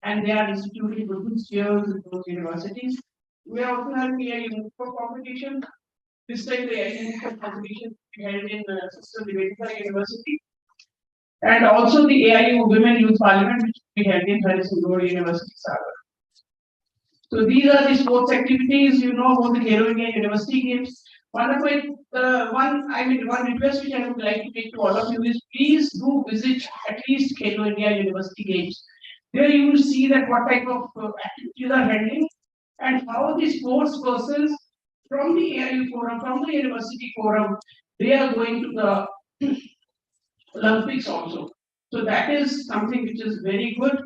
and they are instituting Buddhist chairs in those universities. We are also having AI Unifor competition. This time the AI Unifor competition held in Sister Nivedita University. And also the AIU Women Youth Parliament, which we held in Harrison Road University, Sagar. So these are the sports activities, you know, about the Khelo India University Games. One of my, one request which I would like to make to all of you is please do visit at least Khelo India University Games. There you will see that what type of activities are handling and how the sports persons from the AIU forum, from the university forum, they are going to the Olympics also. So that is something which is very good.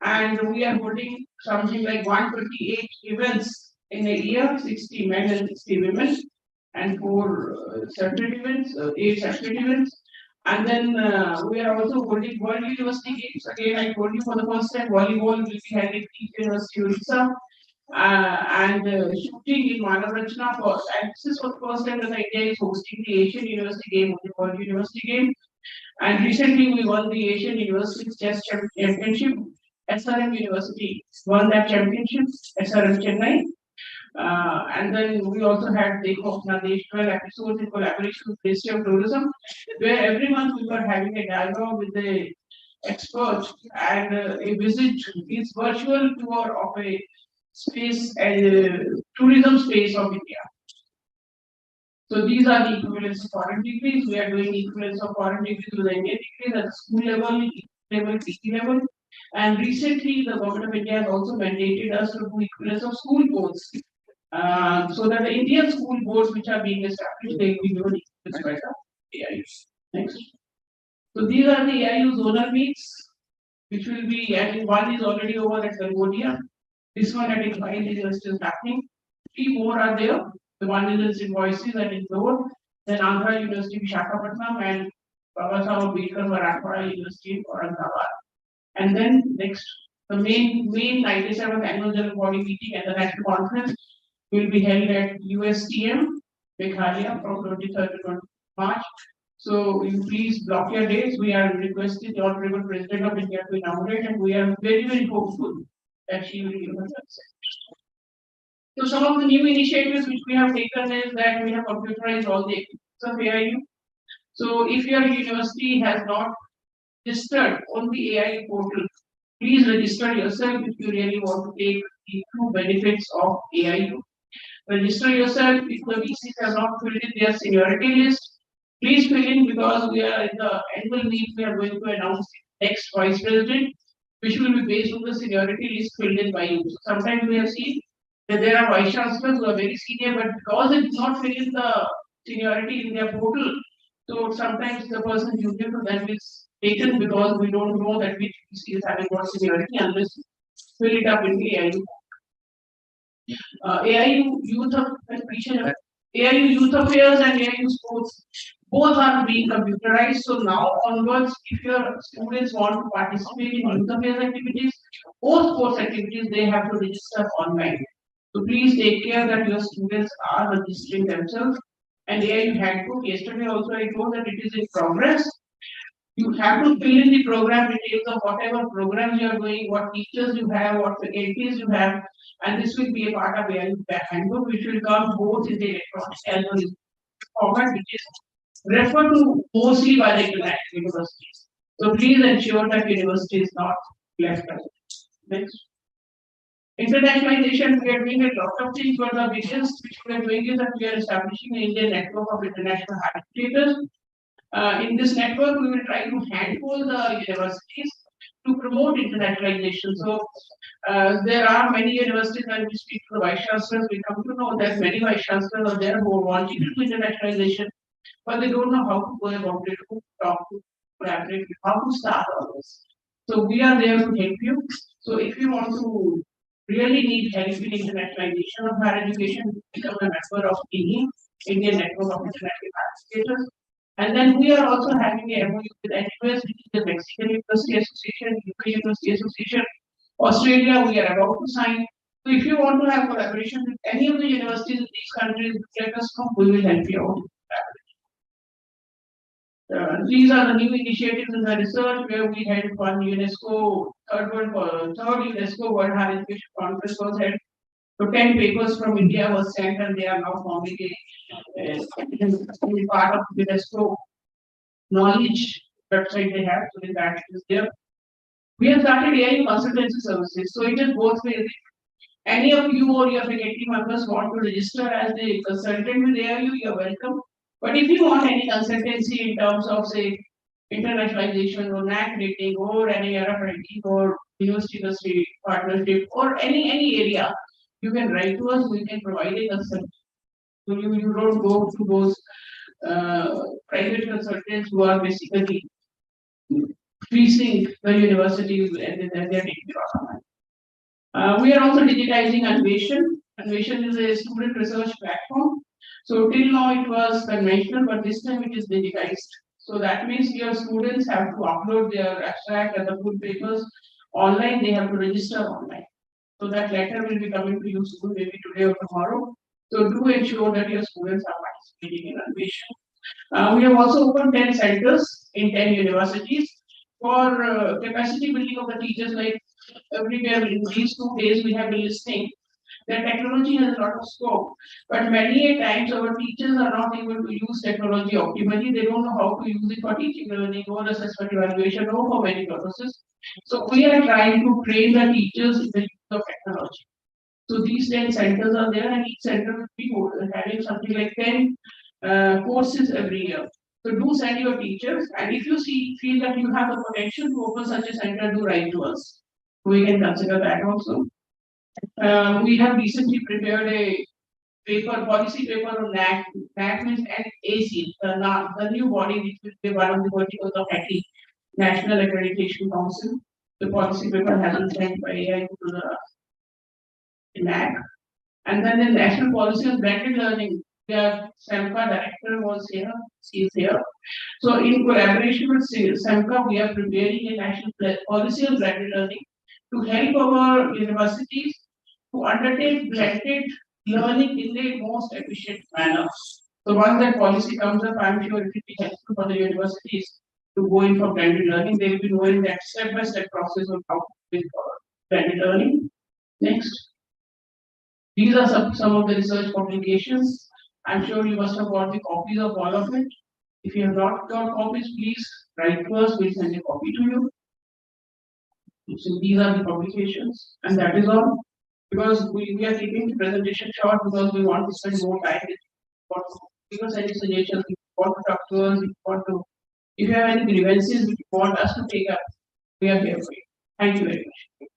And we are holding something like 128 events in a year, 60 men and 60 women, and 4 separate events, 8 separate events. And then we are also holding World University Games. Again, I told you for the first time, volleyball will be held in University of Odisha. And shooting in Manavrachna first. And this is for the first time that India is hosting the Asian University Game or the World University Game. And recently we won the Asian University Chess Championship. SRM University won that championship, SRM Chennai. And then we also had the Nadesh 12 episodes in collaboration with Ministry of Tourism, where every month we were having a dialogue with the experts and a visit, is virtual tour of a space and tourism space of India. So these are the equivalents of foreign degrees. We are doing equivalents of foreign degrees with the Indian degrees at the school level, PG level. And recently, the government of India has also mandated us to do equivalents of school boards. So that the Indian school boards which are being established, they will be given equivalents by the AIUs. Next. So these are the AIU zonal meets, which will be, I think one is already over at Cambodia. This one at Iqbal University is happening. 3 more are there. The one is in Voices at Indore, then Andhra University, Visakhapatnam, and Babasaheb Ambedkar Marathwada University, Aurangabad. And then next, the main 97th annual general body meeting and the national conference will be held at USTM, Meghalaya, from 23rd to 20th March. So you please block your dates. We are requesting the Honorable President of India to inaugurate, and we are very, very hopeful that she will give us consent. So some of the new initiatives which we have taken is that we have computerized all the activities of AIU. So if your university has not registered on the AIU portal, please register yourself if you really want to take the true benefits of AIU. Register yourself if the VCs have not filled in their seniority list. Please fill in because we are in the annual meet. We are going to announce the next vice president, which will be based on the seniority list filled in by you. So sometimes we have seen that there are vice chancellors who are very senior, but because they did not fill in the seniority in their portal, so sometimes the person junior to them is taken because we don't know that which VC is having what seniority unless fill it up in the AIU. AIU Youth Affairs and AIU Sports, both are being computerized. So now onwards, if your students want to participate in youth affairs activities or sports activities, they have to register online. So please take care that your students are registering themselves. And AIU handbook, yesterday also I told that it is in progress. You have to fill in the program details of whatever programs you are doing, what teachers you have, what faculties you have, and this will be a part of the handbook, which will come both in the electronic as well as format, which is referred to mostly by the international universities. So please ensure that university is not left out. Next. Internationalization, we are doing a lot of things, but the biggest which we are doing is that we are establishing an Indian network of international higher educators. In this network, we will try to handhold the universities to promote internationalization. So there are many universities when we speak to the vice chancellors, we come to know that many vice chancellors are there who are wanting to do internationalization, but they don't know how to go about it, who to talk to, collaborate, how to start all this. So we are there to help you. So if you want to really need help in internationalization of higher education, become a member of INI, Indian Network of International Higher Educators. And then we are also having a MOU with NUS, which is the Mexican University Association, UK University Association. Australia, we are about to sign. So if you want to have collaboration with any of the universities in these countries, let us know, we will help you out. These are the new initiatives in the research where we had one UNESCO, third UNESCO World Higher Education Conference was held. So 10 papers from India was sent and they are now forming a part of UNESCO knowledge website they have, so that is there. We have started AI consultancy services, so it is both ways. Any of you or your faculty members want to register as a consultant with AIU, you are welcome. But if you want any consultancy in terms of, say, internationalization or NAC rating or any other ranking or university partnership or any area, you can write to us, we can provide a consult. So you don't go to those private consultants who are basically fleecing the universities and then they're taking it off. We are also digitizing Anveshan. Anveshan is a student research platform. So till now it was conventional, but this time it is digitized. So that means your students have to upload their abstract and the full papers online. They have to register online. So that letter will be coming to you soon, maybe today or tomorrow. So do ensure that your students are participating in Anveshan. We have also opened 10 centers in 10 universities for capacity building of the teachers. Like everywhere in these 2 days, we have been listening that technology has a lot of scope, but many a times our teachers are not able to use technology optimally. They don't know how to use it for teaching, learning, or assessment evaluation, or for many purposes. So we are trying to train the teachers in the use of technology. So these 10 centers are there, and each center will be having something like 10 courses every year. So do send your teachers, and if you feel that you have the potential to open such a center, do write to us. We can consider that also. We have recently prepared a policy paper on NAC. NAC means NAC, the new body which will be one of the verticals of NAC, National Accreditation Council. The policy paper has been sent by AI to the NAC. And then the National Policy on Blended Learning, the SEMCA director was here, she is here. So in collaboration with SEMCA, we are preparing a national policy on blended learning to help our universities to undertake blended learning in the most efficient manner. So once that policy comes up, I'm sure it will be helpful for the universities to go in for blended learning. They will be knowing that step-by-step process of how to do blended learning. Next. These are some of the research publications. I'm sure you must have got the copies of all of it. If you have not got copies, please write to us. We'll send a copy to you. So these are the publications, and that is all. Because we are keeping the presentation short because we want to spend more time with you. Give us any suggestions. If you want to talk to us, if you have any grievances which you want us to take up, we are here for you. Thank you very much.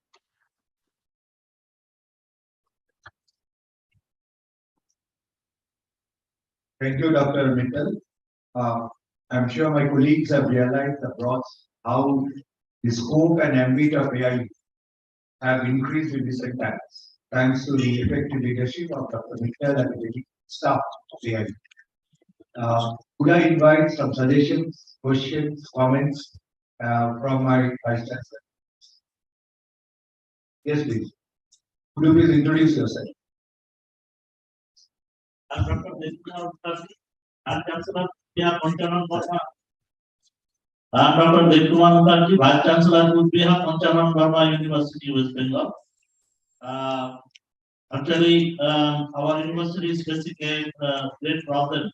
Thank you, Dr. Mittal. I'm sure my colleagues have realized how the scope and ambit of AI have increased in recent times, thanks to the effective leadership of Dr. Mittal and the staff of AI. Could I invite some suggestions, questions, comments from my Vice Chancellor? Yes, please. Could you please introduce yourself? I'm Dr. I'm Chancellor Pontchanan Verma. I'm Dr. Devkumar Mukherjee, Vice Chancellor, Coachbihar, Panchaman Verma University, West Bengal. Actually, our university is facing a great problem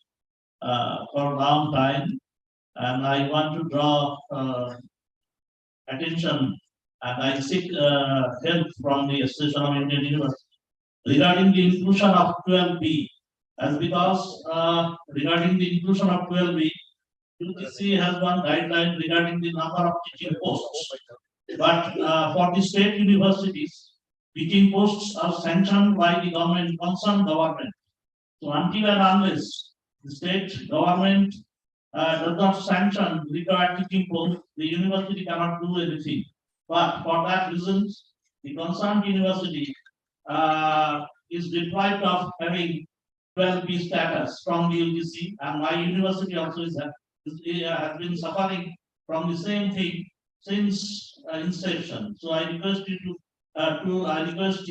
for a long time, and I want to draw attention and I seek help from the Association of Indian University regarding the inclusion of 12B. As because regarding the inclusion of 12B, UGC has one guideline regarding the number of teaching posts. But for the state universities, teaching posts are sanctioned by the government, concerned government. So until and unless the state government does not sanction required teaching posts, the university cannot do anything. But for that reason, the concerned university is deprived of having 12B status from the UGC, and my university also has been suffering from the same thing since inception. So I request you request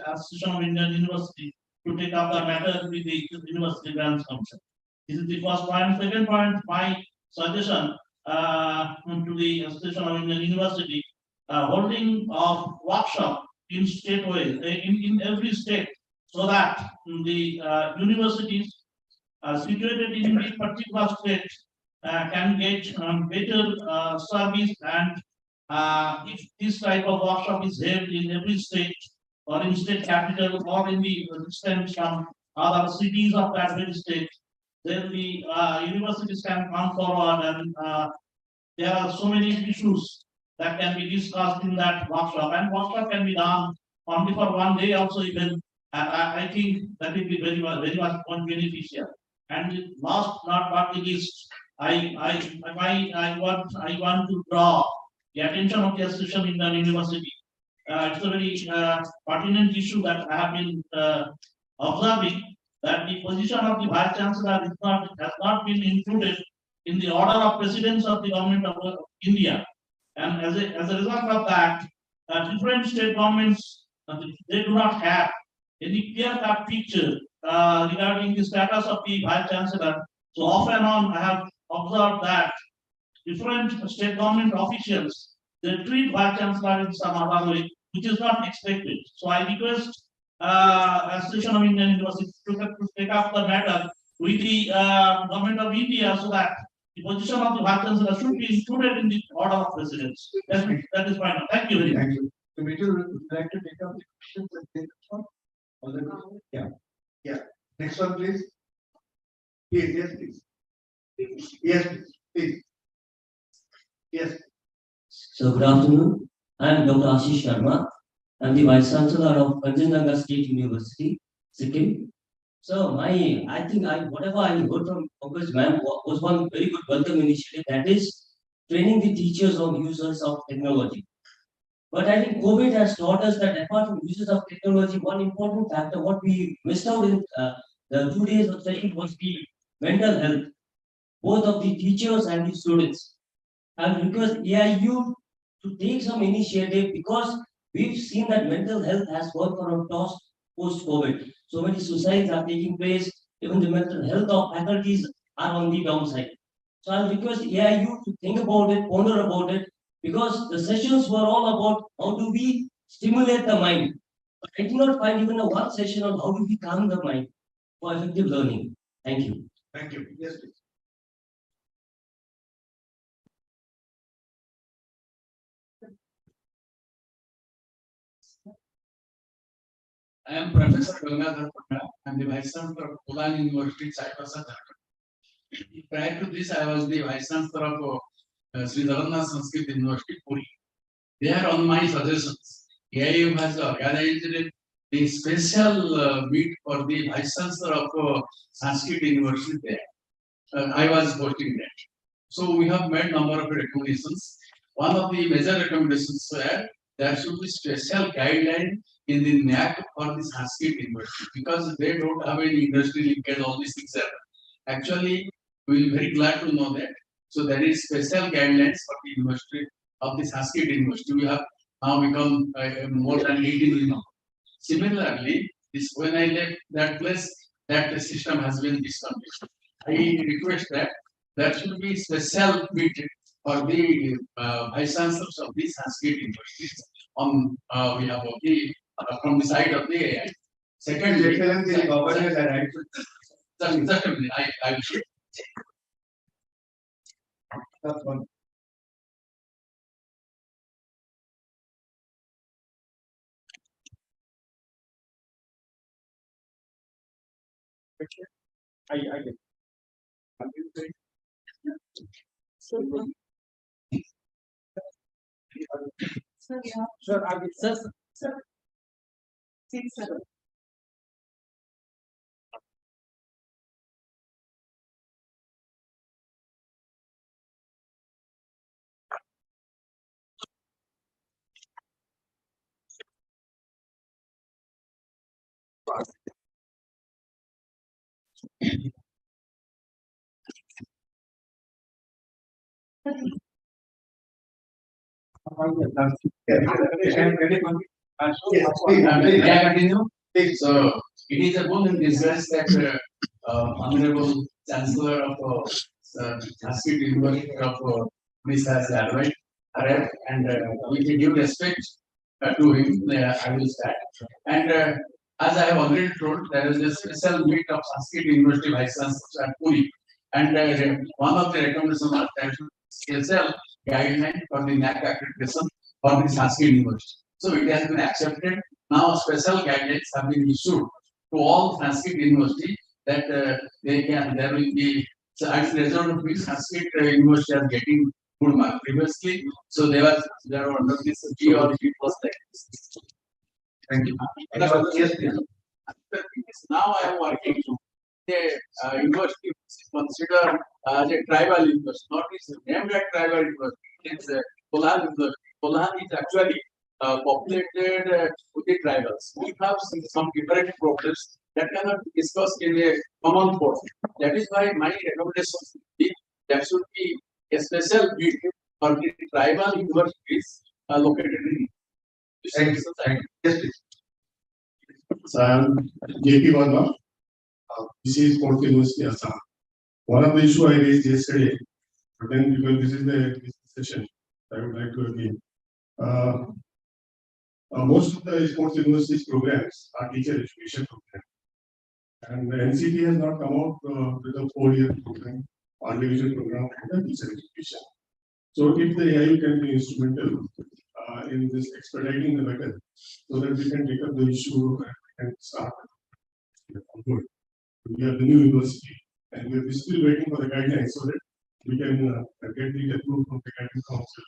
Association of Indian University to take up the matter with the University Grants Commission. This is the first point. Second point, my suggestion to the Association of Indian University, holding of workshop in state ways, in every state, so that the universities situated in the particular state can get better service, and if this type of workshop is held in every state or in state capital or in the distance from other cities of that very state, then the universities can come forward, and there are so many issues that can be discussed in that workshop, and workshop can be done only for one day also even. I think that will be very much beneficial. And last not but the least, I want to draw the attention of the Association in the university. It's a very pertinent issue that I have been observing, that the position of the Vice Chancellor has not been included in the order of precedence of the government of India. And as a result of that, different state governments, they do not have any clear-cut picture regarding the status of the Vice Chancellor. So off and on, I have observed that different state government officials, they treat Vice Chancellor in some other way, which is not expected. So I request Association of Indian University to take up the matter with the government of India, so that the position of the Vice Chancellor should be included in the order of precedence. That is fine. Thank you very much. Thank you. So would you like to take up the questions and take this one? Yeah. Next one, please. Yes, please. Yes, please. Yes. So good afternoon. I am Dr. Ashish Sharma. I am the Vice Chancellor of Kanchenjunga State University, Sikkim. So whatever I heard from Pankaj ma'am was one very good welcome initiative, that is training the teachers on users of technology. But I think COVID has taught us that apart from uses of technology, one important factor what we missed out in the 2 days of session was the mental health, both of the teachers and the students. And request AIU to take some initiative, because we've seen that mental health has gone for a toss post-COVID. So many suicides are taking place, even the mental health of faculties are on the downside. So I'll request AIU to think about it, ponder about it, because the sessions were all about how do we stimulate the mind. But I did not find even a one session on how do we calm the mind for effective learning. Thank you. Thank you. Yes, please. I am Professor Gangadhar Panda. I am the Vice Chancellor of Ulan University, Cyprus. Prior to this, I was the Vice Chancellor of Sri Jagannath Sanskrit University, Puri. There, on my suggestions, AIU has organized the special meet for the Vice Chancellor of Sanskrit University there. I was hosting that. So we have made number of recommendations. One of the major recommendations were there should be special guideline in the NAC for the Sanskrit University, because they don't have any industry linkage, all these things are. Actually, we will be very glad to know that. So there is special guidelines for the university of the Sanskrit University. We have now become more than 18 now. Similarly, when I left that place, that system has been discontinued. I request that there should be special meeting for the vice chancellors of these Sanskrit universities on behalf of the from the side of the AI. Secondly, just a minute, I will share. That's one. I get. Sure, I will. Sir. So it is a boon in disguise that Honorable Chancellor of Sanskrit University of Greece has arrived, and with due respect to him, I will start. And as I have already told, there is a special meet of Sanskrit University Vice Chancellor at Puri, and one of the recommendations was that special guideline for the NAC accreditation for the Sanskrit University. So it has been accepted. Now special guidelines have been issued to all Sanskrit university that there will be, so as a result of which Sanskrit university are getting good mark previously. So they were under this G or G plus like this. Thank you. Yes, please. Now I am working to the university is considered as a tribal university, not is named as tribal university. It's Kolan University. Kolan is actually populated with the tribals. We have some different problems that cannot be discussed in a common forum. That is why my recommendation should be there should be a special bid for the tribal universities located in. Thank you. Yes, please. So I am JP Verma. This is Port University Assam. One of the issue I raised yesterday, but then because this is the session, I would like to again. Most of the sports universities programs are teacher education programs. And the NCT has not come out with a 4-year program or division program for the teacher education. So if the AIU can be instrumental in this expediting the matter, so that we can take up the issue and start. Good. We have the new university and we are still waiting for the guidelines so that we can get the approval from the guidance council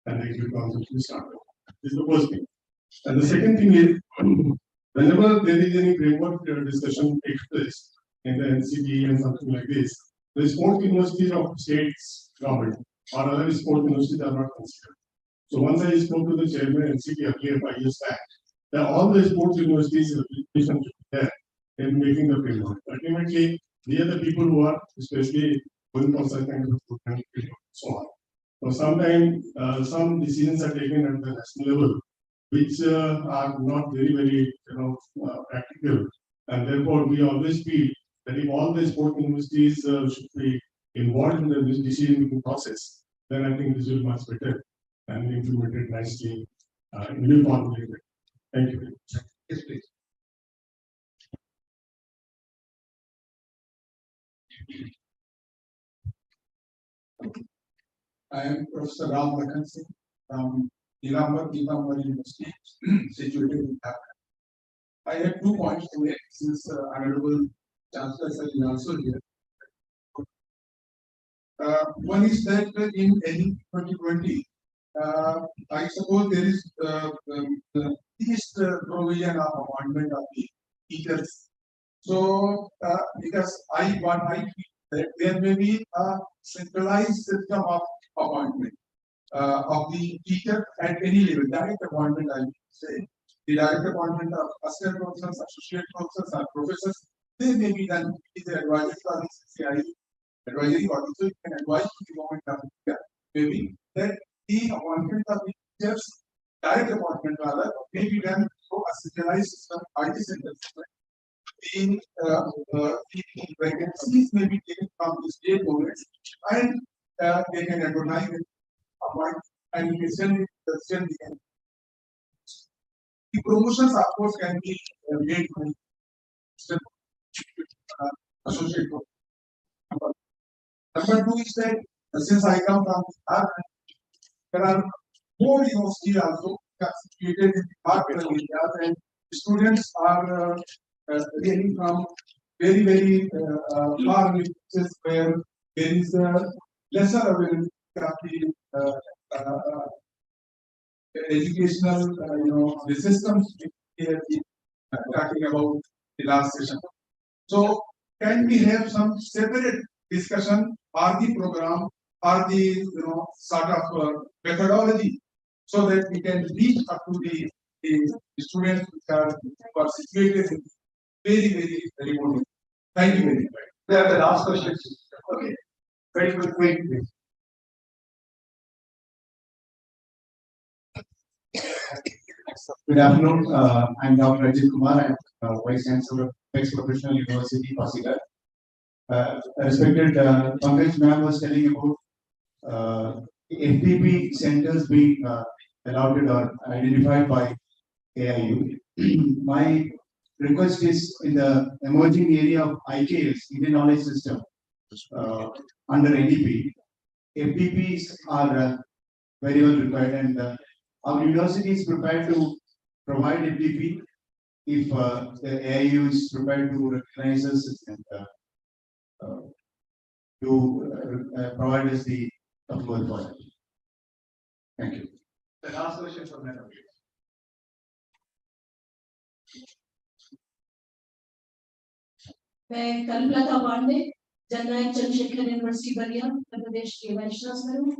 and the executive council to start. This is the first thing. And the second thing is, whenever there is any framework discussion takes place in the NCT and something like this, the sports universities of states government or other sports universities are not considered. So once I spoke to the chairman NCT earlier 5 years back, that all the sports universities are there in making the framework. Ultimately, they are the people who are especially going for such kind of program, so on. So sometimes some decisions are taken at the national level, which are not very practical, and therefore we always feel that if all the sport universities should be involved in the decision-making process, then I think this will be much better and implemented nicely uniformly. Thank you. Yes, please. I am Professor Ram Lakhan Singh from Nilambar University, situated in Dhaka. I have 2 points to make since Honorable Chancellor Sir is also here. One is that in 2020, I suppose there is the least provision of appointment of the teachers. So, because I feel that there may be a centralized system of appointment of the teacher at any level, direct appointment, I would say. The direct appointment of assistant professors, associate professors, or professors, they may be done with the advisory body, CIE, advisory body, so you can advise to the government of India, maybe that the appointment of the teachers, direct appointment rather, may be done through a centralized system by the central system. The vacancies may be taken from the state governments and they can advertise it appoint and we send the promotions of course can be made by associate. Number two is that since I come from Bihar, there are more universities also situated in Bihar areas, and students are really from very far places where there is lesser availability of the educational, the systems we have been talking about the last session. So can we have some separate discussion or the program or the sort of methodology so that we can reach up to the students who are situated in very remote. Thank you very much. The last question. Okay. Very good. Wait, please. Good afternoon. I'm Dr. Rajit Kumar. I'm Vice Chancellor of Apex Professional University, Pasighar. Respected Pankaj ma'am was telling about FPP centers being allotted or identified by AIU. My request is in the emerging area of IKS, Indian Knowledge System, under NDP. FPPs are very well required, and our university is prepared to provide FPP if the AIU is prepared to recognize us and to provide us the approval for it. Thank you. The last question from Madam. मैं कल्पलता पांडे जननायक Chandrashekhar university Ballia Uttar Pradesh के vice में हूँ।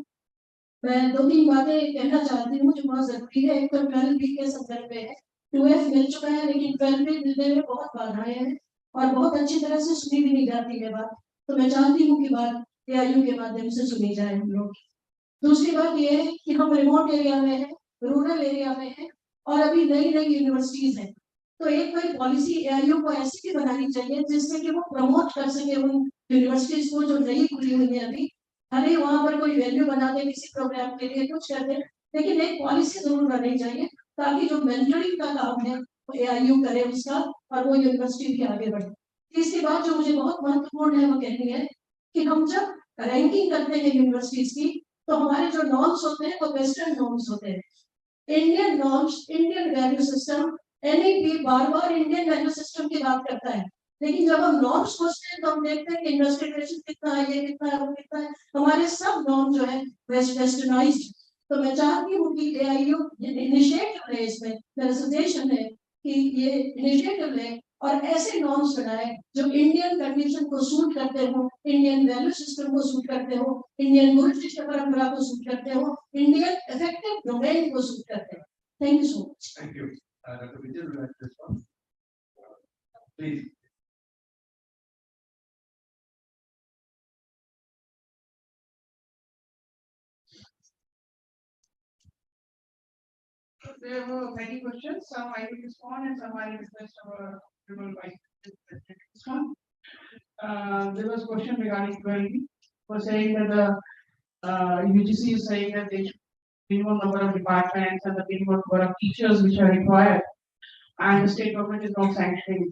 मैं 2-3 बातें कहना चाहती हूँ जो बहुत जरूरी है। एक तो 12B के संदर्भ में है, 2F मिल चुका है लेकिन 12B मिलने में बहुत बाधाएं हैं और बहुत अच्छी तरह से सुनी भी नहीं जाती है बात। तो मैं चाहती हूँ कि बात AIU के माध्यम से सुनी जाए हम लोग। दूसरी बात यह है कि हम रिमोट एरिया में है, रूरल एरिया में है और अभी नई यूनिवर्सिटीज हैं। तो एक कोई पॉलिसी AIU को ऐसी भी बनानी चाहिए जिससे कि वो प्रमोट कर सके उन यूनिवर्सिटीज को जो नई खुली हुई है अभी। भले वहां पर कोई वैल्यू बना दे किसी प्रोग्राम के लिए कुछ कर दे, लेकिन एक पॉलिसी जरूर बननी चाहिए ताकि जो मेंटरिंग का काम है वो AIU करे उसका और वो यूनिवर्सिटी भी आगे बढ़े। तीसरी बात जो मुझे बहुत महत्वपूर्ण है वो कहनी है कि हम जब रैंकिंग करते हैं यूनिवर्सिटीज की तो हमारे जो नॉर्म्स होते हैं वो वेस्टर्न नॉर्म्स होते हैं। Indian norms, Indian value system, NEP बार इंडियन वैल्यू सिस्टम की बात करता है, लेकिन जब हम नॉर्म्स सोचते हैं तो हम देखते हैं कि इन्वेस्टिगेशन कितना है, ये कितना है, वो कितना है, हमारे सब नॉर्म जो है वेस्टर्नाइज्ड। तो मैं चाहती हूँ कि AIU इनिशिएटिव ले, इसमें मेरा सजेशन है कि ये इनिशिएटिव ले और ऐसे नॉर्म्स बनाए जो इंडियन कंडीशन को सूट करते हो, इंडियन वैल्यू सिस्टम को सूट करते हो, इंडियन गुरु शिष्य परंपरा को सूट करते हो, इंडियन इफेक्टिव डोमेन को सूट करते हो। Thank you so much. Thank you. Dr. Vijay, will you respond? Please. There were many questions, some I will respond and some I will request our vice to respond. There was a question regarding 12B, for saying that the UGC is saying that they should minimum number of departments and the minimum number of teachers which are required, and the state government is not sanctioning.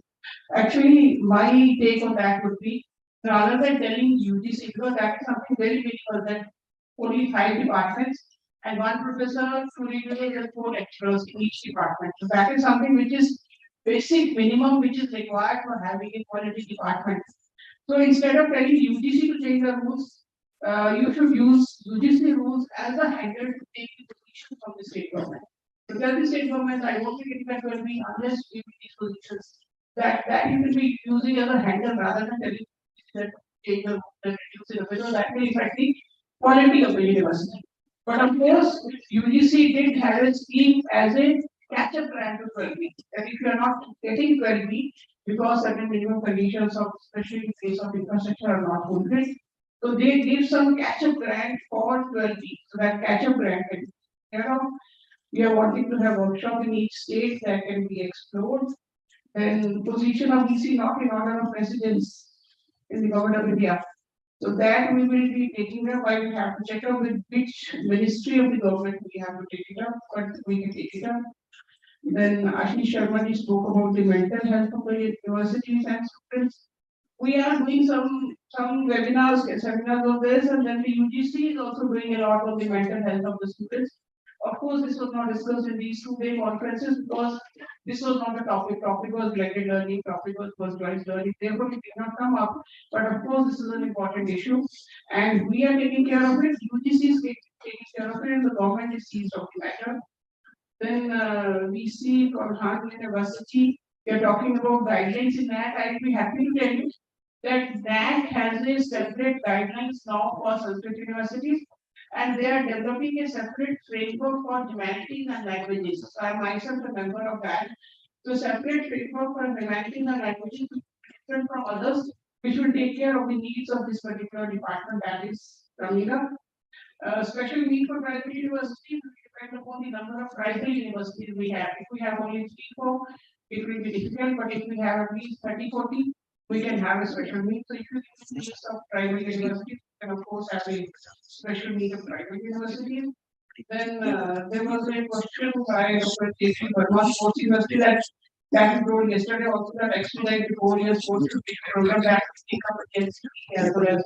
Actually, my take on that would be, rather than telling UGC, because that is something very minimal, that only 5 departments and 1 professor, 2 regulars and 4 lecturers in each department. So that is something which is basic minimum which is required for having a quality department. So instead of telling UGC to change the rules, you should use UGC rules as a hanger to take the position from the state government. So tell the state government, I don't think it will be unless we give these positions. That you will be using as a hanger rather than telling that take the rules and reduce it, because that will affect the quality of the university. But of course, UGC did have a scheme as a catch-up grant to 12B. That if you are not getting 12B because certain minimum conditions of, especially in case of infrastructure, are not fulfilled, so they give some catch-up grant for 12B. So that catch-up grant, we are wanting to have workshop in each state that can be explored. Then position of EC not in order of precedence in the government of India. So that we will be taking up. I will have to check out with which ministry of the government we have to take it up, but we can take it up. Then Ashish Sharma ji spoke about the mental health of the universities and students. We are doing some seminars on this, and then the UGC is also doing a lot on the mental health of the students. Of course, this was not discussed in these 2-day conferences because this was not the topic. Topic was blended learning, topic was personalized learning. Therefore, it did not come up. But of course, this is an important issue, and we are taking care of it. UGC is taking care of it, and the government is seized of the matter. Then we see from Harvard University, we are talking about guidelines in that. I'll be happy to tell you that NAC has a separate guidelines now for Sanskrit universities, and they are developing a separate framework for humanities and languages. So I am myself a member of that. So separate framework for humanities and languages is different from others, which will take care of the needs of this particular department that is coming up. Special need for private universities will depend upon the number of tribal universities we have. If we have only 3-4, it will be difficult, but if we have at least 30-40, we can have a special need. So if you give the needs of tribal universities, you can of course have a special need of tribal universities. Then there was a question by Dr. J.C. Verma, Sports University, that we told yesterday also that expedite the 4 years sports program that we take up against as well as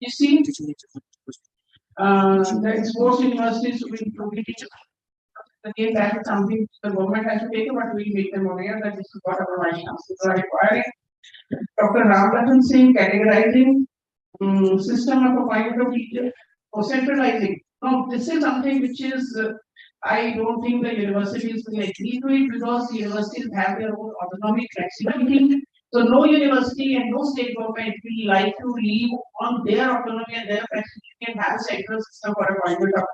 you see. The sports universities will be again, that is something the government has to take, but we make them aware that this is what our vice chancellors are requiring. Dr. Ramlatan Singh categorizing system of appointment of teachers or centralizing. Now, this is something which is I don't think the universities will agree to it because the universities have their own autonomic flexibility. So no university and no state government will like to leave on their autonomy and their flexibility and have a central system for appointment of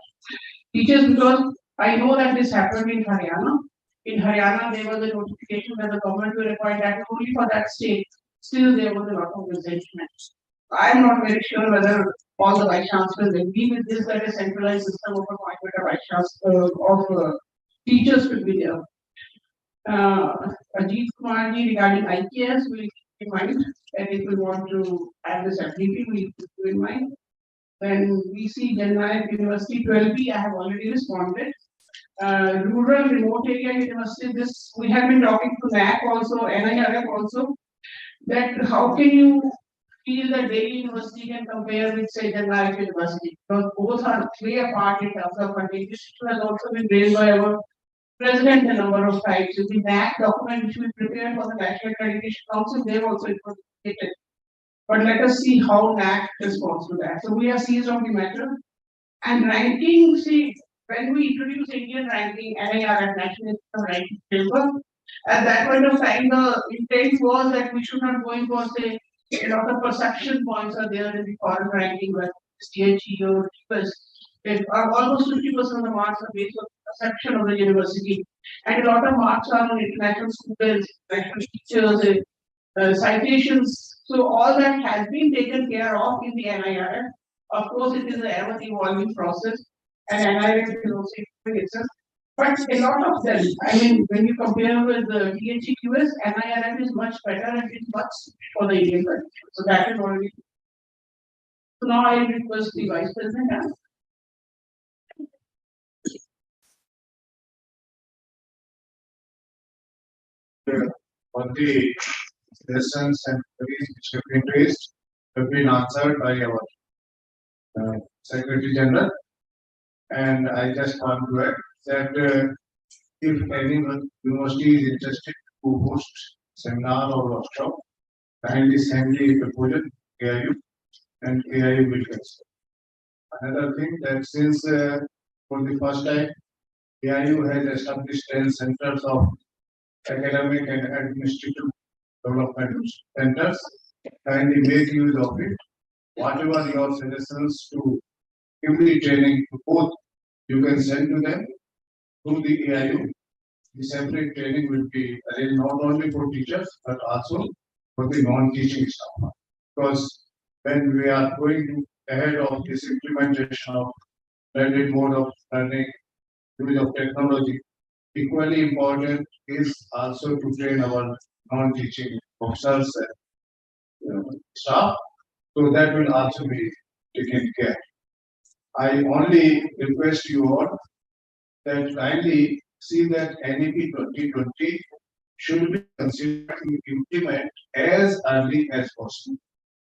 teachers, because I know that this happened in Haryana. In Haryana, there was a notification that the government will require that only for that state. Still, there was a lot of resentment. I am not very sure whether all the vice chancellors agree with this, that a centralized system of appointment of vice chancellor of teachers should be there. Ajit Kumar ji regarding IKS, we keep in mind that if we want to have this ability, we keep in mind. Then we see Jannayak University 12B, I have already responded. Rural remote area university, this we have been talking to NAC also, NIRF also, that how can you feel that Delhi University can compare with say Jannayak University? Because both are way apart in terms of funding. This issue has also been raised by our president a number of times. So the NAC document which we prepared for the National Accreditation Council, they also incorporated. But let us see how NAC responds to that. So we are seized on the matter. And ranking, see, when we introduced Indian ranking, NIRF, National Institute of Ranking Framework, at that point of time, the intent was that we should not go in for, say, a lot of perception points are there in the foreign ranking, whether it's DHE or US. Almost 50% of the marks are based on perception of the university. And a lot of marks are on international students, international teachers, citations. So all that has been taken care of in the NIRF. Of course, it is an ever evolving process, and NIRF is also improving itself. But a lot of them, I mean, when you compare with the DHEQS, NIRF is much better and it's much for the Indian country. So that is already. So now I request the Vice President. On the lessons and queries which have been raised have been answered by our Secretary General. And I just want to add that if any university is interested to host seminar or workshop, kindly send the proposal to AIU and AIU will consider. Another thing that since for the first time AIU has established 10 centers of academic and administrative development centers, kindly make use of it. Whatever your suggestions to give the training to both, you can send to them through the AIU. The separate training will be arranged not only for teachers but also for the non-teaching staff. Because when we are going ahead of this implementation of blended mode of learning, use of technology, equally important is also to train our non-teaching officers and staff So that will also be taken care. I only request you all that kindly see that NEP 2020 should be considered to implement as early as possible.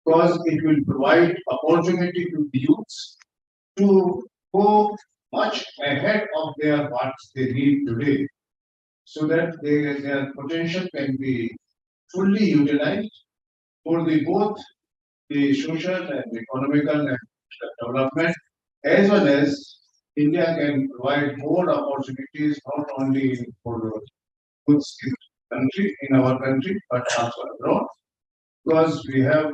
Because it will provide opportunity to the youths to go much ahead of their what they need today, so that their potential can be fully utilized for the both the social and economical and development, as well as India can provide more opportunities not only for the goods in our country, but also abroad, because we have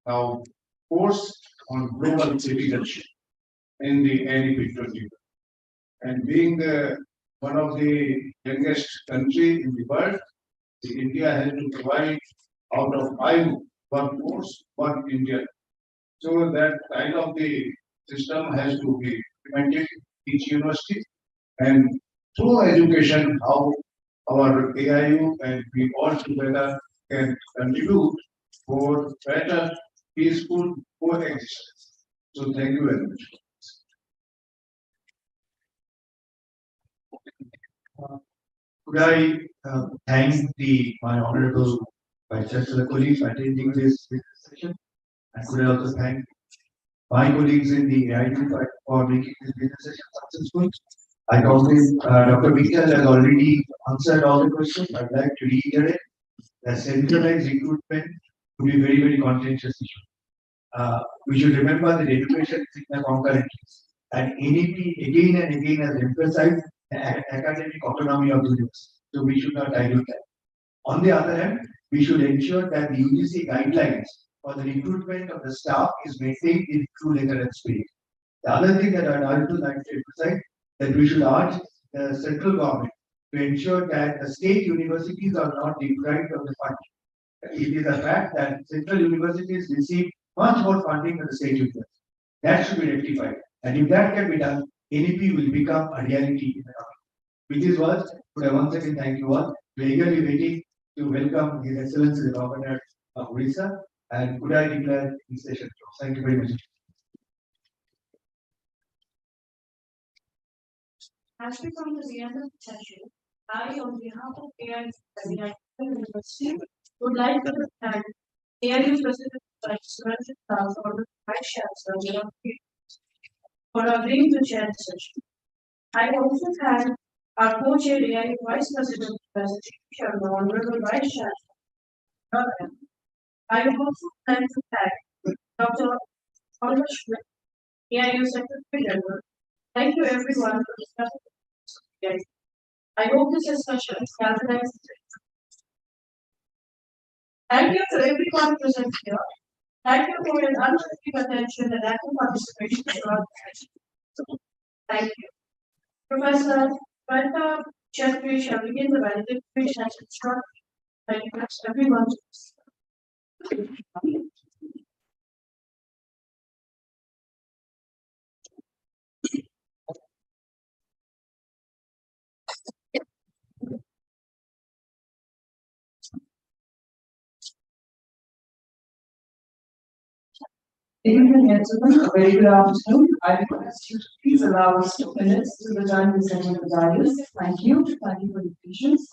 now course on global citizenship in the NEP 20. And being one of the youngest country in the world, India has to provide out of 5 workforce, 1 Indian. So that kind of the system has to be implemented in each university, and through education, how our AIU and we all together can contribute for better peaceful coexistence. So thank you very much. Could I thank my honorable Vice Chancellor colleagues for attending this session? And could I also thank my colleagues in the AIU for making this business session successful? I always, Dr. Mitchell has already answered all the questions. I'd like to reiterate that centralized recruitment will be very, very contentious issue. We should remember that education is in a concurrent, and NEP again and again has emphasized the academic autonomy of the university. So we should not dilute that. On the other hand, we should ensure that the UGC guidelines for the recruitment of the staff is maintained in true letter and spirit. The other thing that I'd also like to emphasize that we should urge the central government to ensure that the state universities are not deprived of the funding. It is a fact that central universities receive much more funding than the state universities. That should be rectified. And if that can be done, NEP will become a reality in the country. With these words, could I once again thank you all. We are eagerly waiting to welcome His Excellency the Governor of Odisha, and could I declare this session closed. Thank you very much. As we come to the end of the session, I, on behalf of AIU University, would like to thank AIU President Vice Chancellor for the Vice Chancellor for agreeing to chair the session. I also thank our co-chair AIU Vice President Sharma, Honorable Vice Chancellor. I would also like to thank Dr. Oliver Schmidt, AIU Secretary General. Thank you everyone for discussing. I hope this discussion galvanizes. Thank you to everyone present here. Thank you for your unrestricted attention and active participation throughout the session. Thank you. Professor Shweta Chakri shall begin the valedictory and instruct. Thank you, everyone. Ladies and gentlemen, a very good afternoon. I request you to please allow us 2 minutes to the time to settle the dais. Thank you. Thank you for your patience.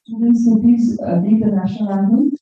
Students, will please lead the national anthem.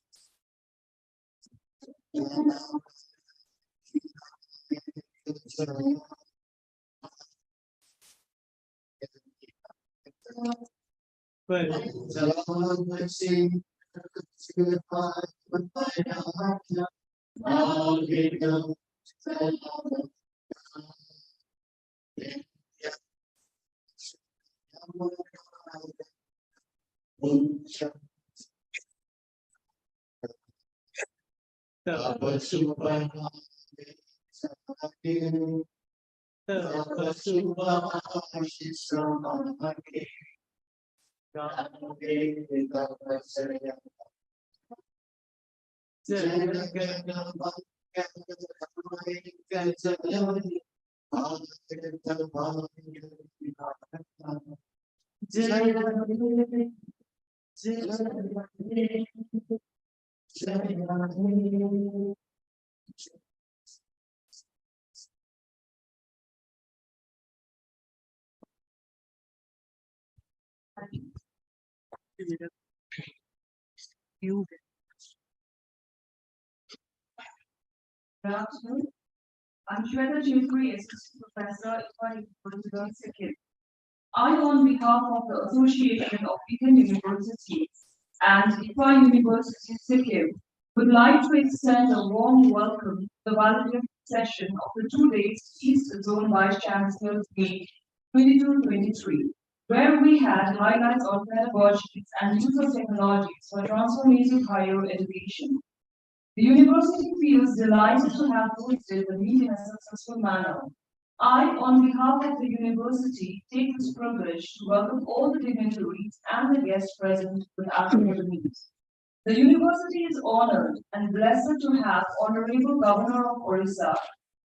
Good afternoon. I'm Shweta Jeffrey, Assistant Professor at University Sikkim. I, on behalf of the Association of Indian Universities and ICWA University Sikkim, would like to extend a warm welcome to the valedictory session of the 2 days East Zone Vice Chancellor's Meet 22-23, where we had highlights on pedagogies and use of technologies for transformative higher education. The university feels delighted to have hosted the meet in a successful manner. I, on behalf of the university, take this privilege to welcome all the dignitaries and the guests present with us for the meet. The university is honored and blessed to have Honorable Governor of Orissa,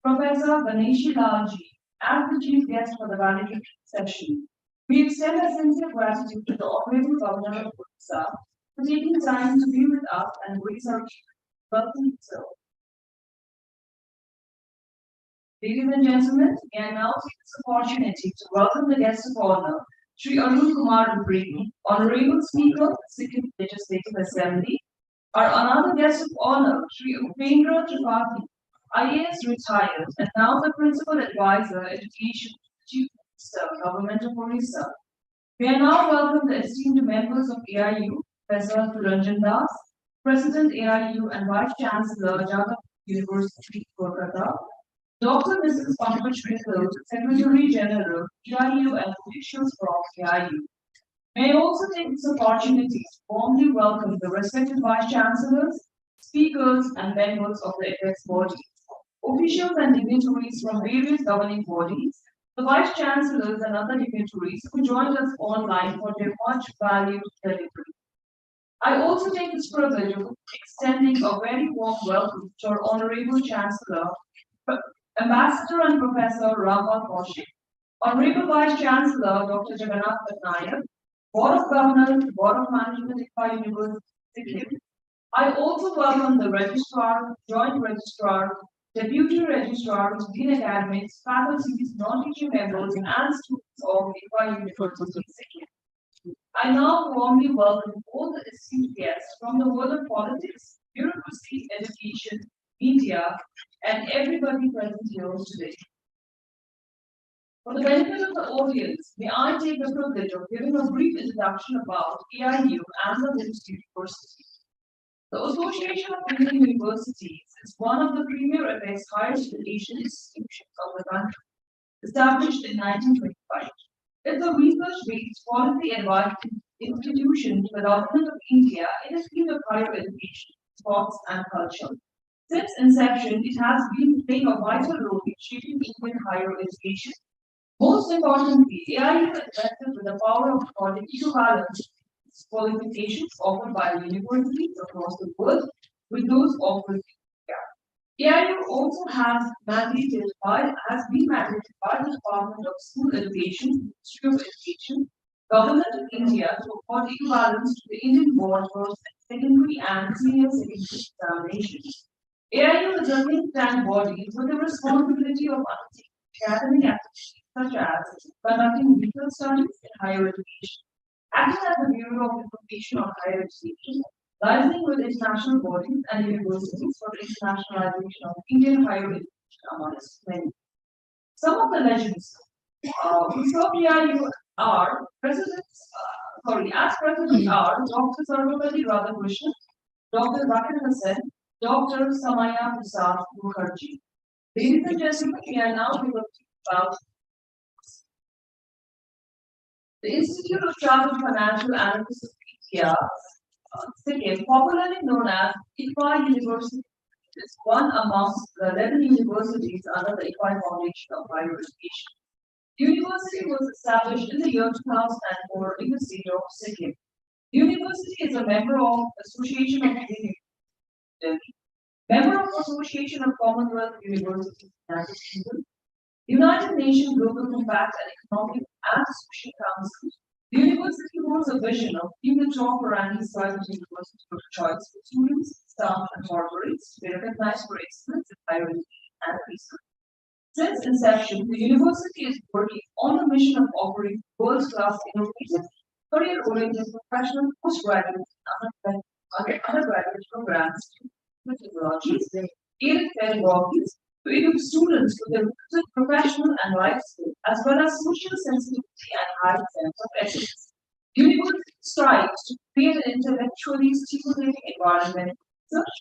Professor Ganeshi Lalji, as the chief guest for the valedictory session. We extend our sincere gratitude to the Honorable Governor of Orissa for taking time to be with us and grace our welcome, sir. Ladies and gentlemen, we are now take this opportunity to welcome the guest of honor, Sri Arun Kumar Ubregi, Honorable Speaker of the Sikkim Legislative Assembly. Our another guest of honor, Sri Upendra Tripathi, IAS retired and now the Principal Advisor, Education, Chief Minister, Government of Orissa. We are now welcome the esteemed members of AIU, Professor Ranjan Das, President AIU and Vice Chancellor, Jadavpur University, Kolkata, Dr. Mrs. Pankaj Mittal, Secretary General, AIU and officials from AIU. May I also take this opportunity to warmly welcome the respected Vice Chancellors, speakers, and members of the apex body, officials and dignitaries from various governing bodies, the Vice Chancellors and other dignitaries who joined us online for their much valued delivery. I also take this privilege of extending a very warm welcome to our Honorable Chancellor, Ambassador and Professor Rama Kaushik, Honorable Vice Chancellor Dr. Jagannath Patnaik, Board of Governors, Board of Management at University Sikkim. I also welcome the Registrar, Joint Registrar, Deputy Registrar, Dean Academics, faculties, non-teaching members, and students of University Sikkim. I now warmly welcome all the esteemed guests from the world of politics, bureaucracy, education, media, and everybody present here today. For the benefit of the audience, may I take the privilege of giving a brief introduction about AIU and the Ministry University. The Association of Indian Universities is one of the premier apex higher education institutions of the country, established in 1925. It's a research-based policy advice institution to the government of India in the field of higher education, sports, and culture. Since inception, it has been playing a vital role in shaping Indian higher education. Most importantly, AIU is invested with the power of according equivalence qualifications offered by universities across the world with those offered in India. AIU also has been mandated by the Department of School Education, Ministry of Education, Government of India to accord equivalence to the Indian Board for secondary and senior secondary examinations. AIU is a think tank body with the responsibility of undertaking academic activities such as conducting research studies in higher education, acting as the Bureau of Information on Higher Education, liaising with international bodies and universities for the internationalization of Indian higher education among its many. Some of the legends, we saw here are presidents, as presidents are Dr. Sarvapalli Radhakrishnan, Dr. Zakir Hussain, Dr. Samaya Prasad Mukherjee. Ladies and gentlemen, we are now going to talk about the Institute of Chartered Financial Analysts of India, Sikkim, popularly known as ICFA University, is one amongst the 11 universities under the ICFA Foundation of Higher Education. The university was established in the year 2004 in the state of Sikkim. The university is a member of Association of Delhi, member of Association of Commonwealth Universities, United Kingdom, United Nations Global Compact and Economic and Social Council. The university holds a vision of being the top ranking private university of choice for students, staff, and corporates to be recognized for excellence in higher education and research. Since inception, the university is working on the mission of offering world-class innovative, career-oriented professional postgraduate and undergraduate programs with technologies, aided pedagogies, to equip students with their professional and life skills, as well as social sensitivity and high sense of ethics. The university strives to create an intellectually stimulating environment for research,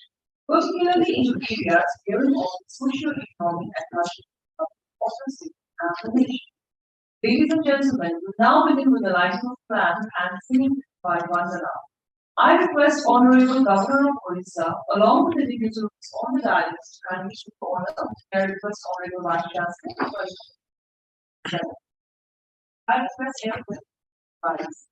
particularly into areas bearing on social, economic, and cultural policy and formation. Ladies and gentlemen, we now begin with the lighting of plants and singing by Vandana. I request Honorable Governor of Odisha, along with the dignitaries on the dais, to kindly show honor. I request Honorable Vice Chancellor. I request everyone. Vice.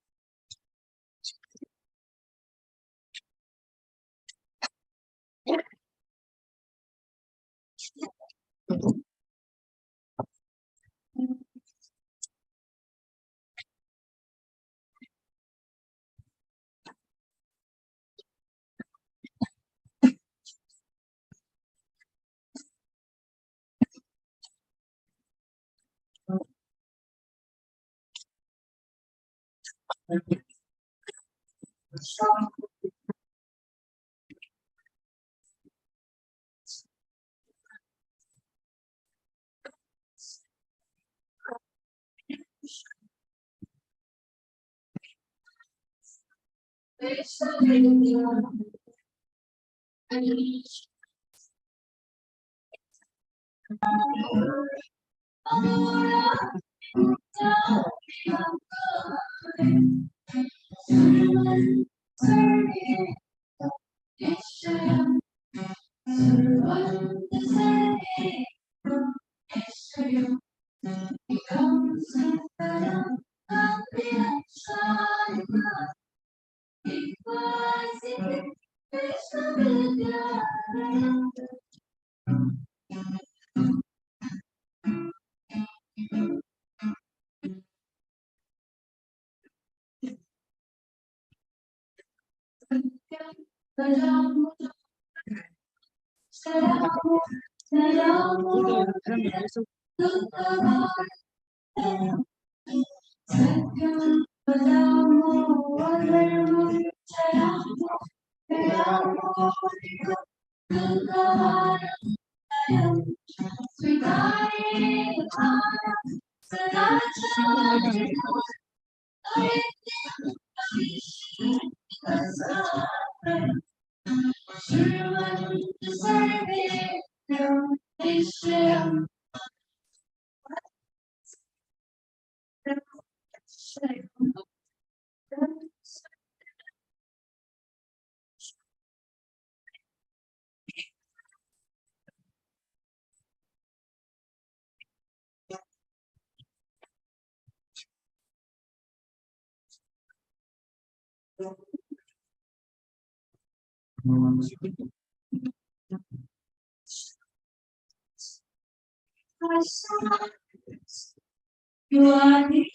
You are the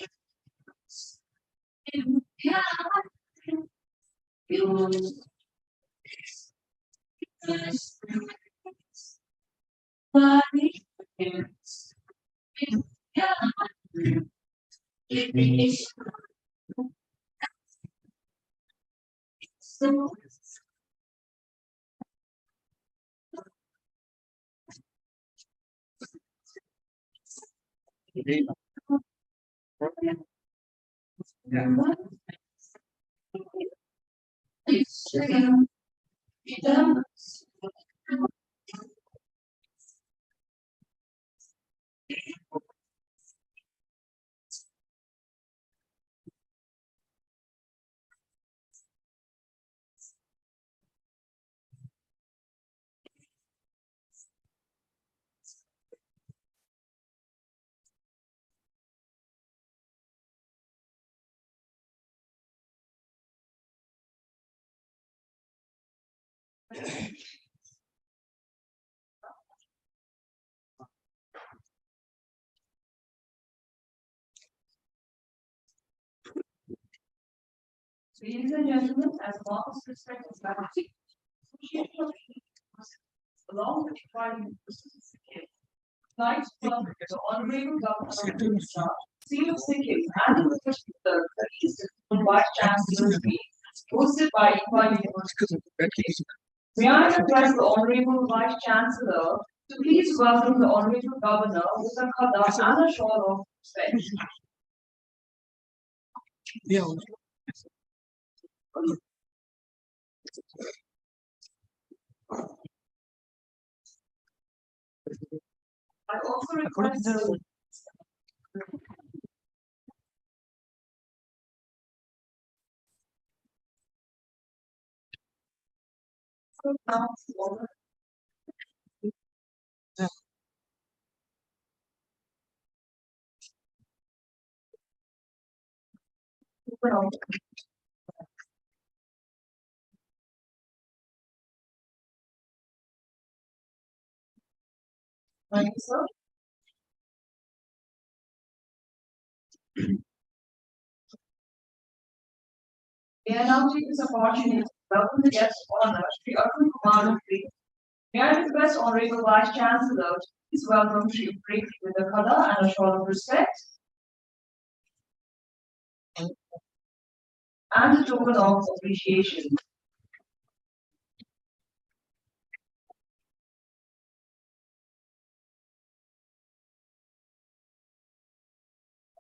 Ladies and gentlemen, as a mark of respect and gratitude, along with providing tonight, the Honorable Governor of Odisha, Seal of Sikkim, and the East Vice Chancellor's meeting hosted by Iqbal University. May I request the Honorable Vice Chancellor to please welcome the Honorable Governor with a khada and a shawl of respect. Yeah. I also request Thank you, sir. May I now take this opportunity to welcome the guest of honor, Sri Arun Kumar Upri. May I request Honorable Vice Chancellor to please welcome Sri Upri with a khada and a shawl of respect and a token of appreciation.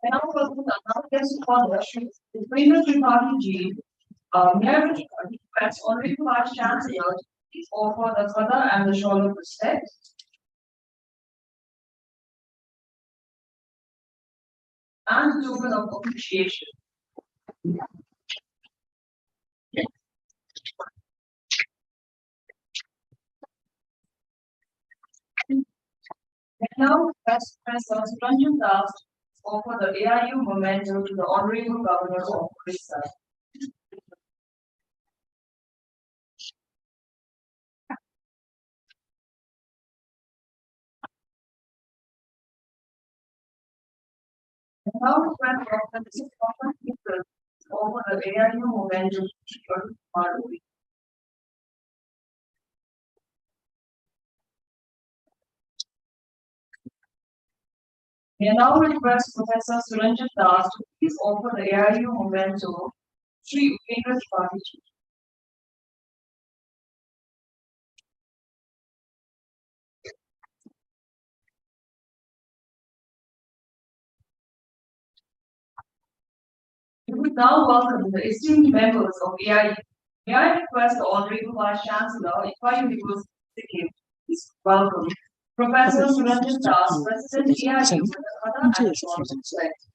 I now welcome the another guest of honor, Sri Upendra Tripathi Ji. May I request Honorable Vice Chancellor to please offer the khada and the shawl of respect. And a token of appreciation. And now, Professor Suranjan Das offer the AIU memento to the Honorable Governor of Odisha. And now, Professor offer the AIU memento to the Honorable. We now request Professor Suranjan Das to please offer the AIU memento Sri Upendra Tripathi Ji. We would now welcome the esteemed members of AIU. May I request the Honorable Vice Chancellor, Iqbal University, Sikkim, please welcome Professor Suranjan Das, President AIU, with the khada and a shawl of respect.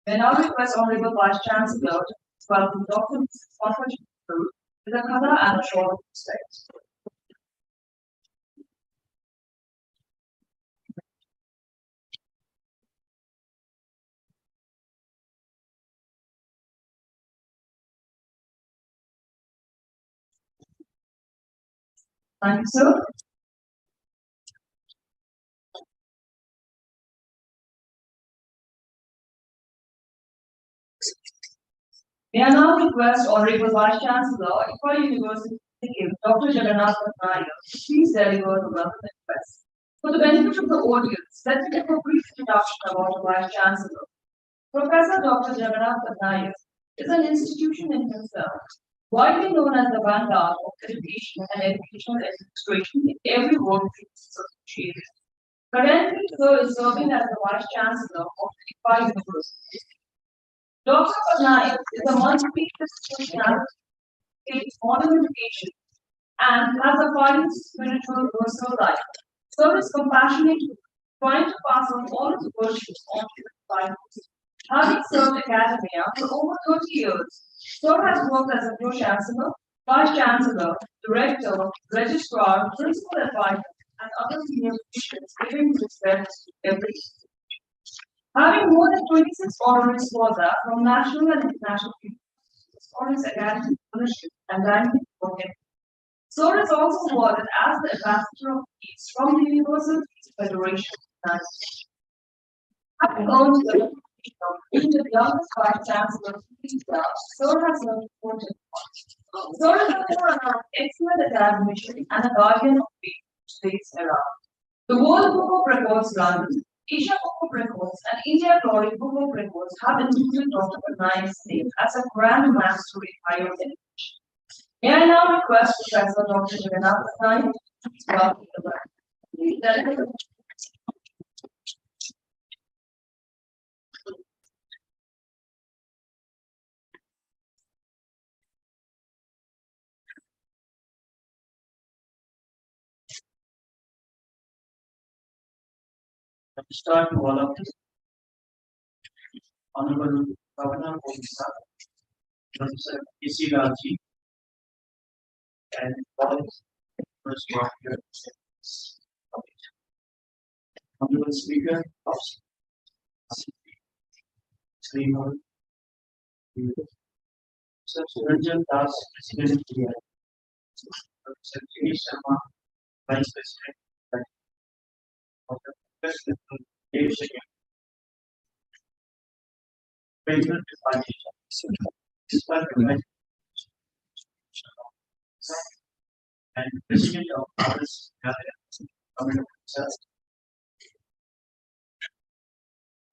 May now request Honorable Vice Chancellor to welcome Dr. Pankaj Kapoor with a khada and a shawl of respect. Thank you, sir. May I now request Honorable Vice Chancellor, Iqbal University, Dr. Jagannath Patnaik, to please deliver the welcome address. For the benefit of the audience, let me give a brief introduction about the Vice Chancellor. Professor Dr. Jagannath Patnaik is an institution in himself, widely known as the vanguard of education and educational administration in every world associated. Currently, sir is serving as the Vice Chancellor of the Iqbal University. Dr. Patnaik is a multi-disciplinary personality, takes modern education, and has a fine spiritual personal life. Sir is compassionate, trying to pass on all his virtues on to his disciples. Having served academia for over 30 years, Sir has worked as a pro-chancellor, vice chancellor, director, registrar, principal advisor, and other senior positions, giving his best every day. Having more than 26 honoris causa from national and international universities for his academic scholarship and ranking for him. Sir is also awarded as the Ambassador of Peace from the Universal Peace Federation of the United States. Having earned the reputation of being the youngest Vice Chancellor of Peace Club, Sir has earned important points. Sir is therefore an excellent academician and a guardian of peace states around. The World Book of Records London, Asia Book of Records, and India Glory Book of Records have included Dr. Patnaik's name as a Grand Master in Higher Education. May I now request Professor Dr. Jagannath Patnaik to welcome the brand. Please deliver. Start to all of this. Honorable Governor of Odisha, Professor K.C. Lalji, and all University of Honorable Speaker of Srinagar, Sir Suranjan Das, President of India, Professor K. Sharma, Vice President of the President of Asia, President of Pakistan, despite the and President of Paris,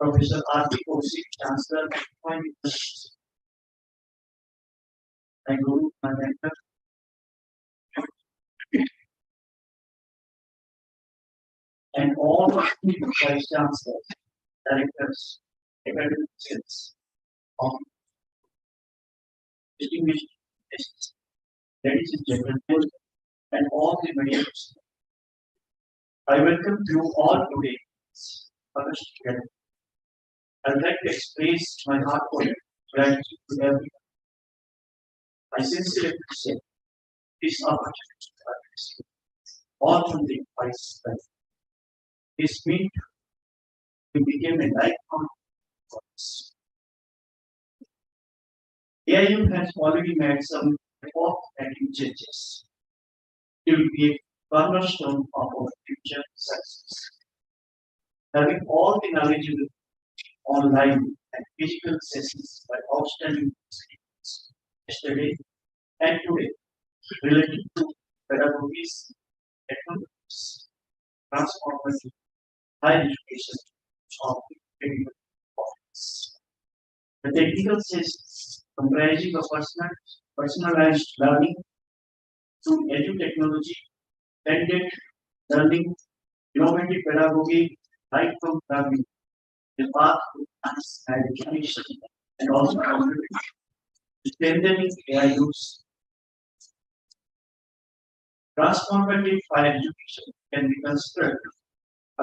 Professor R.P. Kaushik, Chancellor of Point University, and Guru Manekar, and all Vice Chancellors, Directors, academic sales, of distinguished guests, ladies and gentlemen, and all the media. I welcome you all today. August 10th. I would like to express my heartfelt gratitude to everyone. I sincerely appreciate this opportunity, all from the Vice President. This meet we became a lifelong cause. AIU has already made some important changes. It will be a cornerstone of our future success. Having all the knowledgeable online and physical sessions by outstanding students yesterday and today related to pedagogies, economics, transformation, higher education of technical performance. The technical sessions comprising of personalized learning through edu-technology, blended learning, innovative pedagogy, lifelong learning, the path to advanced education, and also strengthening AIUs. Transformative higher education can be considered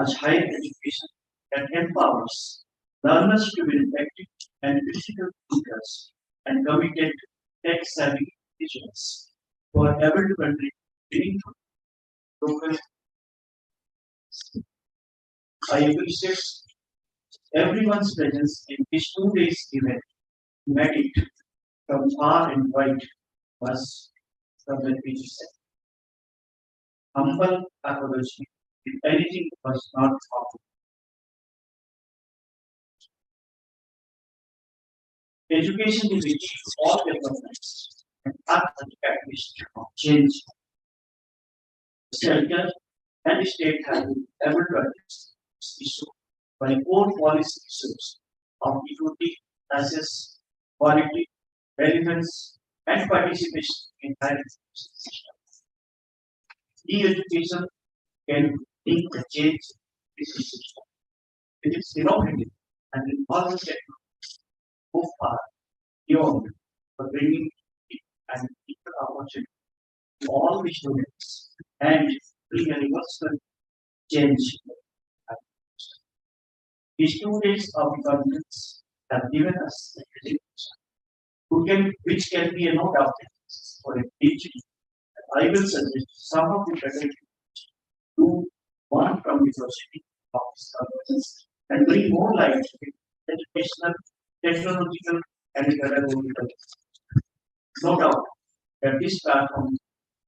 as higher education that empowers learners to be effective and critical thinkers and committed tech-savvy individuals who are able to contribute meaningful progress. I appreciate everyone's presence in this 2 days event. Met it from far and wide was from the PG humble apology if anything was not found. Education is the key to all developments and catalyst of change. The center and the state have been able to address this issue by core policy issues of equity, access, quality, relevance, and participation in higher education system. E-education can make the change in this system. It is innovative and involves technology so far beyond for bringing it and equal opportunity to all the students and bring a universal change. The students of the governments have given us the education which can be a note of for a teaching. I will suggest some of the better to one from the society of services and bring more light to the educational, technological, and pedagogical. No doubt that this platform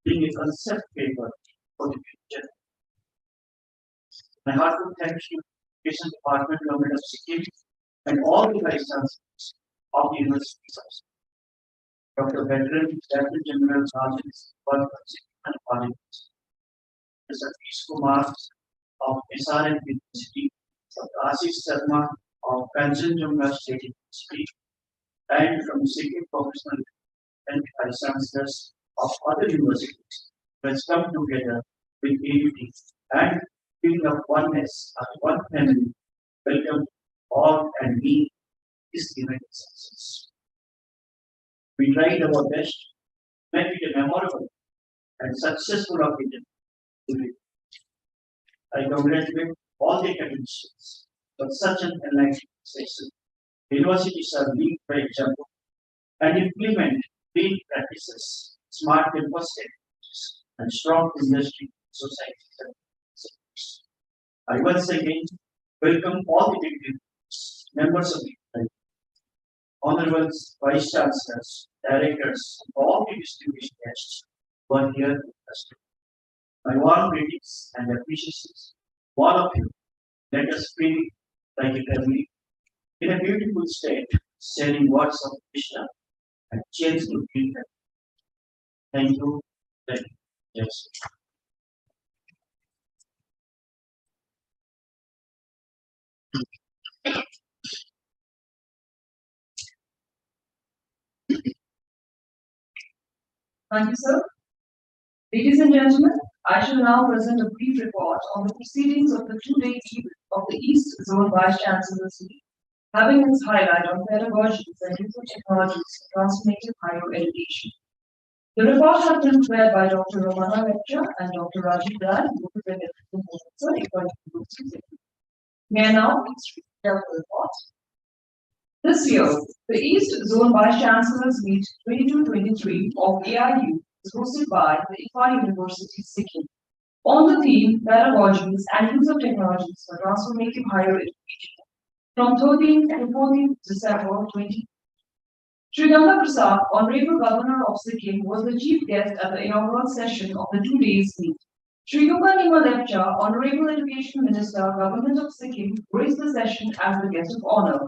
being a concept paper for the future. My heartfelt thanks to the Education Department, Government of Sikkim, and all the vice chancellors of the universities. Dr. Veteran, Director General Sergeants, and Parliament. Mr. Satish Kumar of SRM University, Dr. Ashish Sharma of Kanchenjunga State University, and from Sikkim Professional and Vice Chancellors of other universities, let's come together with unity and feeling of oneness as one family. Welcome all and me this event success. We tried our best, make it a memorable and successful occasion. I congratulate all the academicians for such an enlightening session. Universities are lead by example and implement green practices, smart campus technologies, and strong industry society. I once again welcome all the dignitaries, members of the committee, honorable vice chancellors, directors, and all the distinguished guests who are here with us. My warm greetings and appreciations to all of you. Let us feel like a family in a beautiful state, sharing words of wisdom and change to future. Thank you. Thank you. Yes. Thank you, sir. Ladies and gentlemen, I shall now present a brief report on the proceedings of the two-day event of the East Zone Vice Chancellor's Week, having its highlight on pedagogies and use of technologies for transformative higher education. The report has been prepared by Dr. Romana Lecture and Dr. Rajiv Raj, who presented the professor. May I now please read out the report? This year, the East Zone Vice Chancellor's Meet 22-23 of AIU is hosted by the IFA University, Sikkim, on the theme Pedagogies and Use of Technologies for Transformative Higher Education from 13th to 14th December 20. Sri Ganga Prasad, Honorable Governor of Sikkim, was the chief guest at the inaugural session of the 2 days meet. Sri Gopalnima Lepcha, Honorable Education Minister, Government of Sikkim, graced the session as the guest of honor,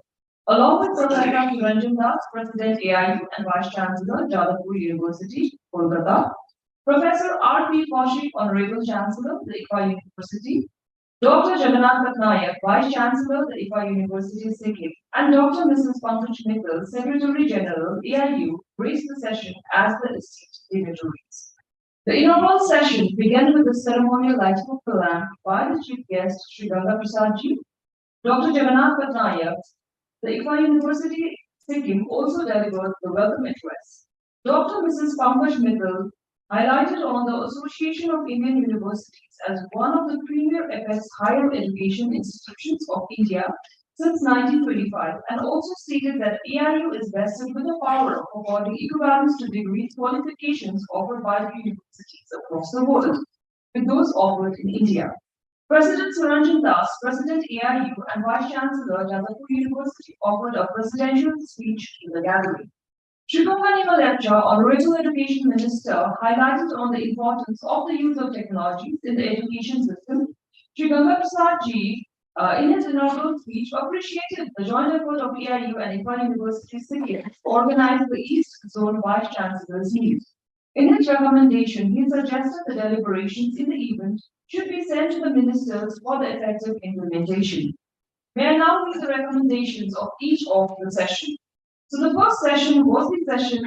along with Professor Ranjan Das, President AIU and Vice Chancellor, Jadavpur University, Kolkata, Professor R.P. Kaushik, Honorable Chancellor, the IFA University, Dr. Jagannath Patnaik, Vice Chancellor, the IFA University, Sikkim, and Dr. Mrs. Pankaj Mittal, Secretary General, AIU, graced the session as the esteemed dignitaries. The inaugural session began with the ceremonial lighting of the lamp by the chief guest, Sri Ganga Prasad Ji. Dr. Jagannath Patnaik, the IFA University, Sikkim, also delivered the welcome address. Dr. Mrs. Pankaj Mittal highlighted on the Association of Indian Universities as one of the premier FS higher education institutions of India since 1925 and also stated that AIU is vested with the power of awarding equivalence to degree qualifications offered by the universities across the world, with those offered in India. President Suranjan Das, President AIU and Vice Chancellor Jadavpur University offered a presidential speech to the gathering. Sri Gopalnima Lepcha, Honorable Education Minister, highlighted on the importance of the use of technologies in the education system. Sri Ganga Prasad Ji in his inaugural speech, appreciated the joint effort of EIU and Ifa University Sikkim to organize the East Zone Vice Chancellor's Meet. In his recommendation, he suggested the deliberations in the event should be sent to the ministers for the effective implementation. May I now read the recommendations of each of the sessions. So the first session was the session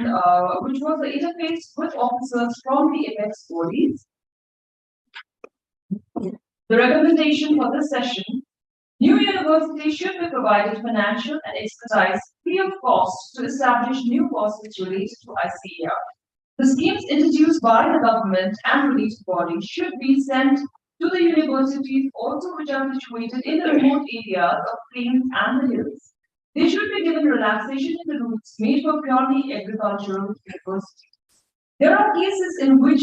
which was the interface with officers from the apex bodies. The recommendation for this session: new universities should be provided financial and expertise free of cost to establish new courses related to ICAR. The schemes introduced by the government and related bodies should be sent to the universities also which are situated in the remote areas of plains and the hills. They should be given relaxation in the routes made for purely agricultural universities. There are cases in which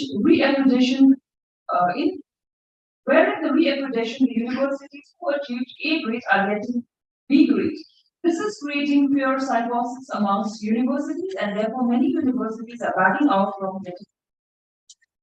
wherein the re-accreditation the universities who achieved A grade are getting B grade. This is creating pure psychosis amongst universities, and therefore many universities are backing out from it.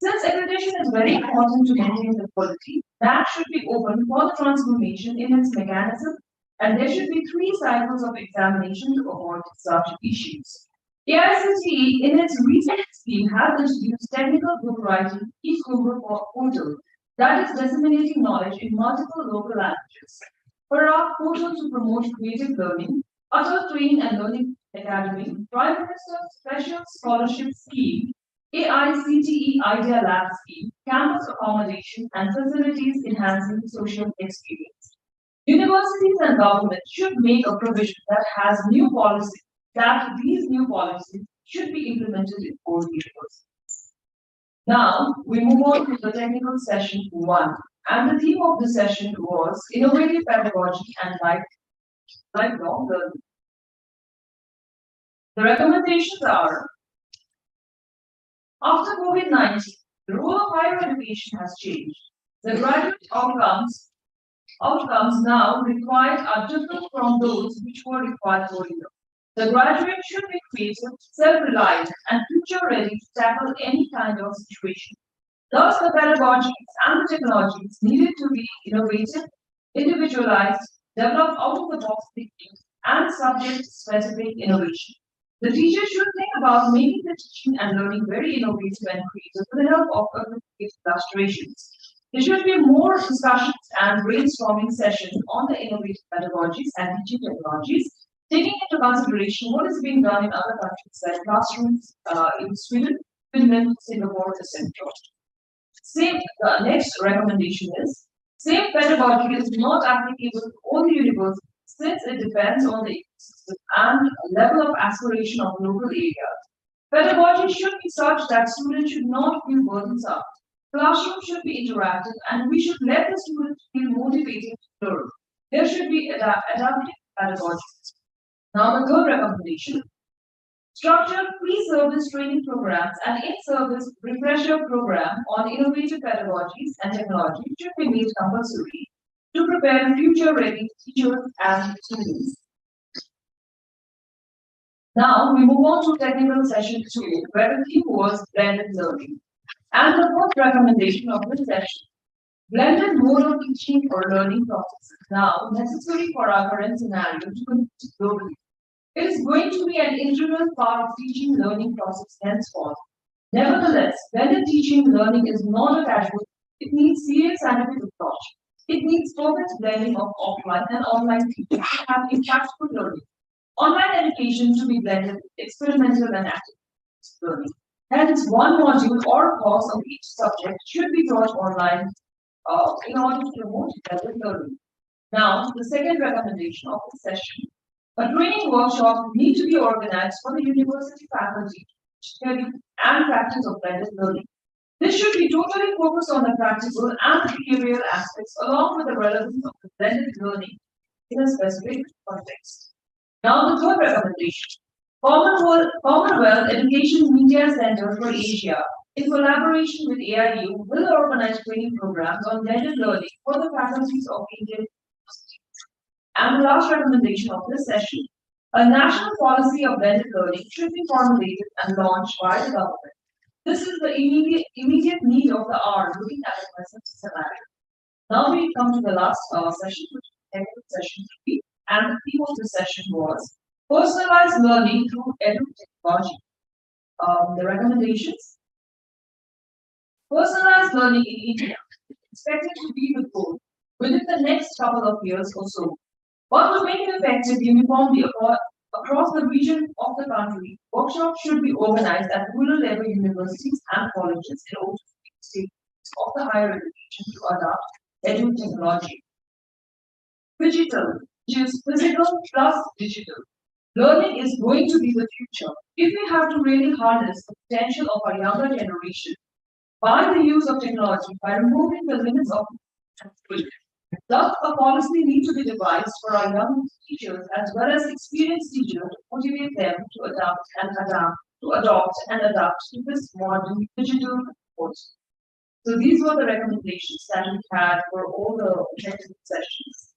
Since accreditation is very important to maintain the quality, that should be open for the transformation in its mechanism, and there should be 3 cycles of examination to avoid such issues. AICTE in its recent scheme has introduced technical book writing e-schoolbook portal that is disseminating knowledge in multiple local languages. For our portal to promote creative learning, Atal Training and Learning Academy, Prime Minister's Special Scholarship Scheme, AICTE Idea Lab Scheme, campus accommodation and facilities enhancing social experience. Universities and government should make a provision that has new policies, that these new policies should be implemented in all universities. Now, we move on to the technical session 1, and the theme of the session was innovative pedagogy and lifelong learning. The recommendations are: after COVID-19, the role of higher education has changed. The graduate outcomes now required are different from those which were required earlier. The graduate should be creative, self-reliant, and future-ready to tackle any kind of situation. Thus, the pedagogies and the technologies needed to be innovative, individualized, developed out-of-the-box thinking, and subject-specific innovation. The teacher should think about making the teaching and learning very innovative and creative with the help of appropriate illustrations. There should be more discussions and brainstorming sessions on the innovative pedagogies and teaching technologies, taking into consideration what is being done in other countries like classrooms in Sweden, Finland, Singapore, etc. The next recommendation is: same pedagogy is not applicable to all the universities since it depends on the ecosystem and level of aspiration of local areas. Pedagogy should be such that students should not feel burdensome. Classrooms should be interactive, and we should let the students feel motivated to learn. There should be adaptive pedagogy. Now, the third recommendation: structured pre-service training programs and in-service refresher program on innovative pedagogies and technology should be made compulsory to prepare future-ready teachers and students. Now, we move on to technical session 2, where the theme was blended learning. And the fourth recommendation of this session: blended mode of teaching or learning process is now necessary for our current scenario to compete globally. It is going to be an integral part of teaching learning process henceforth. Nevertheless, blended teaching learning is not a casual. It needs serious scientific approach. It needs perfect blending of offline and online teaching to have impactful learning. Online education to be blended with experimental and active learning. Hence, one module or course of each subject should be taught online in order to promote blended learning. Now, the second recommendation of this session: a training workshop need to be organized for the university faculty theory and practice of blended learning. This should be totally focused on the practical and the behavioral aspects along with the relevance of the blended learning in a specific context. Now, the third recommendation: Commonwealth Education Media Center for Asia, in collaboration with AIU, will organize training programs on blended learning for the faculties of Indian universities. And the last recommendation of this session: a national policy of blended learning should be formulated and launched by the government. This is the immediate need of the hour looking at the present scenario. Now we come to the last session, which is technical session 3, and the theme of the session was personalized learning through technology. The recommendations. Personalized learning in India is expected to be the goal within the next couple of years or so. But to make it effective uniformly across the region of the country, workshops should be organized at rural level universities and colleges in order to meet stages of the higher education to adopt technology. Digital, which is physical plus digital. Learning is going to be the future. If we have to really harness the potential of our younger generation by the use of technology, by removing the limits of thus, a policy needs to be devised for our young teachers as well as experienced teachers to motivate them to adopt and adapt to this modern digital course. So these were the recommendations that we had for all the technical sessions.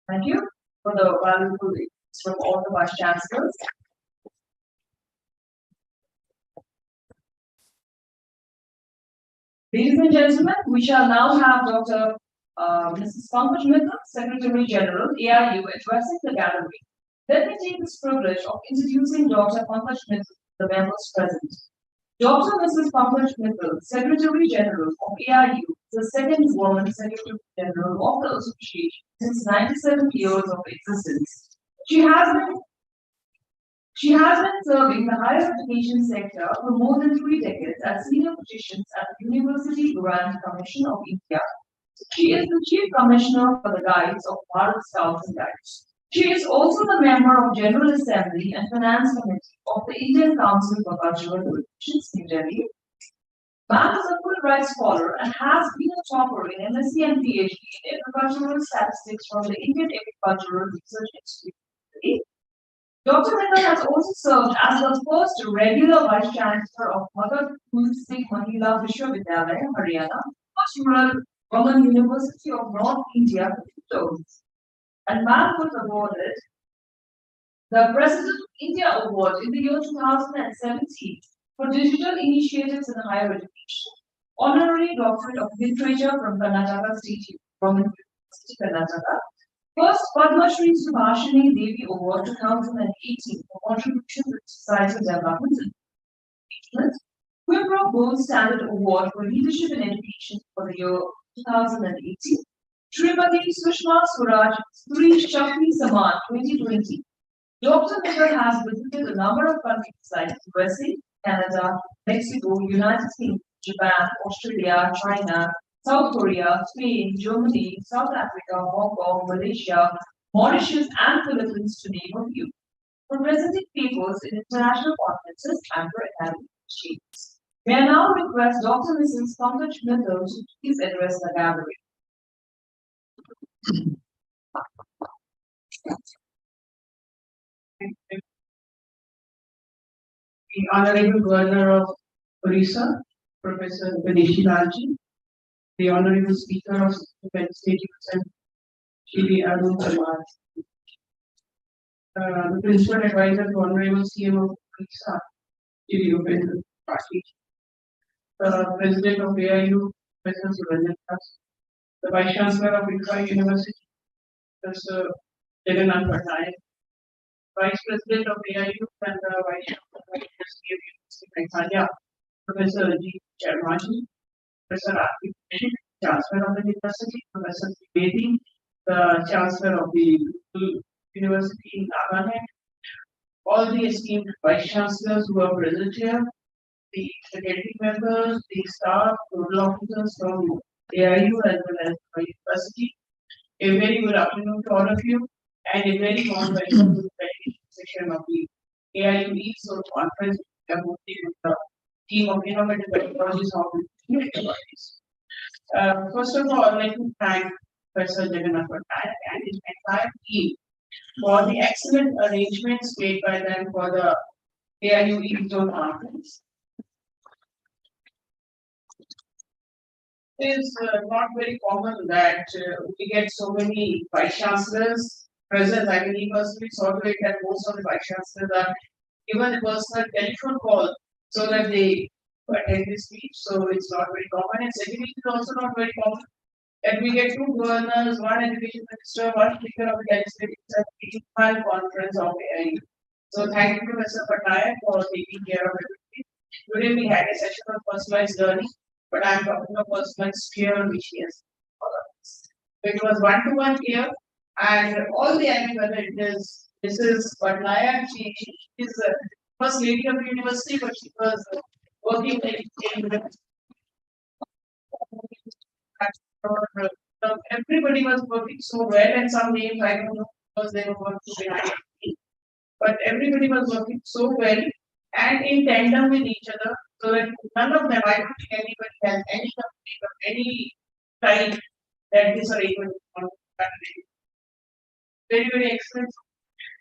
Thank you for the valuable inputs from all the vice chancellors. Ladies and gentlemen, we shall now have Dr. Mrs. Pankaj Mittal, Secretary General, AIU, addressing the gallery. Let me take this privilege of introducing Dr. Pankaj Mittal, the members present. Dr. Mrs. Pankaj Mittal, Secretary General of AIU, is the second woman Secretary General of the association since 97 years of existence. She has been serving the higher education sector for more than 3 decades as senior positions at the University Grant Commission of India. She is the Chief Commissioner for the Guides of Bharat Scouts and Guides. She is also the member of General Assembly and Finance Committee of the Indian Council for Cultural Relations, New Delhi. Ma'am is a full rights scholar and has been a topper in MSc and PhD in agricultural statistics from the Indian Agricultural Research Institute. Dr. Mittal has also served as the first regular Vice Chancellor of Bhagat Singh Mahila Vishwavidyalaya, Haryana, first rural Women University of North India for 2 terms. And ma'am was awarded the President of India Award in the year 2017 for digital initiatives in higher education. Honorary Doctorate of Literature from Karnataka State Government University, Karnataka. First Padma Shri Subhashini Devi Award 2018 for contribution to societal development and engagement. Quimbro Gold Standard Award for Leadership in Education for the year 2018. Srimati Sushma Swaraj Sri Shakti Saman 2020. Dr. Mittal has visited a number of countries like USA, Canada, Mexico, United States, Japan, Australia, China, South Korea, Spain, Germany, South Africa, Hong Kong, Malaysia, Mauritius, and Philippines, to name a few, for presenting papers in international conferences and for academic exchanges. May I now request Dr. Mrs. Pankaj Mittal to please address the gallery. The Honorable Governor of Orissa, Professor Ganeshi Lalji, the Honorable Speaker of the State Union, Shri Arun Kumar, the Principal Advisor to Honorable CM of Orissa, Shri Upendra Patil, the President of AIU, Professor Suranjan Das, the Vice Chancellor of Infra University, Professor Jagannath Patnaik, Vice President of AIU and the Vice Chancellor of University of Meghalaya, Professor G. Sharmaji, Professor Arti, Chancellor of the University, Professor Trivedi, the Chancellor of the University in Nagaland, all the esteemed Vice Chancellors who are present here, the faculty members, the staff, nodal officers from AIU as well as the university. A very good afternoon to all of you, and a very warm welcome to the session of the AIU ESO conference with the team of innovative technologies of the technologies. First of all, let me thank Professor Jagannath Patnaik and his entire team for the excellent arrangements made by them for the AIU ESO conference. It is not very common that we get so many vice chancellors present. I mean, personally saw to it that most of the vice chancellors are given a personal telephone call so that they attend this speech. So it's not very common. And secondly, it's also not very common that we get two governors, one education minister, one speaker of the legislative conference of AI. So thank you, Professor Patnaik, for taking care of everything. Today we had a session on personalized learning, but I am talking of personalized care, which is it was one-to-one care, and all the whether it is Mrs. Patnaik, she is the first lady of the university, but she was working in the everybody was working so well, and some names I don't know because they were working behind me. But everybody was working so well and in tandem with each other, so that none of them, I don't think anybody has any company of any type that this arrangement is not very, very excellent.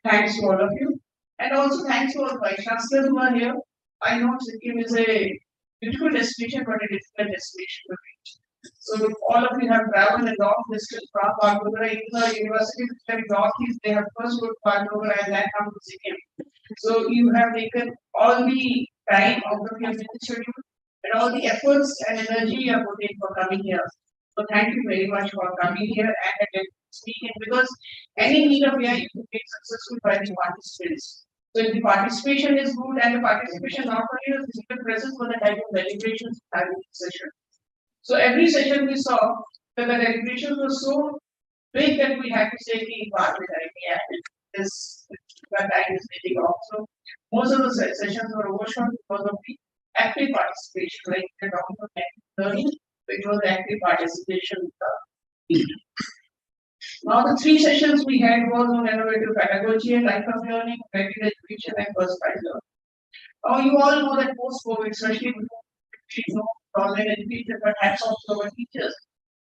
Thanks to all of you. And also thanks to all the Vice Chancellors who are here. I know Sikkim is a beautiful destination, but a difficult destination to reach. So all of you have traveled a long distance from Bagdogra, even the university is very northeast, they have first go to Bagdogra and then come to Sikkim. So you have taken all the time out of your busy schedule and all the efforts and energy you have put in for coming here. So thank you very much for coming here and speaking, because any meet of here you can make successful by the participants. So if the participation is good and the participation not only the physical presence but the type of deliberations having session. So every session we saw that the deliberations were so big that we had to say the part with idea and this that time is getting off. So most of the sessions were overshot because of the active participation, like the talking about learning, which was active participation. Now the three sessions we had was on innovative pedagogy and lifelong learning, creative education, and personalized learning. Now you all know that post-COVID, especially before online education, but hats off to our teachers,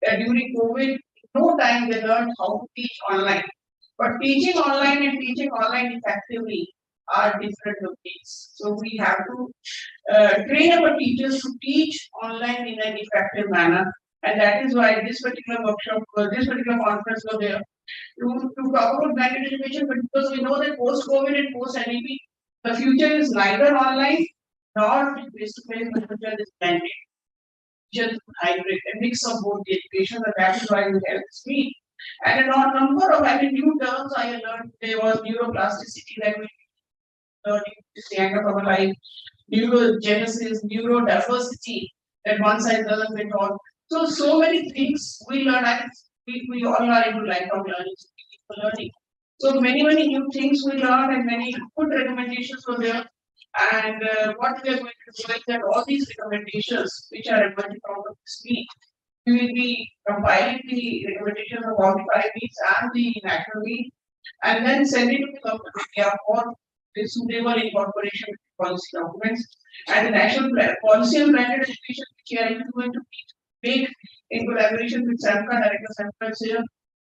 that during COVID, no time they learned how to teach online. But teaching online and teaching online effectively are different things. So we have to train our teachers to teach online in an effective manner. And that is why this particular workshop, this particular conference was there to talk about blended education, but because we know that post-COVID and post-NEP, the future is neither online nor face-to-face, but the future is blended. Just hybrid, a mix of both the education, and that is why we have this meet. And a number of new terms I learned today was neuroplasticity, that we learning at the end of our life, neurogenesis, neurodiversity, that one side doesn't fit all. So many things we learn, and we all are into lifelong learning. So many new things we learn, and many good recommendations were there. And what we are going to do is that all these recommendations, which are emerging out of this meet, we will be compiling the recommendations of all the 5 meets and the national meet, and then send it to the government of India for the suitable incorporation of policy documents. And the national policy on blended education, which I am going to make in collaboration with SAMHSA, Director SAMHSA is here.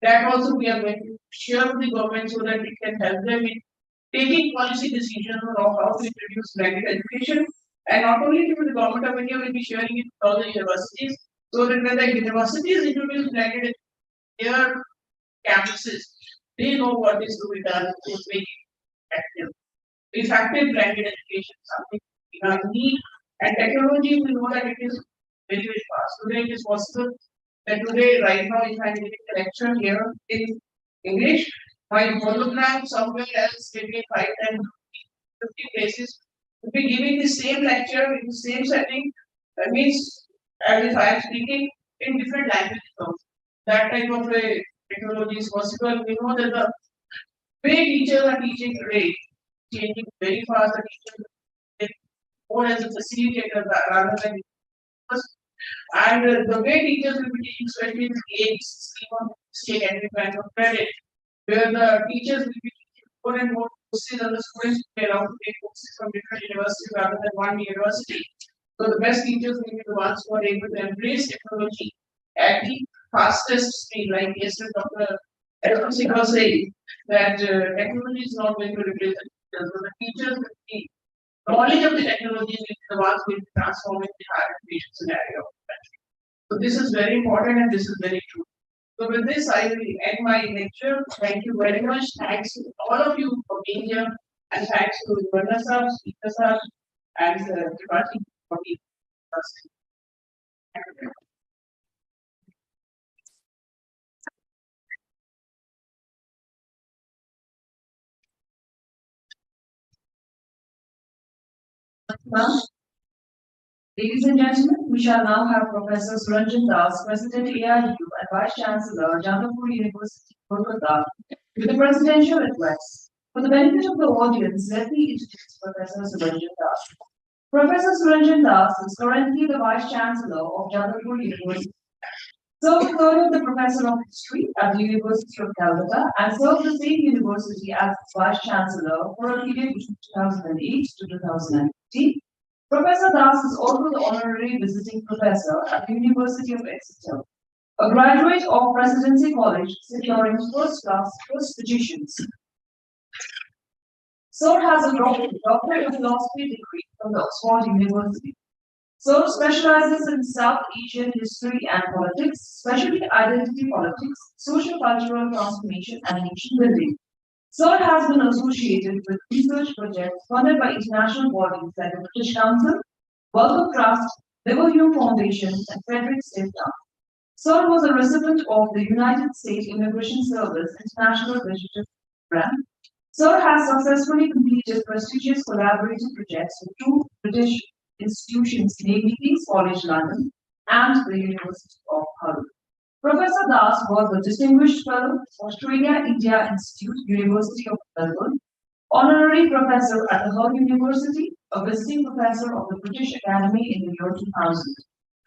That also we are going to share with the government so that we can help them in taking policy decisions on how to introduce blended education. And not only to the government of India, will be sharing it with all the universities, so that when the universities introduce blended education, their campuses, they know what is to be done to make it active. Effective blended education is something we need, and technology, we know that it is very, very fast. Today it is possible that today, right now, if I am giving a lecture here in English, my hologram somewhere else, maybe 5, 10, 50 places, to be giving the same lecture in the same setting, that means as if I am speaking in different languages. That type of a technology is possible. We know that the way teachers are teaching today, changing very fast. The teachers more as a facilitator rather than and the way teachers will be teaching, especially in the age scheme and kind of credit, where the teachers will be teaching more and more courses and the students will be allowed to take courses from different universities rather than one university. So the best teachers will be the ones who are able to embrace technology at the fastest speed. Like yesterday, Dr. Edwin Singh was saying that technology is not going to replace the teachers, but the teachers will be knowledge of the technology is the ones who will be transforming the higher education scenario. So this is very important and this is very true. So with this, I will end my lecture. Thank you very much. Thanks to all of you for being here, and thanks to Varna sir, Speaker sir, and Tripathi for being here. Ma'am. Ladies and gentlemen, we shall now have Professor Suranjan Das, President AIU and Vice Chancellor, Jadavpur University, Kolkata, with the presidential address. For the benefit of the audience, let me introduce Professor Suranjan Das. Professor Suranjan Das is currently the Vice Chancellor of Jadavpur University. Served third of the Professor of History at the University of Calcutta and served the same university as Vice Chancellor for a period between 2008 to 2015. Professor Das is also the Honorary Visiting Professor at the University of Exeter, a graduate of Presidency College securing first-class first positions. Sir has a doctorate of philosophy degree from the Oxford University. Sir specializes in South Asian history and politics, especially identity politics, social cultural transformation, and nation building. Sir has been associated with research projects funded by international bodies like the British Council, Wellcome Trust, Liverpool Foundation, and Frederick State Town. Sir was a recipient of the United States Immigration Service International Visitor Program. Sir has successfully completed prestigious collaborative projects with two British institutions, namely King's College London and the University of Hull. Professor Das was a Distinguished Fellow, Australia-India Institute, University of Melbourne, Honorary Professor at the Hull University, a Visiting Professor of the British Academy in the year 2000,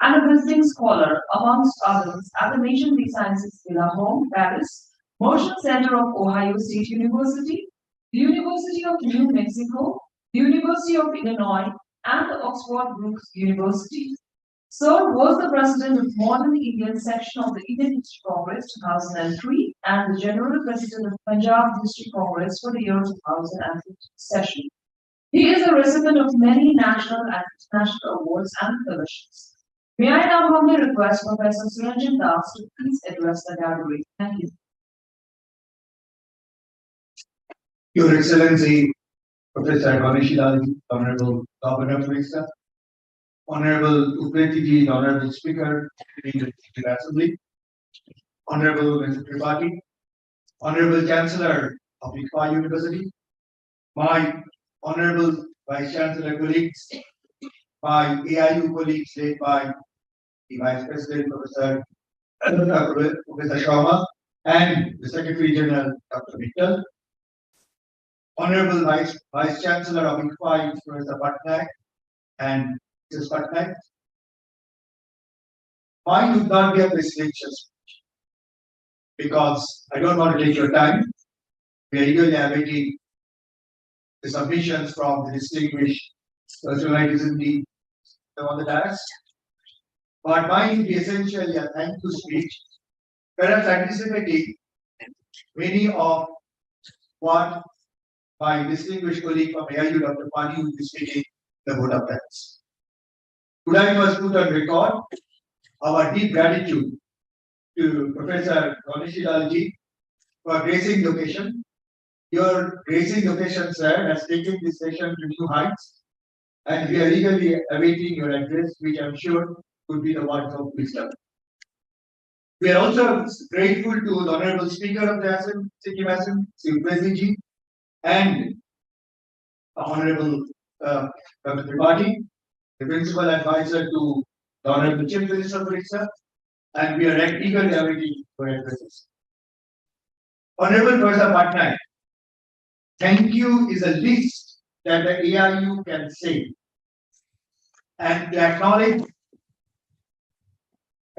and a Visiting Scholar, amongst others, at the Nation des Sciences de la Home, Paris, Motion Center of Ohio State University, the University of New Mexico, the University of Illinois, and the Oxford Brookes University. Sir was the president of Modern Indian section of the Indian History Congress 2003 and the general president of Punjab History Congress for the year 2015 session. He is a recipient of many national and international awards and fellowships. May I now humbly request Professor Suranjan Das to please address the gallery. Thank you. Your Excellency, Professor Ganesh Lal, Honorable Governor of Odisha, Honorable Upreti Ji, the Honorable Speaker in the Assembly, Honorable Mr. Tripathi, Honorable Chancellor of ICFA University, my Honorable Vice Chancellor colleagues, my AIU colleagues led by the Vice President, Professor Sharma, and the Secretary General, Dr. Mittal, Honorable Vice Chancellor of ICFA, Professor Patnaik, and Mrs. Patnaik. Mine would not be a presidential speech because I don't want to take your time. We are eagerly awaiting the submissions from the distinguished personalities on the dais. But mine will be essentially a thank you speech, perhaps anticipating many of what my distinguished colleague from AIU, Dr. Pani, will be speaking the vote of thanks. Could I first put on record our deep gratitude to Professor Ganesh Lal ji for gracing the occasion. Your gracing the occasion, sir, has taken this session to new heights, and we are eagerly awaiting your address, which I'm sure could be the words of wisdom. We are also grateful to the Honorable Speaker of the Sikkim Assembly, Sri Upreti ji, and Honorable Dr. Tripathi, the Principal Advisor to the Honorable Chief Minister of Odisha, and we are eagerly awaiting your addresses. Honorable Professor Patnaik, thank you is a least that the AIU can say, and to acknowledge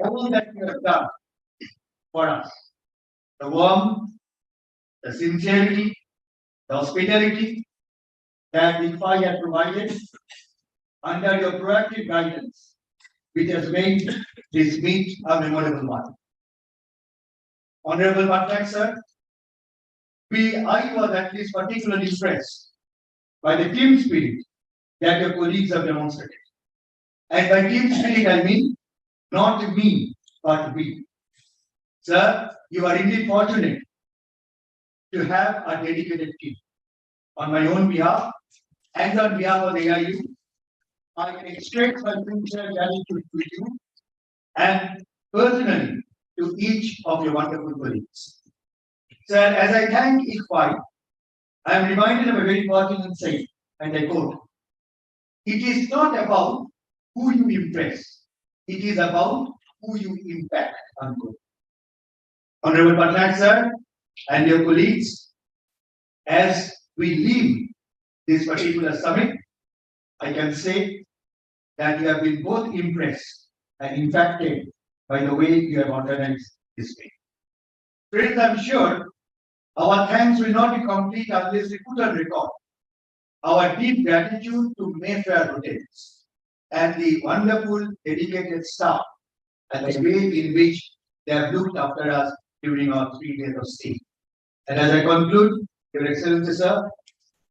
all that you have done for us. The warmth, the sincerity, the hospitality that ICFA had provided under your proactive guidance, which has made this meet a memorable one. Honorable Patnaik, sir, I was at least particularly impressed by the team spirit that your colleagues have demonstrated. And by team spirit, I mean not me, but we. Sir, you are indeed fortunate to have a dedicated team. On my own behalf and on behalf of the AIU, I can express my sincere gratitude to you and personally to each of your wonderful colleagues. Sir, as I thank ICFA, I am reminded of a very important saying, and I quote, It is not about who you impress. It is about who you impact. Unquote. Honorable Patnaik sir and your colleagues, as we leave this particular summit, I can say that you have been both impressed and impacted by the way you have organized this meeting. Friends, I'm sure our thanks will not be complete unless we put on record our deep gratitude to Mayfair Hotels and the wonderful dedicated staff and the way in which they have looked after us during our 3 days of stay. And as I conclude, Your Excellency, sir,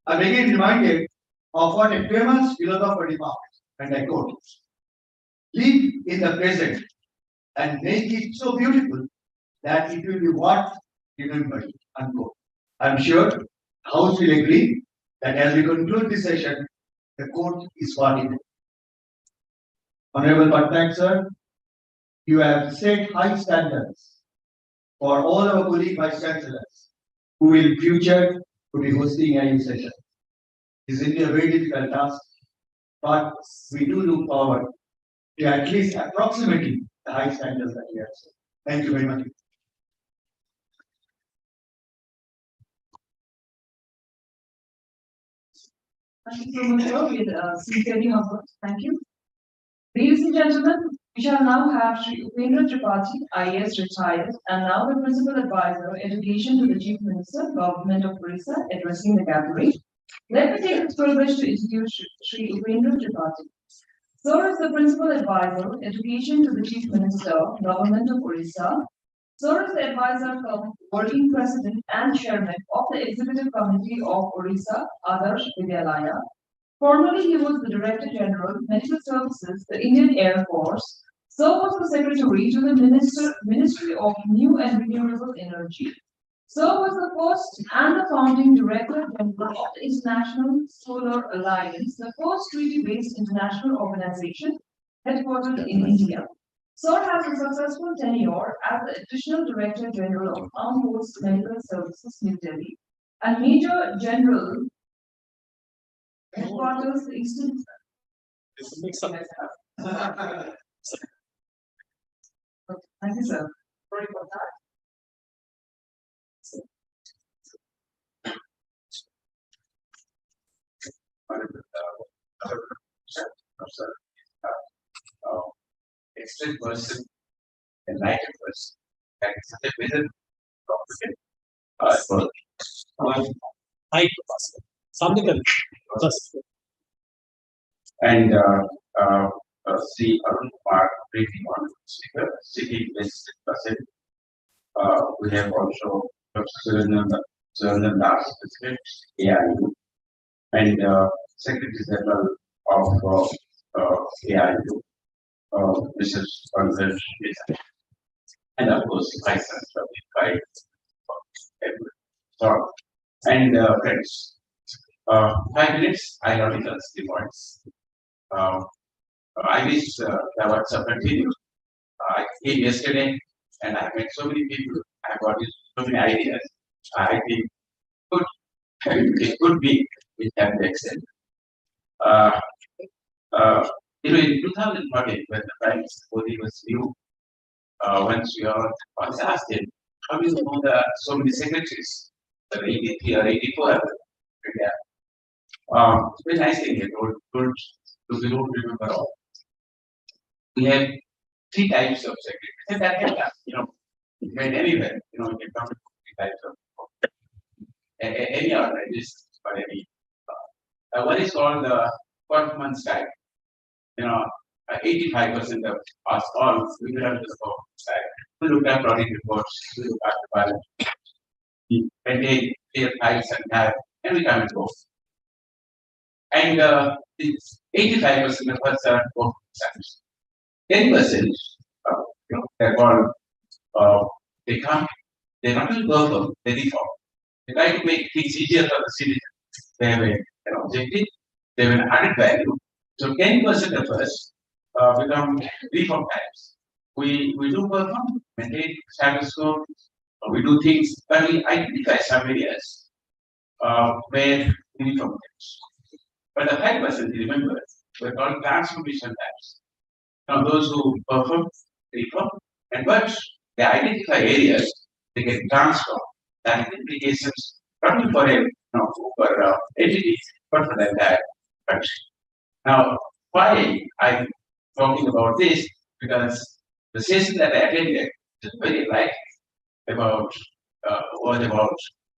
I'm again reminded of what a famous philosopher remarked, and I quote, live in the present and make it so beautiful that it will be what remember you, unquote. I'm sure the House will agree that as we conclude this session, the quote is what it is. Honorable Patnaik sir, you have set high standards for all our colleague vice chancellors who will in future to be hosting any session. This will be a very difficult task, but we do look forward to at least approximately the high standards that we have set. Thank you very much. Thank you so much, sir. We're sincerely humbled. Thank you. Ladies and gentlemen, we shall now have Shri Upendra Tripathi, IAS retired, and now the Principal Advisor, Education to the Chief Minister, Government of Orissa, addressing the gathering. Let me take this privilege to introduce Shri Upendra Tripathi. Sir is the Principal Advisor, Education to the Chief Minister, Government of Orissa. Sir is the Advisor come Working President and Chairman of the Executive Committee of Orissa, Adarsh Vidyalaya. Formerly, he was the Director General, Medical Services, the Indian Air Force. Sir was the Secretary to the Ministry of New and Renewable Energy. Sir was the first and the founding Director General of the International Solar Alliance, the first treaty-based international organization headquartered in India. Sir has a successful tenure as the Additional Director General of Armed Forces Medical Services, New Delhi, and Major General Headquarters, the Eastern. Thank you, sir. Sorry about that. Excellent person, enlightened person, and such a vision and see Arun Kumar briefing on speaker, city visited person. We have also Surendan Das, President, AIU, and Secretary General of AIU. Mrs. Pankaj, and of course, Vice Chancellor, right? So, and friends, 5 minutes, I already touched the points. I wish the WhatsApp continued. I came yesterday and I met so many people. I got so many ideas. I think it could be, it can be extended. In 2014, when the Prime Minister Modi was new, once we all asked him, how do you know there are so many secretaries? There are 83 or 84 of them. Very nice thing he told, we don't remember all. We have 3 types of secretaries. And that can last, you can anywhere, you can come to 3 types of any organization or any. One is called the Portman style. 85% of us all, we will have the side. We look at audit reports, we look at the balance, we maintain clear files and we come and go. And it's 85% of us are work status. 10%, they're called, they come, they not only perform, they reform. They try to make things easier for the citizen. They have an objective, they have an added value. So 10% of us become reform types. We do perform, maintain status quo, we do things, but we identify some areas where we reform types. But the 5%, remember, We're called transformation labs. Now, those who perform, reform, and but they identify areas they can transform. That is implications not only for for entities, but for the entire country. Now, why I'm talking about this? Because the session that I attended is very light about was about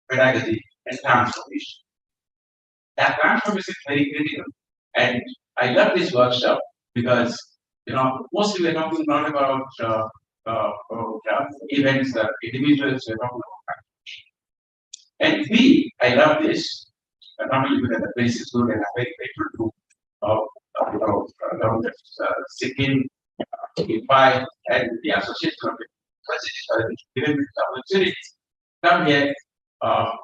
pedagogy and transformation. That transformation is very critical, and I love this workshop because mostly we're talking not about events that individuals we're talking about. And I love this, not only because the place is good and I'm very grateful to Sikkim, IFI, and the Association of Universities for giving me the opportunity to come here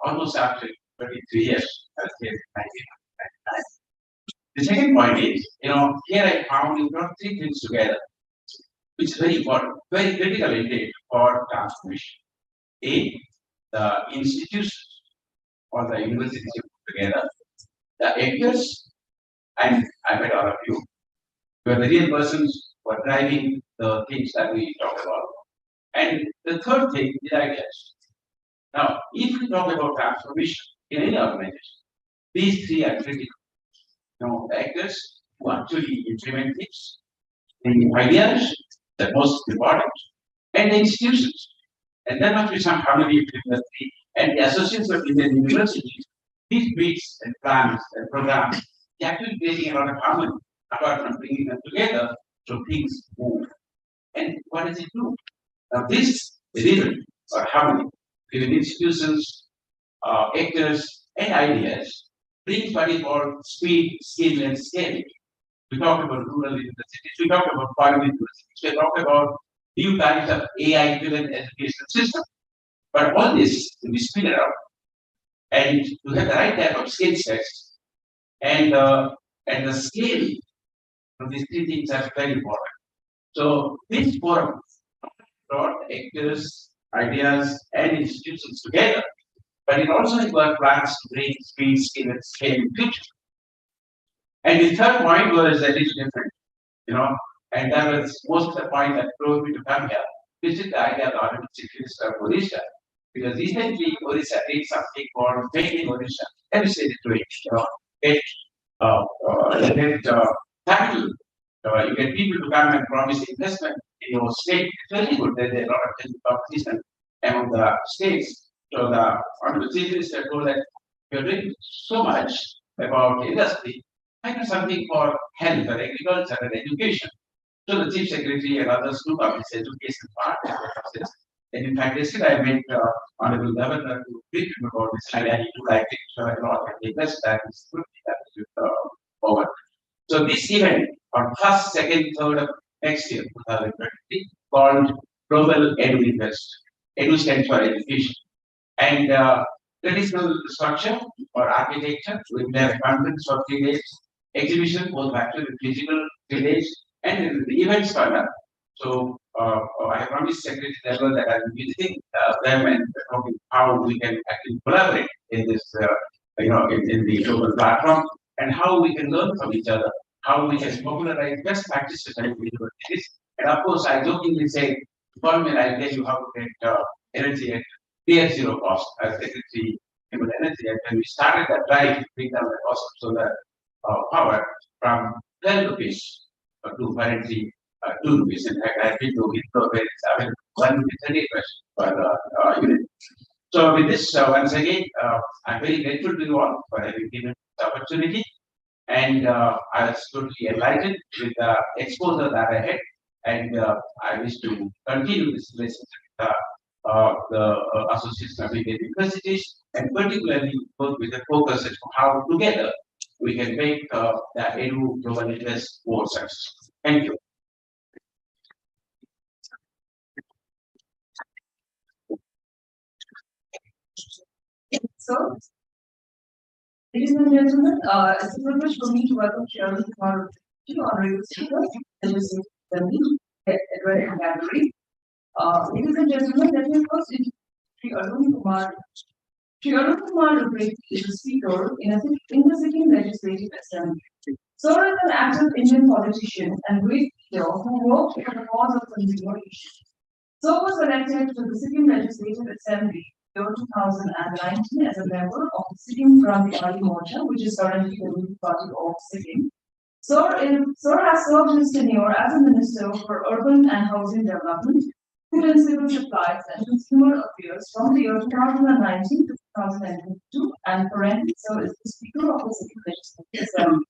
almost after 23 years, as in 1999. The second point is, here I found you brought three things together, which is very important, very critical indeed for transformation. A, the institutions or the universities you put together, the actors, and I met all of you, who are the real persons who are driving the things that we talk about. And the third thing is ideas. Now, if we talk about transformation in any organization, these three are critical. The actors who actually implement things, the ideas, the most important, and the institutions. And there must be some harmony between the three. And the associations of Indian universities, these beats and plans and programs, they actually creating a lot of harmony, apart from bringing them together so things move. And what does it do? Now, this rhythm or harmony between institutions, actors, and ideas brings what is called speed, skill, and scaling. We talked about rural universities, we talked about foreign universities, we talked about new kinds of AI-driven education system. But all this to be split out and to have the right type of skill sets and the scale of these three things are very important. So this forum brought actors, ideas, and institutions together, but it also required plans to bring speed, skill, and scale in future. And the third point was that it's different, and that was most of the point that drove me to come here. This is the idea of the Honorable Chief Minister of Odisha, because recently Odisha did something called Making Odisha. Every state is doing it, capital. You get people to come and promise investment in your state. It's very good that there are a lot of competition among the states. So the Honorable Chief Minister told that you're doing so much about industry, I do something for health or agriculture and education. So the Chief Secretary and others took up this education part. And in fact, yesterday I met Honorable Governor to brief him about this idea. He would like to a lot and the best time is good forward. So this event on 1st, 2nd, 3rd of next year, 2023, called Global Edu Invest. Edu stands for education. And traditional structure or architecture, we have a conference for 3 days, exhibition, both virtual and physical, 3 days, and the events further. So I promised Secretary General that I will be visiting them and talking how we can actually collaborate in this, in the global platform, and how we can learn from each other, how we can popularize best practices and universities. And of course, I jokingly say, call me and I'll tell you how to get energy at near zero cost as Secretary Chemical Energy. And when we started that drive to bring down the cost of solar power from 12 rupees to currently 2 rupees. In fact, I've been to Wipro where it's 1 rupee 38 per unit. So with this, once again, I'm very grateful to you all for having given this opportunity. And I was totally enlightened with the exposure that I had. And I wish to continue this relationship with the Association of Indian Universities, and particularly work with the focus as to how together we can make the Edu Global Invest more successful. Thank you. So, ladies and gentlemen, it's a privilege for me to welcome Chairman Kumar, honorable speaker, and Mr. Edward Gallery. Ladies and gentlemen, let me first introduce Sri Arun Kumar. Sri Arun Kumar is the speaker in the Sikkim Legislative Assembly. Sir is an active Indian politician and great leader who worked for the cause of consumer issues. Sir was elected to the Sikkim Legislative Assembly year 2019 as a member of the Sikkim Krantikari Morcha, which is currently the ruling party of Sikkim. Sir has served his tenure as a Minister for Urban and Housing Development, Food and Civil Supplies and Consumer Affairs from the year 2019 to 2022, and currently Sir is the Speaker of the Sikkim Legislative Assembly.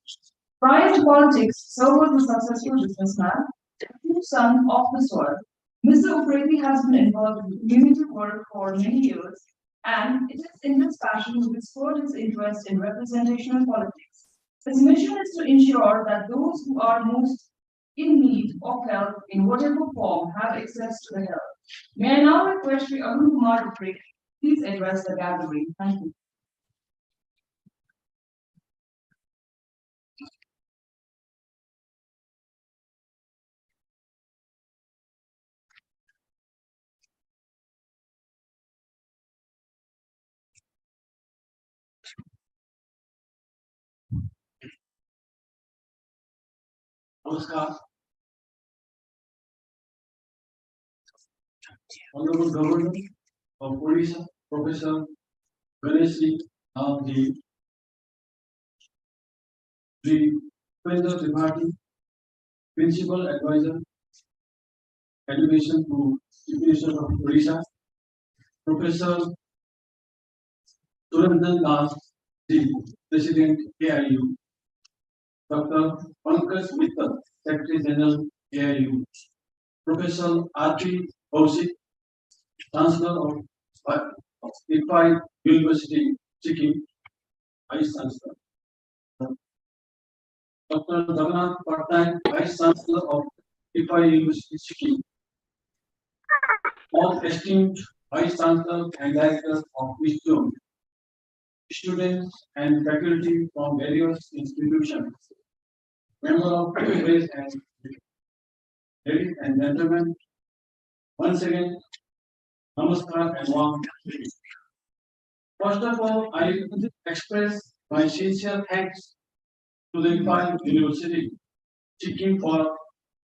Prior to politics, Sir was a successful businessman, true son of the soil. Mr. Upreti has been involved in community work for many years, and it is in this passion which spurred his interest in representational politics. His mission is to ensure that those who are most in need of help in whatever form have access to the help. May I now request Sri Arun Kumar Upreti please address the gathering. Thank you. Namaskar. Honorable Governor of Odisha, Professor Ganeshi Abdi, the Upendra Tripathi, Principal Advisor, Education to Chief Minister of Odisha, Professor Surendan Das, the President AIU, Dr. Pankaj Mittal, Secretary General AIU, Professor R.P. Kaushik, Chancellor of IFI University, Sikkim, Vice Chancellor. Dr. Jagannath Patnaik, Vice Chancellor of IFI University, Sikkim. All esteemed Vice Chancellor and Director of Wisdom, students and faculty from various institutions, members of the press and ladies and gentlemen, once again, namaskar and warm greetings. First of all, I express my sincere thanks to the IFI University, Sikkim, for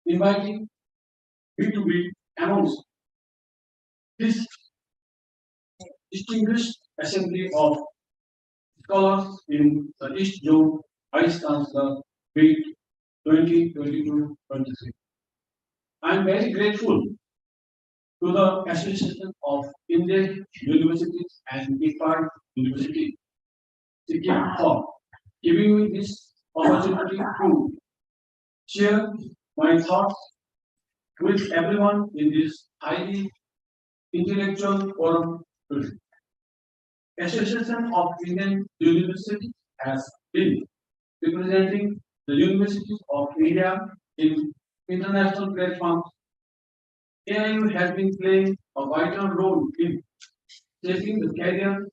inviting me to be amongst this distinguished assembly of scholars in the East Zone Vice Chancellor Meet 2022-23. I am very grateful to the Association of Indian Universities and IFI University, Sikkim, for giving me this opportunity to share my thoughts with everyone in this highly intellectual forum today. Association of Indian Universities has been representing the universities of India in international platforms. AIU has been playing a vital role in shaping the career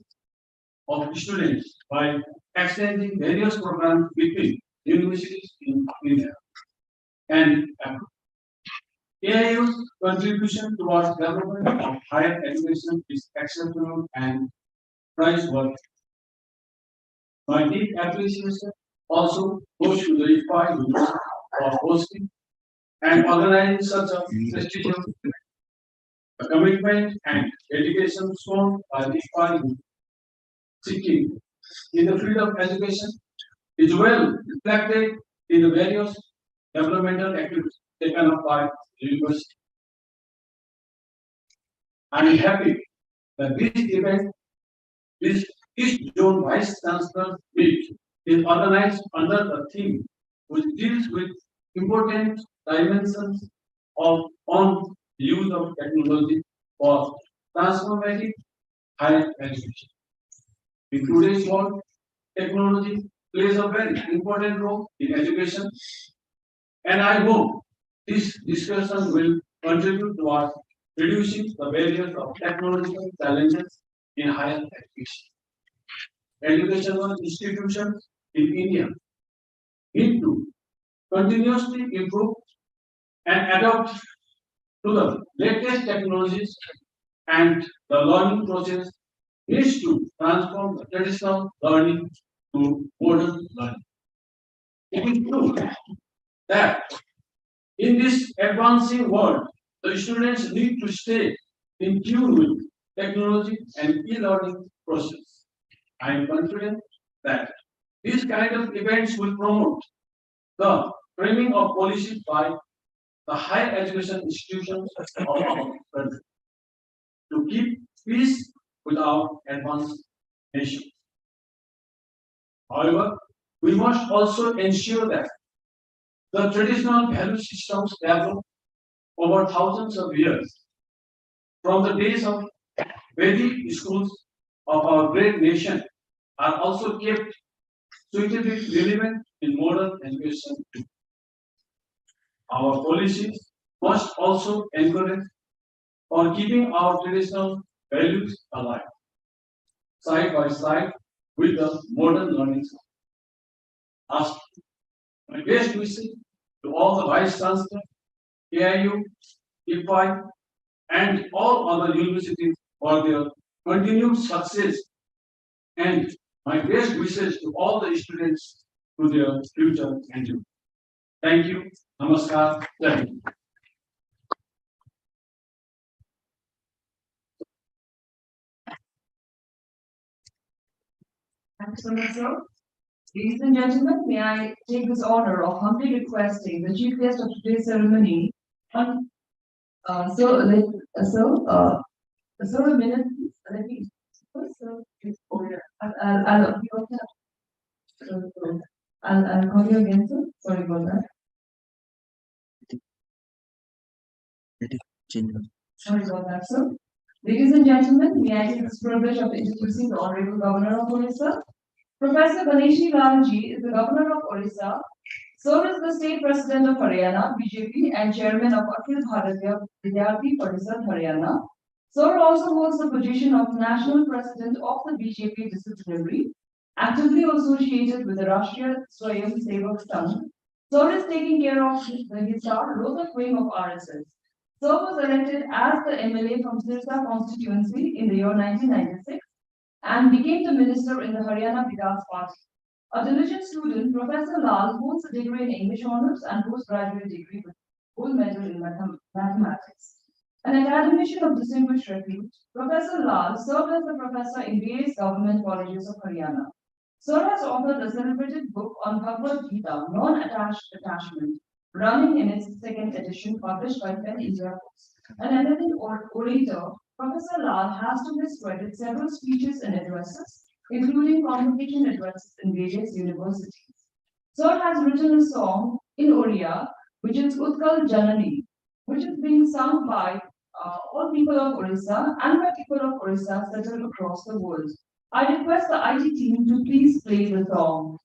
of students by extending various programs between universities in India and Africa. AIU's contribution towards development of higher education is exceptional and praiseworthy. My deep appreciation also goes to the IFI University for hosting and organizing such a prestigious event. The commitment and dedication shown by the IFI Sikkim in the field of education is well reflected in the various developmental activities taken up by the university. I am happy that this event, this East Zone Vice Chancellor Meet, is organized under the theme which deals with important dimensions of on the use of technology for transformative higher education. In today's world, technology plays a very important role in education, and I hope this discussion will contribute towards reducing the barriers of technological challenges in higher education. Educational institutions in India need to continuously improve and adapt to the latest technologies, and the learning process needs to transform the traditional learning to modern learning. It is true that in this advancing world, the students need to stay in tune with technology and e-learning process. I am confident that these kind of events will promote the framing of policy by the higher education institutions of our country to keep peace with our advanced nation. However, we must also ensure that the traditional value systems developed over thousands of years from the days of Vedic schools of our great nation are also kept suitably relevant in modern education. Our policies must also encourage for keeping our traditional values alive, side by side with the modern learning. Ask my best wishes to all the Vice Chancellor, AIU, IPI, and all other universities for their continued success, and my best wishes to all the students to their future endeavor. Thank you. Namaskar. Jai Hind. Thanks so much, sir. Ladies and gentlemen, may I take this honor of humbly requesting the chief guest of today's ceremony, sir, sir, a minute, please. Let me, sir, please, I'll call you again, sir. Sorry about that. Sorry about that, sir. Ladies and gentlemen, may I take this privilege of introducing the Honorable Governor of Orissa. Professor Ganeshi Lalji is the Governor of Orissa. Sir is the State President of Haryana, BJP, and Chairman of Akhil Bharatiya Vidyarthi Parishad, Haryana. Sir also holds the position of National President of the BJP Disciplinary, actively associated with the Rashtriya Swayam Sevak Sangh. Sir is taking care of the Hisar Rohtak wing of RSS. Sir was elected as the MLA from Sirsa constituency in the year 1996 and became the minister in the Haryana Vikas Party. A diligent student, Professor Lal holds a degree in English Honours and postgraduate degree with gold medal in mathematics. An academician of distinguished repute, Professor Lal served as a professor in various government colleges of Haryana. Sir has authored a celebrated book on Bhagavad Gita, Non-Attached Attachment, running in its second edition, published by Pen India Books. An eminent orator, Professor Lal has to his credit several speeches and addresses, including convocation addresses in various universities. Sir has written a song in Oriya, which is Utkal Janani, which is being sung by all people of Orissa and by people of Orissa settled across the world. I request the IT team to please play the song.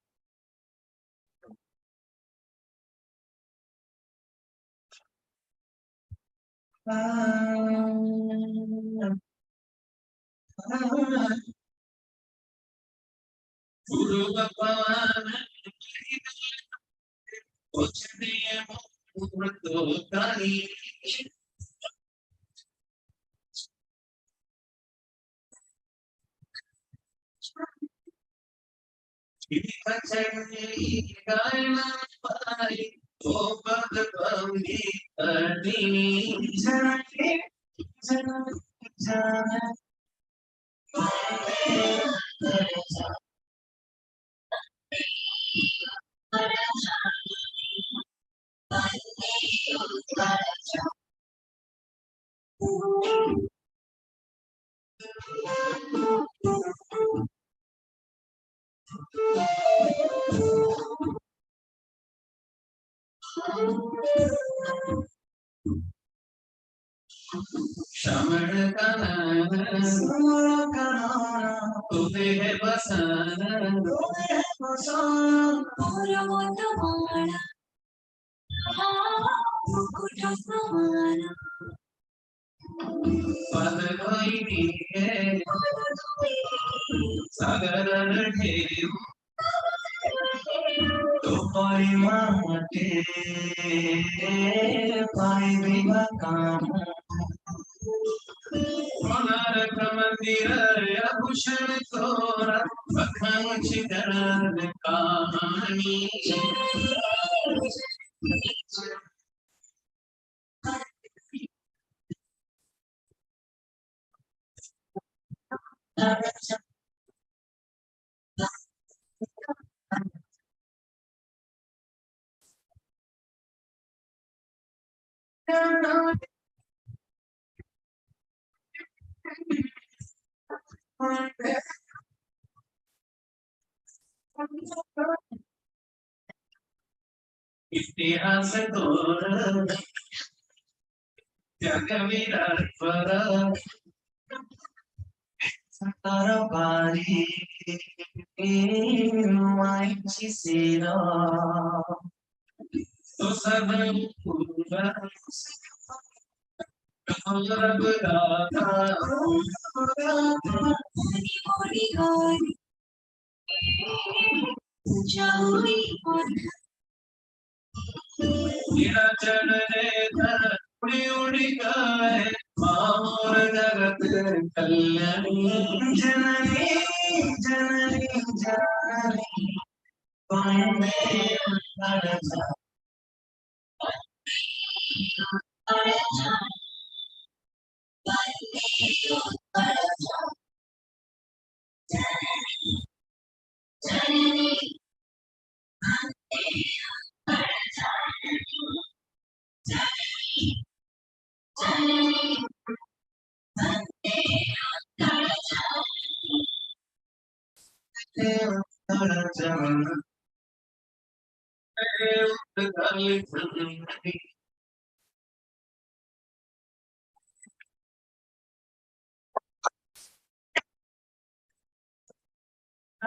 Guru Bhagwan Shamar Kana, Tude hai basana, Pad bhai hai, Sagaran hai, To pai mate, Pai vivakam. Konark मंदिर आभूषण तोरा बखांची करन कहानी इतिहास तोरण त्यागवीर पर सातारा बारी मायची सेना तो सब पूरा कमरब राधा निराचल रे धर उड़ी उड़ी गाए मामोर जगत कल्याणी जननी जननी जननी पाए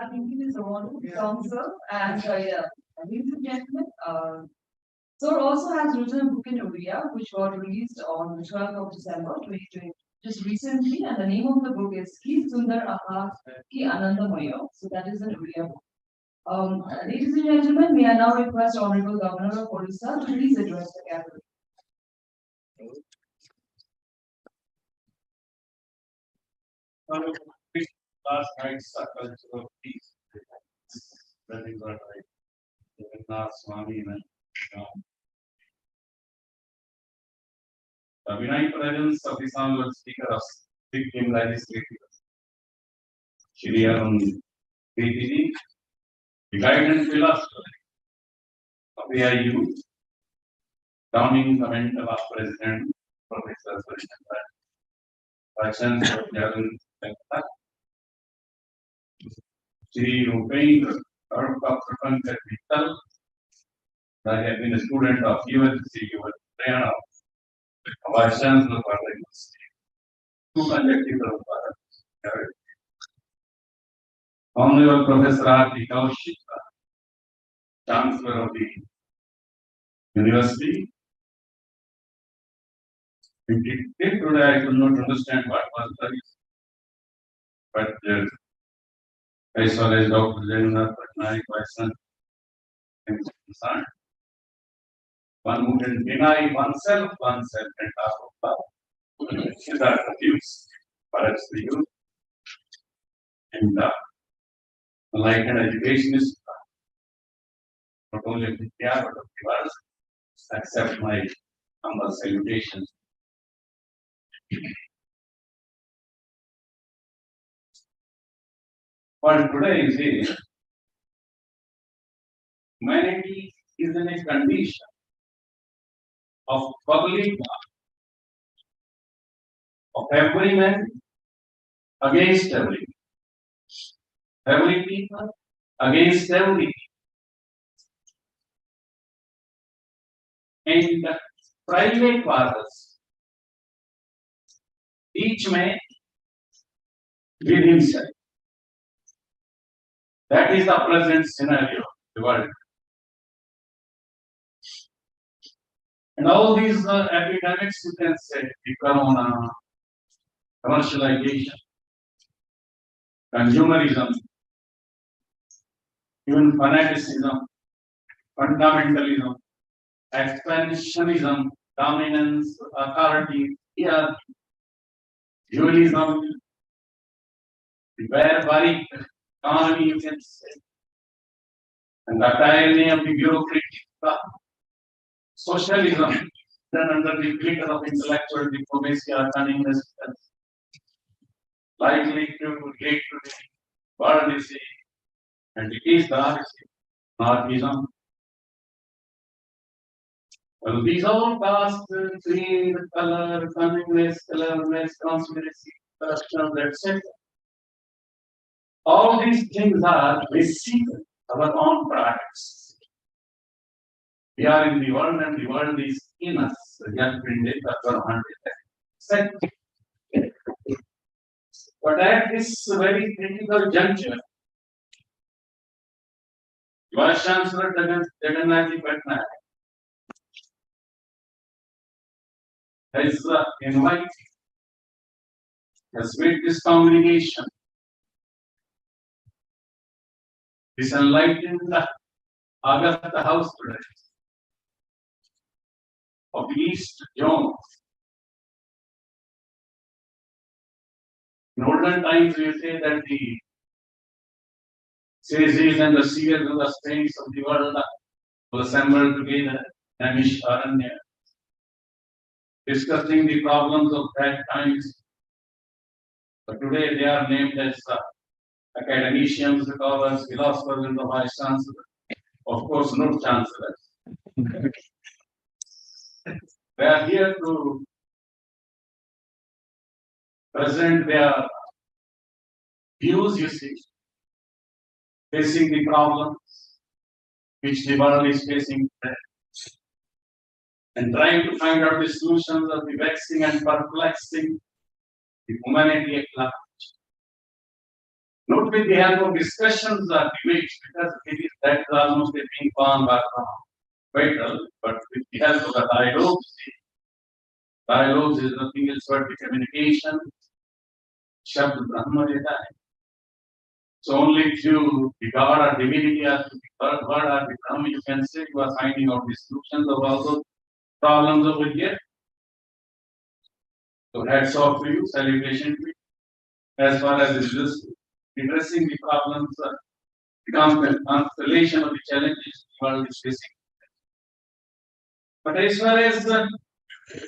I think it is all council and yeah, ladies and gentlemen, Sir also has written a book in Odia which got released on the 12th of December 2020, just recently, and the name of the book is Ki Sundar Aha Ki Anandamaya. So that is an Odia book. Ladies and gentlemen, may I now request Honorable Governor of Odisha to please address the gathering. Last night's culture of peace. That is what I. Jagannath Swami and the benign presence of the Honorable Speaker of Sikkim Legislature, Shri Arun Priti, the guidance philosopher of the IU, crowning the mental of President Professor Surishandra, Vice Chancellor Jagan Venkata, Shri Rupendra, Dr. Pankaj Mittal. I have been a student of USC, Prayana, Vice Chancellor of the University, two conjectures of Bharat. Honorable Professor R.T. Kaushik, Chancellor of the University. Today I could not understand what was the reason. But as far as Dr. Jagannath Patnaik, Vice Chancellor, is concerned, one who can deny oneself and talk of love. These are the views, perhaps the youth. And enlightened education is not only of the but of the world. Accept my humble salutations. But today is here. Humanity is in a condition of public of every man against every people against every, and private fathers, each man with himself. That is the present scenario of the world. And all these epidemics, you can say, the corona, commercialization, consumerism, even fanaticism, fundamentalism, expansionism, dominance, authority, hierarchy. dualism, the barbaric economy, you can say, and the tyranny of the bureaucratic socialism, then under the glitter of intellectual diplomacy or cunningness, likely to relate to the world is and it is the anarchism. Well, these all caste, creed, color, cunningness, cleverness, conspiracy, corruption, etc. All these things are basic our own products. We are in the world and the world is in us. But at this very critical juncture, Vice Chancellor Jagannath Patnaik has invited, has made this congregation, this enlightened Agatha House today of the East Zone. In olden times, we say that the sages and the seers and the saints of the world will assemble together and Aranya, discussing the problems of that times. But today they are named as academicians, scholars, philosophers, and the vice chancellor. Of course, no chancellors. They are here to present their views, you see, facing the problems which the world is facing today, and trying to find out the solutions of the vexing and perplexing the humanity at large. Not with the help of discussions or debates, because that is almost a ping pong battle, but with the help of the dialogues. Dialogues is nothing else but the communication. Shabd Brahma deta hai. So only if you regard our divinity as the third word or the Brahma, you can say you are finding out the solutions of all those problems over here. So hats off to you, celebration to you. As far as addressing the problems, the constellation of the challenges the world is facing. But as far as the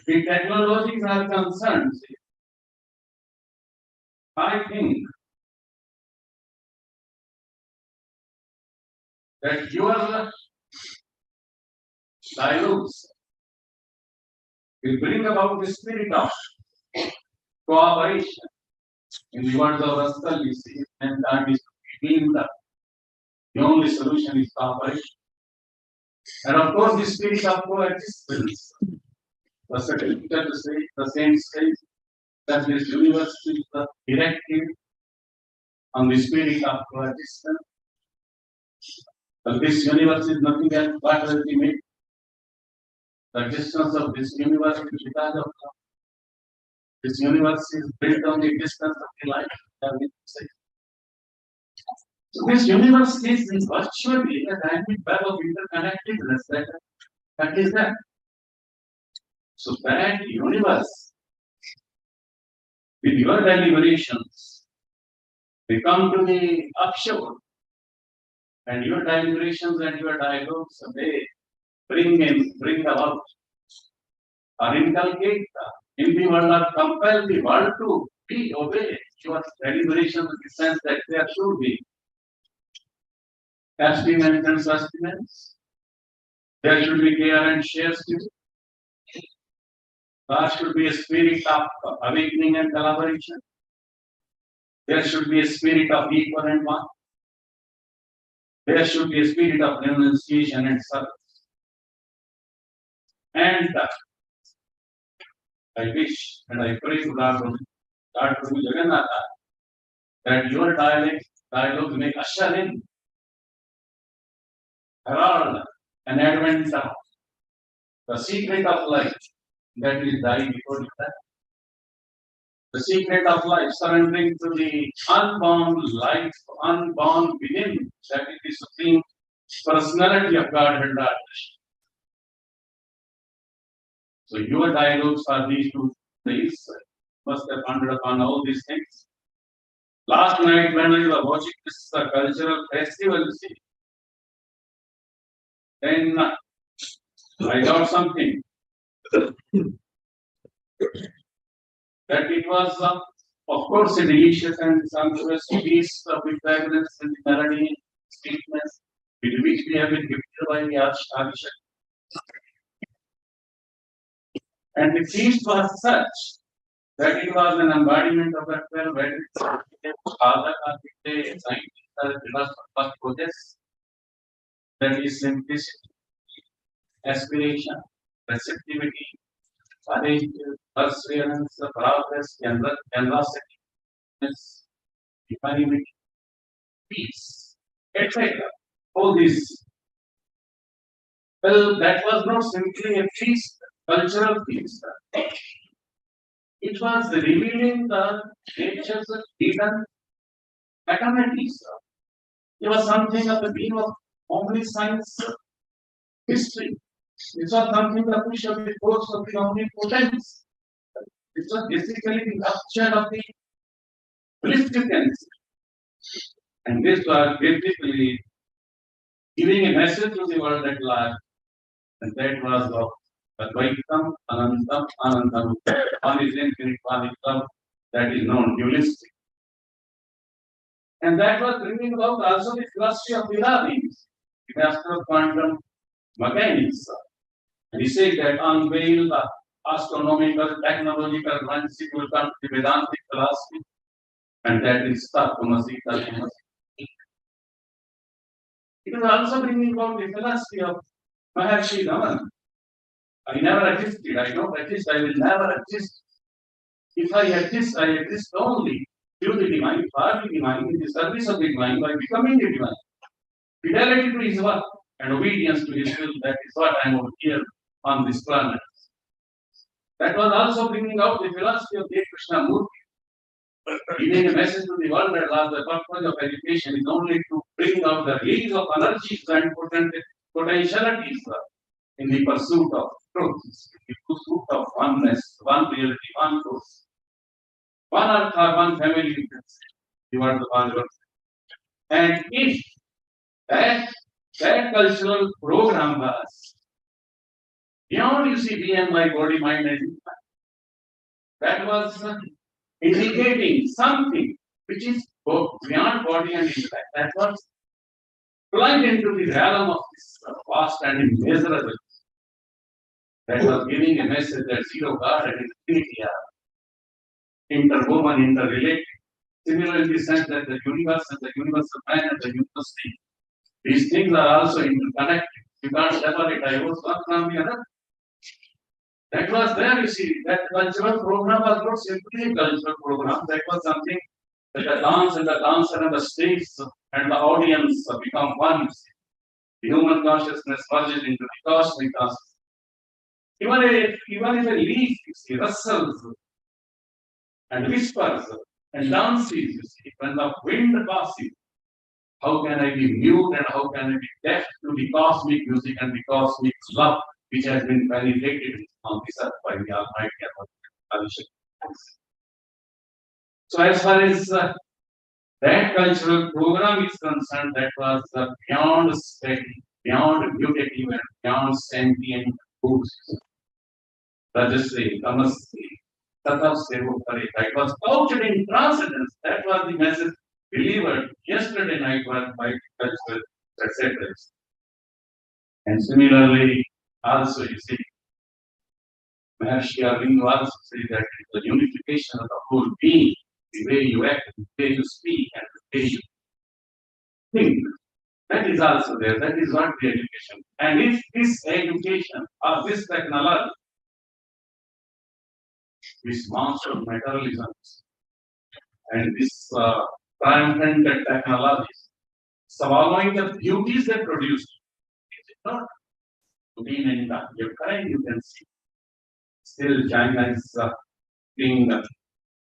technologies are concerned, I think that your dialogues will bring about the spirit of cooperation. In the words of Russell, you see, and time is between the only solution is cooperation. And of course, the spirit of coexistence. The same says that this universe is the directive on the spirit of coexistence. But this universe is nothing else but ultimate. The existence of this universe is because of God. This universe is built on the existence of the life. So this universe is virtually a dynamic web of interconnectedness. That is that. So that universe, with your deliberations, they come to the upshore, and your deliberations and your dialogues, they bring about, or inculcate in the world, or compel the world to be obeyed. Your deliberations in the sense that there should be abstinence and sustenance. There should be care and share spirit. There should be a spirit of awakening and collaboration. There should be a spirit of equal and one. There should be a spirit of renunciation and service. And I wish and I pray to God from Jagannatha that your dialogue may usher in, herald, an advent of the secret of life that is dying before death. The secret of life, surrendering to the unborn life, unborn within, that is the supreme personality of Godhead. So your dialogues are these two things. must have pondered upon all these things. Last night when I was watching this cultural festival, you see, then I got something that it was, of course, a delicious and sumptuous feast with fragrance and melody, sweetness, with which we have been gifted by the Archbishop. And the feast was such that it was an embodiment of that well wedded father architect, scientist, philosopher, possess. That is simplicity, aspiration, receptivity, courage, perseverance, progress, generosity, equanimity, peace, etc. All these. Well, that was not simply a feast, cultural feast. It was revealing the nature's hidden mathematics. It was something of the beam of only science history. It was something that push of the course of the omnipotence. It was basically the rupture of the significance. And this was basically giving a message to the world at large. And that was of Advaitam, Anantam, Anantam. One is infinite, one is love, that is known dualistic. And that was bringing about also the philosophy of Viradis, the master of quantum mechanics. And he said that unveil the astronomical, technological landscape will come to the Vedantic philosophy, and that is Tatvamasi, Tatvamasi. It was also bringing about the philosophy of Maharshi Raman. I never existed, I don't exist, I will never exist. If I exist only through the divine, for the divine, in the service of the divine, by becoming the divine. Fidelity to his work and obedience to his will, that is what I am over here on this planet. That was also bringing out the philosophy of the Krishnamurti. Giving a message to the world that the purpose of education is only to bring out the release of energies and potentialities in the pursuit of truth, in the pursuit of oneness, one reality, one truth. One earth or one family, you can say. You are the one earth. And if that cultural program was beyond, you see, beyond my body, mind, and intellect, that was indicating something which is beyond body and intellect. That was plunged into the realm of this vast and immeasurable. That was giving a message that zero God and infinity are interwoven, interrelated. Similarly, in the sense that the universe and the universal man and the universal thing, these things are also interconnected. You can't separate. I was one from the other. That was there, you see, that cultural program was not simply a cultural program. That was something that the dance and the dancer and the stage and the audience become one. The human consciousness merges into the cosmic consciousness. Even if a leaf, you see, rustles and whispers and dances, you see, when the wind passes, how can I be mute and how can I be deaf to the cosmic music and the cosmic love which has been validated on this earth by the Almighty Abhishek. So as far as that cultural program is concerned, that was beyond steady, beyond beauty, and beyond sentient goods. Rajasri, Tamasri, Tatavse Upare. It was couched in transcendence. That was the message delivered yesterday night by cultural etc. And similarly, also you see, Maharshi Aurobindo also say that the unification of the whole being, the way you act, the way you speak, and the way you think, that is also there. That is what the education. And if this education or this technology, this master of materialism, and this triumphant technologies, swallowing the beauties they produce, is it not? Being in your kind, you can see. Still, China is being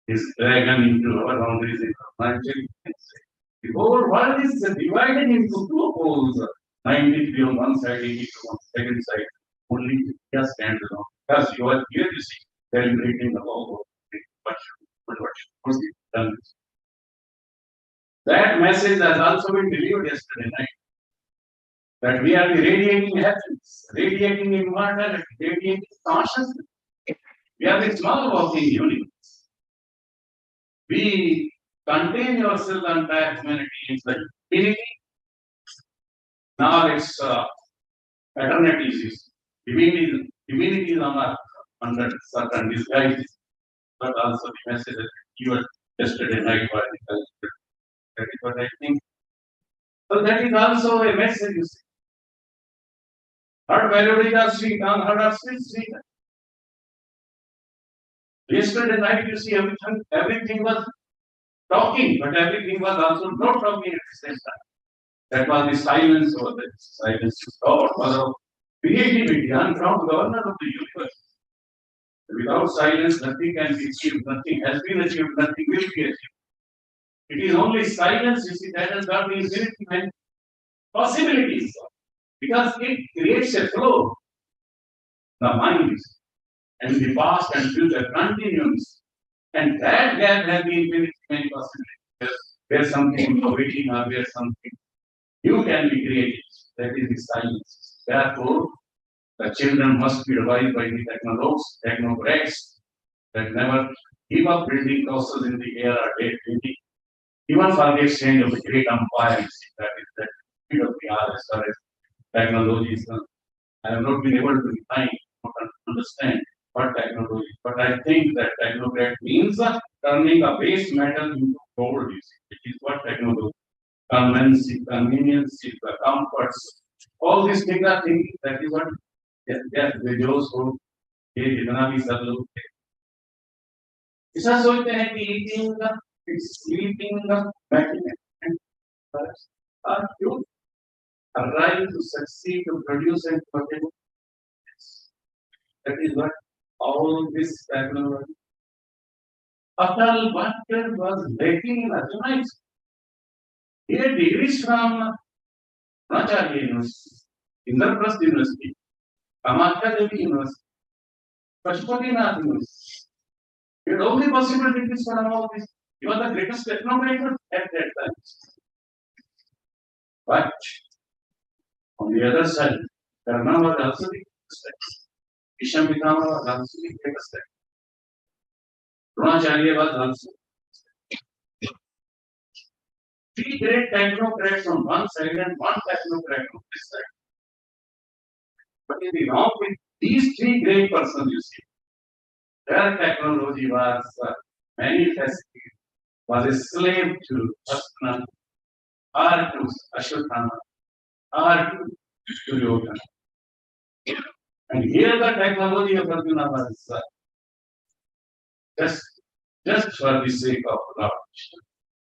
his dragon into our boundaries. The whole world is divided into two poles, 93 on one side, 82 on the second side. Only India stands alone. Because you are here, you see, celebrating the whole world. what we done. That message has also been delivered yesterday night. That we are radiating happiness, radiating immortality, radiating consciousness. We are the small walking universe. We contain yourself and entire humanity in the infinity. Now it's eternity, divinity is on earth under certain disguises, but also the message that you were yesterday night by the culture. That is what I think. So that is also a message, you see. Heard melodies are sweet, unheard are sweet. Yesterday night, you see, everything was talking, but everything was also not talking at the same time. That was the silence over there. Silence to God, Father of creativity, uncrowned governor of the universe. Without silence, nothing can be achieved, nothing has been achieved, nothing will be achieved. It is only silence, you see, that has got the infinity and possibilities. Because it creates a flow. The mind and the past and future continues. And that gap has the infinity many possibilities. Where something is waiting or where something new can be created. That is the silence. Therefore, the children must be revised by the technocrats that never give up building castles in the air or dead building. Even for the exchange of the great empires, that is the speed of the art as far as technology is concerned. I have not been able to define or understand what technology, but I think that technocrat means turning a base metal into gold, which is what technology. Convenience, the comforts, all these things are thinking that is what videos को ये जितना भी सब लोग ऐसा सोचते हैं कि eating, sleeping, batting, and are you arrive to succeed to produce and protect. That is what all this technology. Atal Bhattacharya was making in Arjuna. He had degrees from Acharya University, Indraprastha University, Kamakya Devi University, Pashupatinath University. He had all the possible degrees from all this. He was the greatest technocrat at that time. But on the other side, Karna was also the greatest. Bhishma Pitama was also the greatest. Dronacharya was also. Three great technocrats on one side and one technocrat on this side. But in the wrong with these three great persons, you see, their technology was manifested, was a slave to Asana, or to Ashwatthama, or to Duryodhana. And here the technology of Arjuna was just for the sake of Lord Krishna.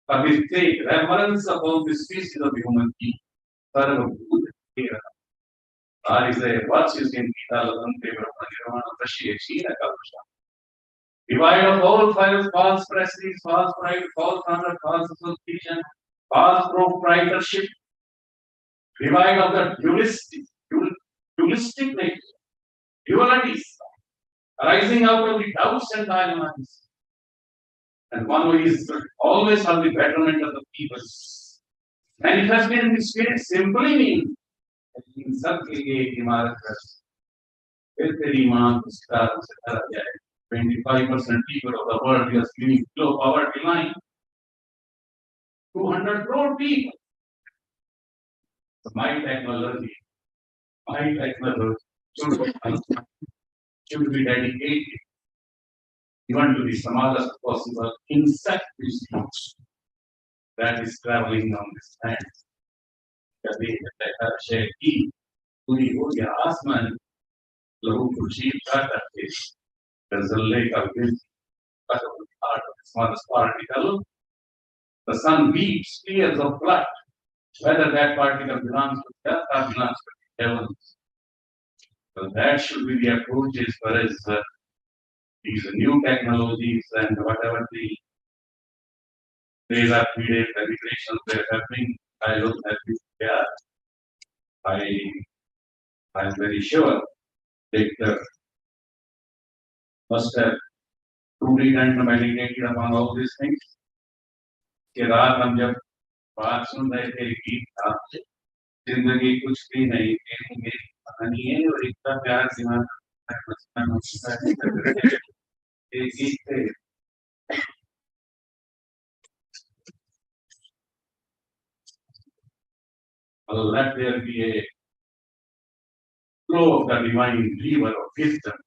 For the sake, reverence of all the species of human being. Sarva Bhuta or is a virtues in Gita Ladante Brahma Appreciation Kalpasha. Divide of all false prestige, false pride, false honor, false association, false proprietorship. Divide of the dualistic nature, dualities arising out of the doubts and dilemmas. And one who is always for the betterment of the people. Manifested in the spirit simply means in सबके लिए इमारत है फिर तेरी मां उसका उसे करा जाए 25% people of the world is living below poverty line 200 crore people. So my technology should be dedicated even to the smallest possible insect species that is traveling on this planet. कभी शहर की पूरी हो गया आसमान लोगों को जीव का करके गजल्ले का bill part of the smallest particle, the sun beats tears of blood, whether that particle belongs to earth or belongs to the heavens. So that should be the approach as far as these new technologies and whatever the days are period celebrations they're happening. I look at this here. I'm very sure that must have studied and meditated upon all these things. कि रात हम जब बात सुन रहे थे गीत था, जिंदगी कुछ भी नहीं, मेरी कहानी है और इतना प्यार दिमाग एक गीत थे. Let there be a flow of the divine river of wisdom.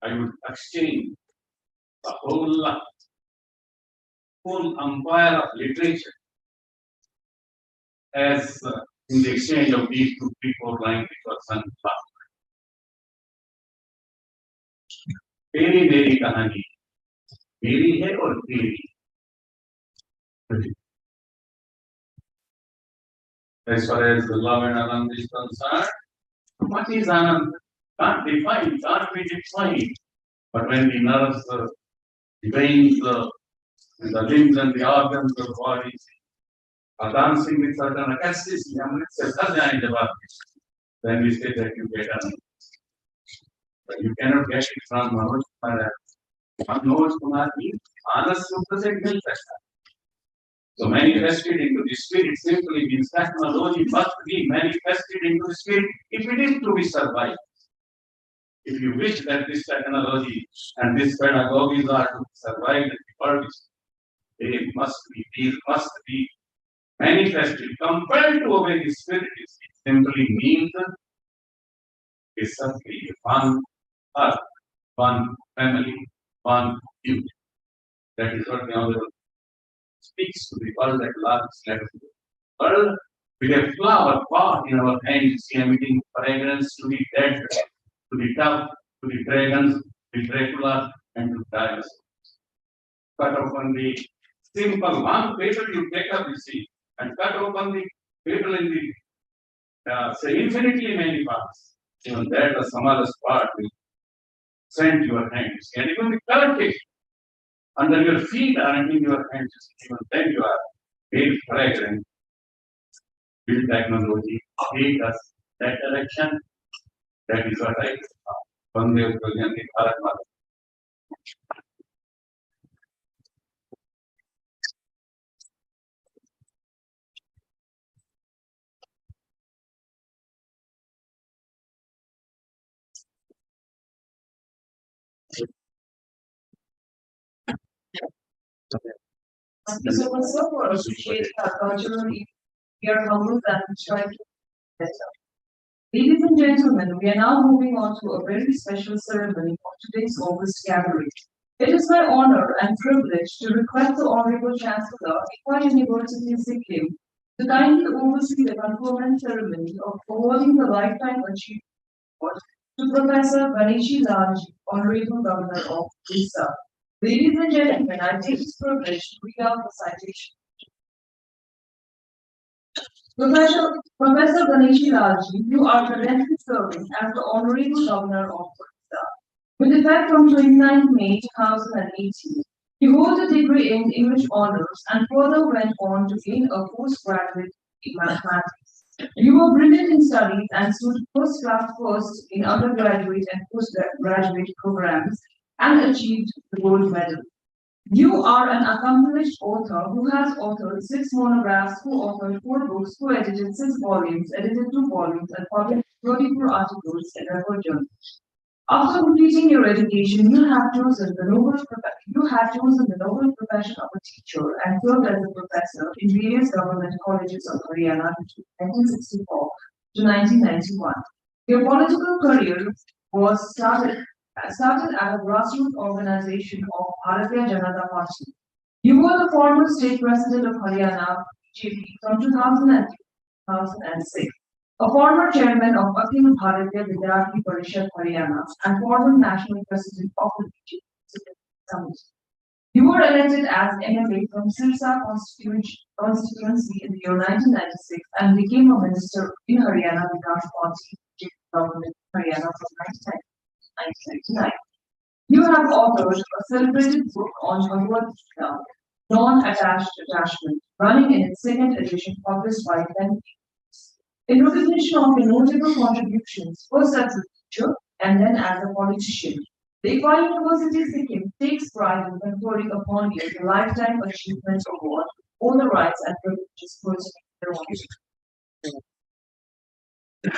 I would exchange the whole empire of literature as in the exchange of these 2, 3, 4 lines which was sung last. तेरी मेरी कहानी मेरी है और तेरी. As far as the love and Anand is concerned, what is Anand? Can't define, can't be defined. But when the nerves, the veins, the limbs and the organs of the body are dancing with certain ecstasy, then we say that you get Anand. But you cannot get it from Manoj Kumar. Manoj Kumar means Anand Sutta se mil sakta. So manifested into the spirit simply means technology must be manifested into the spirit if it is to be survived. If you wish that this technology and this pedagogies are to survive and be purchased, these must be manifested, compelled to obey the spirit. It simply means it's simply one earth, one family, one youth. That is what the Honorable speaks to the world at large. World with a flower pot in our hands, emitting fragrance to the dead, to the dove, to the dragons, to the Dracula, and to dinosaurs. Cut open the simple one petal you take up the sea, and cut open the petal in the say infinitely many parts. Even that the smallest part will send your hands, and even the current under your feet are in your hands, even then you are made fragrant. Build technology, take us that direction. That is what I Vande Uttam Bharat Mata. Thank you so much, sir, for appreciating our cultural. We are humbled and try to better. Ladies and gentlemen, we are now moving on to a very special ceremony of today's August gathering. It is my honor and privilege to request the Honorable Chancellor, Iqbal University, Sikkim, to kindly oversee the conferment ceremony of awarding the Lifetime Achievement Award to Professor Ganeshi Lalji, Honorable Governor of Odisha. Ladies and gentlemen, I take this privilege to read out the citation. Professor Ganeshi Lalji, you are presently serving as the Honorable Governor of Odisha. With effect from 29 May 2018, you hold a degree in English Honours and further went on to gain a postgraduate in mathematics. You were brilliant in studies and stood first class first in undergraduate and postgraduate programs and achieved the gold medal. You are an accomplished author who has authored 6 monographs, co-authored 4 books, co-edited 6 volumes, edited 2 volumes, and published 34 articles in record journals. After completing your education, you have chosen the noble profession of a teacher and served as a professor in various government colleges of Haryana between 1964 to 1991. Your political career was started at a grassroots organization of Bharatiya Janata Party. You were the former state president of Haryana BJP from 2003 to 2006, a former chairman of Akhil Bharatiya Vidyarthi Parishad Haryana, and former national president of the BJP. You were elected as MLA from Sirsa constituency in the year 1996 and became a minister in Haryana Vikas Party BJP government in Haryana from 1999. You have authored a celebrated book on Bhagavad Gita, Non-Attached Attachment, running in its 2nd edition published by Pen. In recognition of your notable contributions, first as a teacher and then as a politician, The Equa University Sikkim takes pride in conferring upon you the Lifetime Achievement Award, all the rights and privileges personally belong.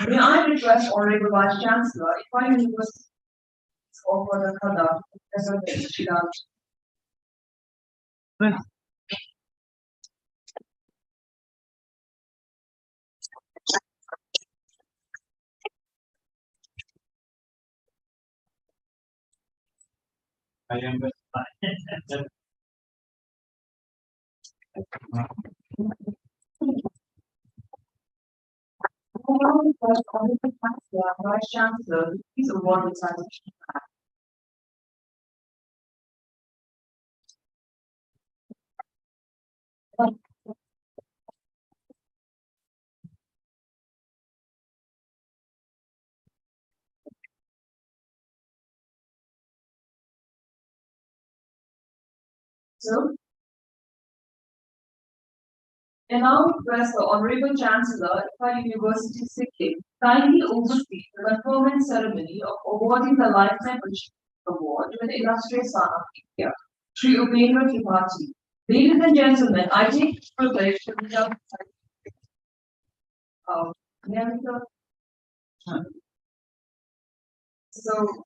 May I request Honorable Vice Chancellor, Equa University, offer the Khada, Professor Shilal. I am the. Vice Chancellor, please award the citation. So, I now request the Honorable Chancellor, Equa University Sikkim, kindly oversee the conferment ceremony of awarding the Lifetime Achievement Award to an illustrious son of India, Sri Upendra Tripathi. Ladies and gentlemen, I take the privilege to read out so,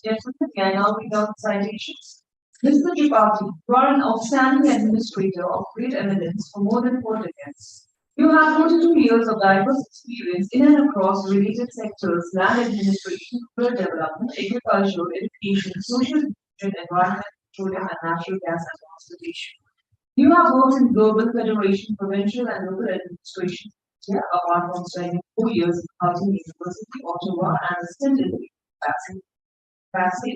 gentlemen, may I now read out the citations. Mr. Tripathi, you are an outstanding administrator of great eminence for more than 4 decades. You have 42 years of diverse experience in and across related sectors: land administration, rural development, agriculture, education, social inclusion, environment, petroleum and natural gas and transportation. You have worked in global, federation, provincial and local administration, apart from spending 4 years at Carleton University, Ottawa, and a stint in the capacity.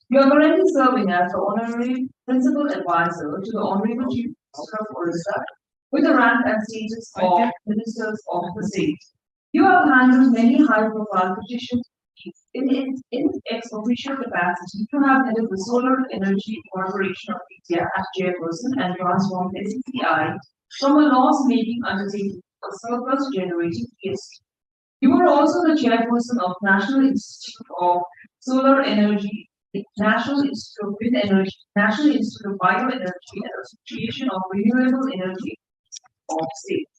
You are currently serving as the honorary principal advisor to the Honorable Chief Minister of Orissa, with the rank and status of ministers of the state. You have handled many high-profile positions in ex-official capacity. You have headed the Solar Energy Corporation of India as chairperson and transformed SECI from a loss-making undertaking to a surplus-generating PSU. You were also the chairperson of National Institute of Solar Energy, National Institute of Wind Energy, National Institute of Bioenergy, and Association of Renewable Energy of State.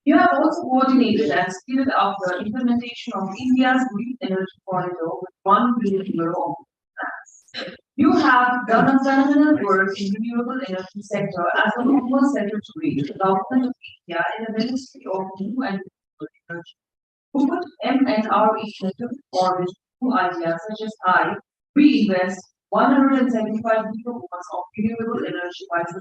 You have also coordinated and speeded up the implementation of India's green energy corridor with €1 billion of grants. You have done a phenomenal work in renewable energy sector as the former secretary to the government of India in the Ministry of New and Renewable Energy, who put MNRE into orbit new ideas such as reinvest 175 gigawatts of renewable energy by the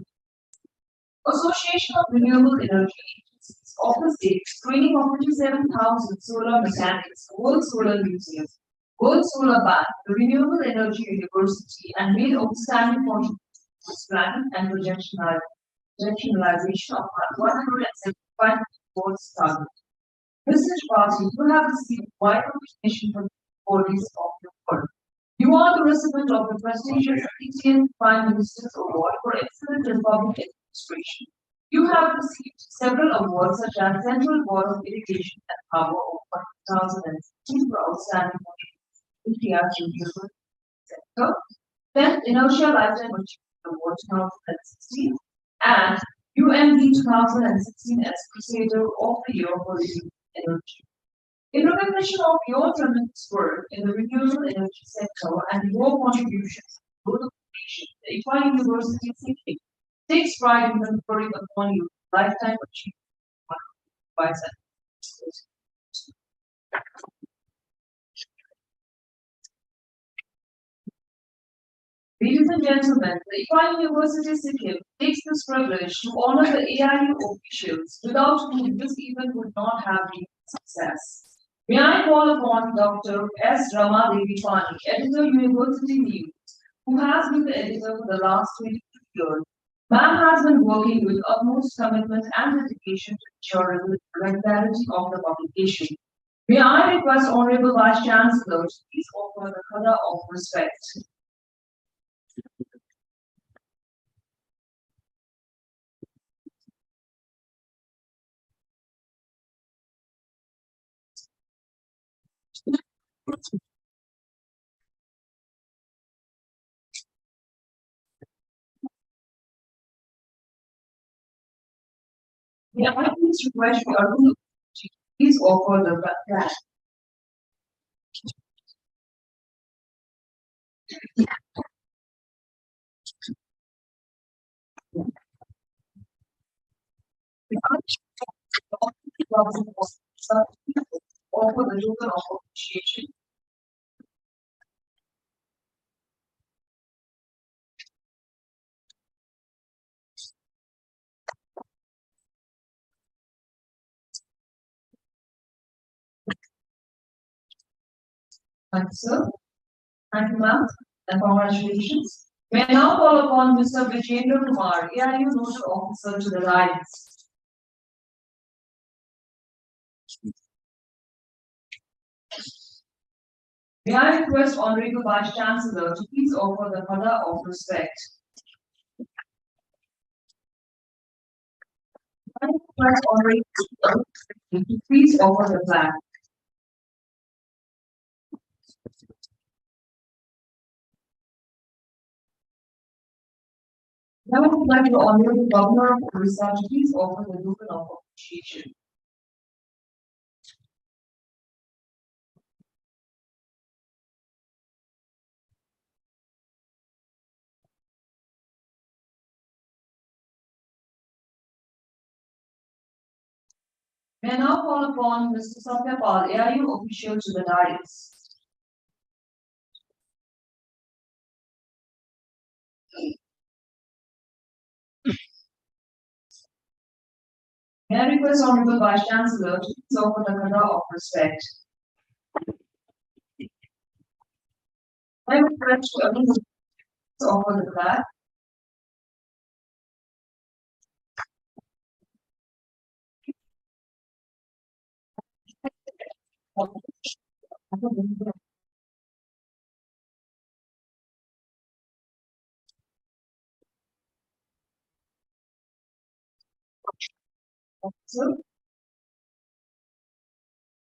Association of Renewable Energy Agencies of the states training of 57,000 solar mechanics, World Solar Museum, World Solar Bank, the Renewable Energy University, and made outstanding contributions to planning and projectionalization of 175 gigawatts target. Mr. Tripathi, you have received wide recognition from the bodies of your work. You are the recipient of the prestigious Indian Prime Minister's Award for Excellence in Public Administration. You have received several awards such as Central Board of Irrigation and Power of 2016 for outstanding contributions in India's renewable sector, 10th Inertia Lifetime Achievement Award 2016, and UMD 2016 as Crusader of the Year for Renewable Energy. In recognition of your tremendous work in the renewable energy sector and your contributions to the nation, the Equa University Sikkim takes pride in conferring upon you lifetime achievement by Ladies and gentlemen, the Equa University Sikkim takes this privilege to honor the AIU officials, without whom this event would not have been a success. May I call upon Dr. S. Rama Devipani, Editor, University News, who has been the editor for the last 22 years. Ma'am has been working with utmost commitment and dedication to ensure the regularity of the publication. May I request Honorable Vice Chancellor to please offer the khada of respect. May I please request Arun to please offer the flag. Offer the token of appreciation. Thank you, sir. Thank you, ma'am, and congratulations. May I now call upon Mr. Vijendra Kumar, AIU Nodal Officer, to the lines. May I request Honorable Vice Chancellor to please offer the khada of respect. May I request Honorable to please offer the flag. Now I would like to honor the Governor of Orissa to please offer the token of appreciation. May I now call upon Mr. Satyapal, AIU official, to the dais. May I request Honorable Vice Chancellor to please offer the khada of respect. I request everyone to offer the flag. Sir.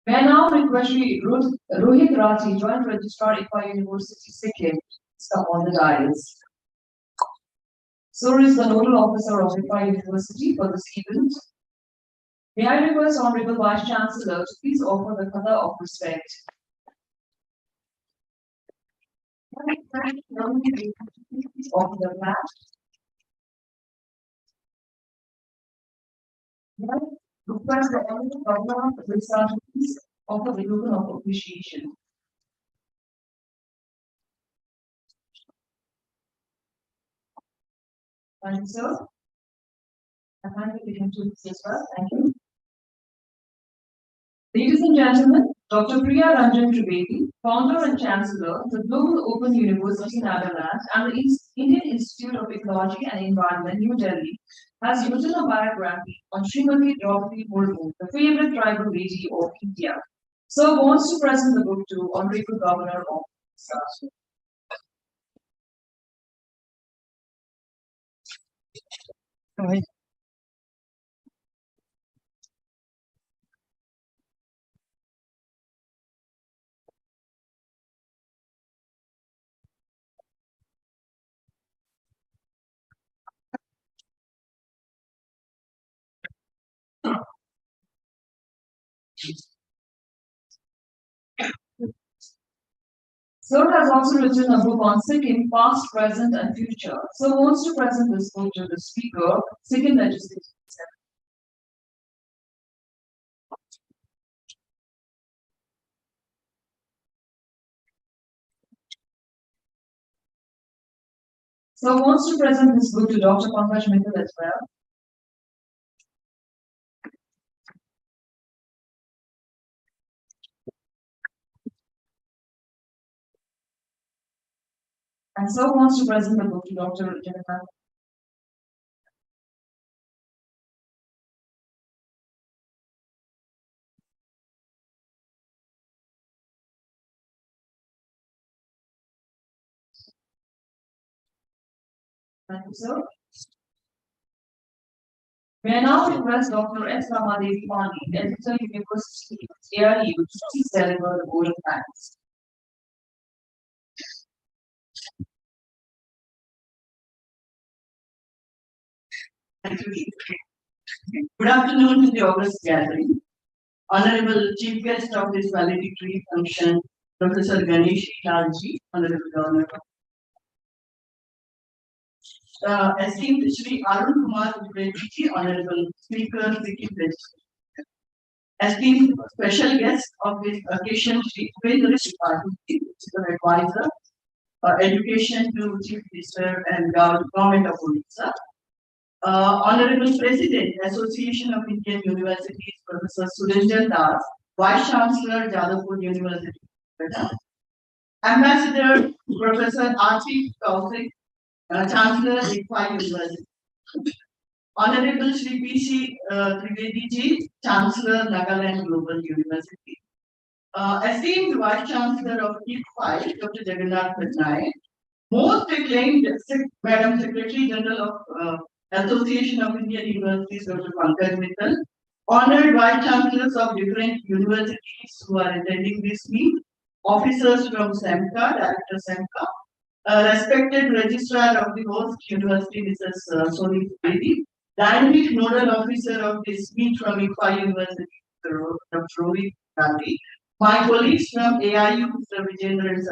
May I now request Rohit Rathi, Joint Registrar, ICFA University, Sikkim, to come on the dais. So is the Nodal Officer of ICFA University for this event. May I request Honorable Vice Chancellor to please offer the khada of respect. Please offer the flag. May I request the Honorable Governor of Orissa to please offer the token of appreciation. Thank you, sir. I thank you to this as well. Thank you. Ladies and gentlemen, Dr. Priya Ranjan Trivedi, founder and chancellor of the Global Open University, Nagaland, and the Indian Institute of Ecology and Environment, New Delhi, has written a biography on Srimati Draupadi Murmu, the favorite tribal lady of India. So wants to present the book to Honorable Governor of Orissa. Hi. Sir has also written a book on Sikkim, past, present, and future. So wants to present this book to the Speaker, Sikkim Legislative Assembly. So wants to present this book to Dr. Pankaj Mittal as well. And so wants to present the book to Dr. Jagannath. Thank you, sir. May I now request Dr. S. Ramadevi Pani, Editor, University, ARU, to please deliver the vote of thanks. Thank you. Good afternoon to the August gathering. Honorable Chief Guest of this valedictory function, Professor Ganesh Lalji, Honorable Governor. Esteemed Shri Arun Kumar Reddy, Honorable Speaker, Sikkim Legislature. Esteemed special guest of this occasion, Shri Upendra Tripathi, Advisor, Education to Chief Minister and Government of Odisha. Honorable President, Association of Indian Universities, Professor Surenjan Das, Vice Chancellor, Jadavpur University. Ambassador, Professor Atif Kaushik, Chancellor, ICFA University. Honorable Shri P.C. Trivedi Ji, Chancellor, Nagaland Global University. Esteemed Vice Chancellor of ICFA, Dr. Jagannath Patnaik. Most acclaimed Madam Secretary General of Association of Indian Universities, Dr. Pankaj Mittal. Honored Vice Chancellors of different universities who are attending this meet. Officers from SEMCA, Director SEMCA. Respected Registrar of the host university, Mrs. Soni Trivedi. Dynamic Nodal Officer of this meet from ICFA University, Dr. Rohit Gandhi. My colleagues from AIU, Mr. Vijendra and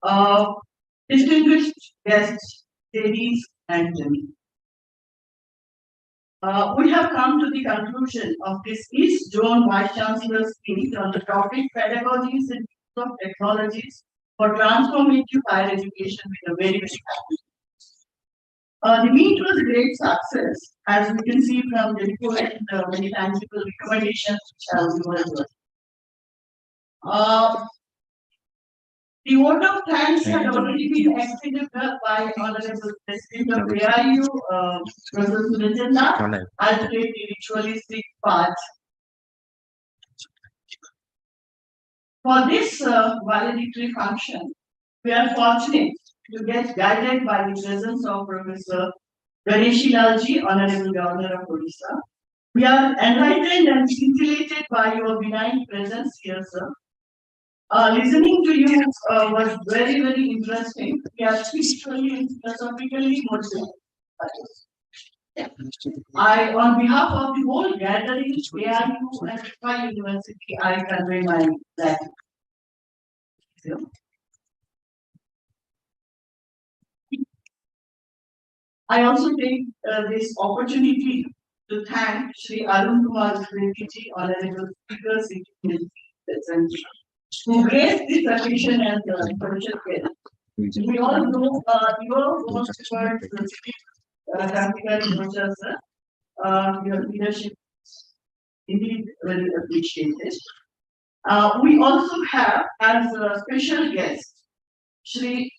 Satyapal. Distinguished guests, ladies and gentlemen. We have come to the conclusion of this East Zone Vice Chancellor's meet on the topic Pedagogies and Use of Technologies for Transformative Higher Education with a very, very happy. The meet was a great success, as we can see from the report and the many tangible recommendations which have been the vote of thanks had already been extended by Honorable President of AIU, Professor Surenjan Das. I'll take the ritualistic part. For this valedictory function, we are fortunate to get guided by the presence of Professor Ganesh Lalji, Honorable Governor of Odisha. We are enlightened and scintillated by your benign presence here, sir. Listening to you was very, very interesting. We are spiritually and philosophically motivated. I, on behalf of the whole gathering, AIU and ICFA University, I convey my gratitude. I also take this opportunity to thank Shri Arun Kumar Reddy Ji, Honorable Speaker, Sikkim, who graced this occasion as a special guest. We all know your most towards the city, your leadership indeed very appreciated. We also have as a special guest Shri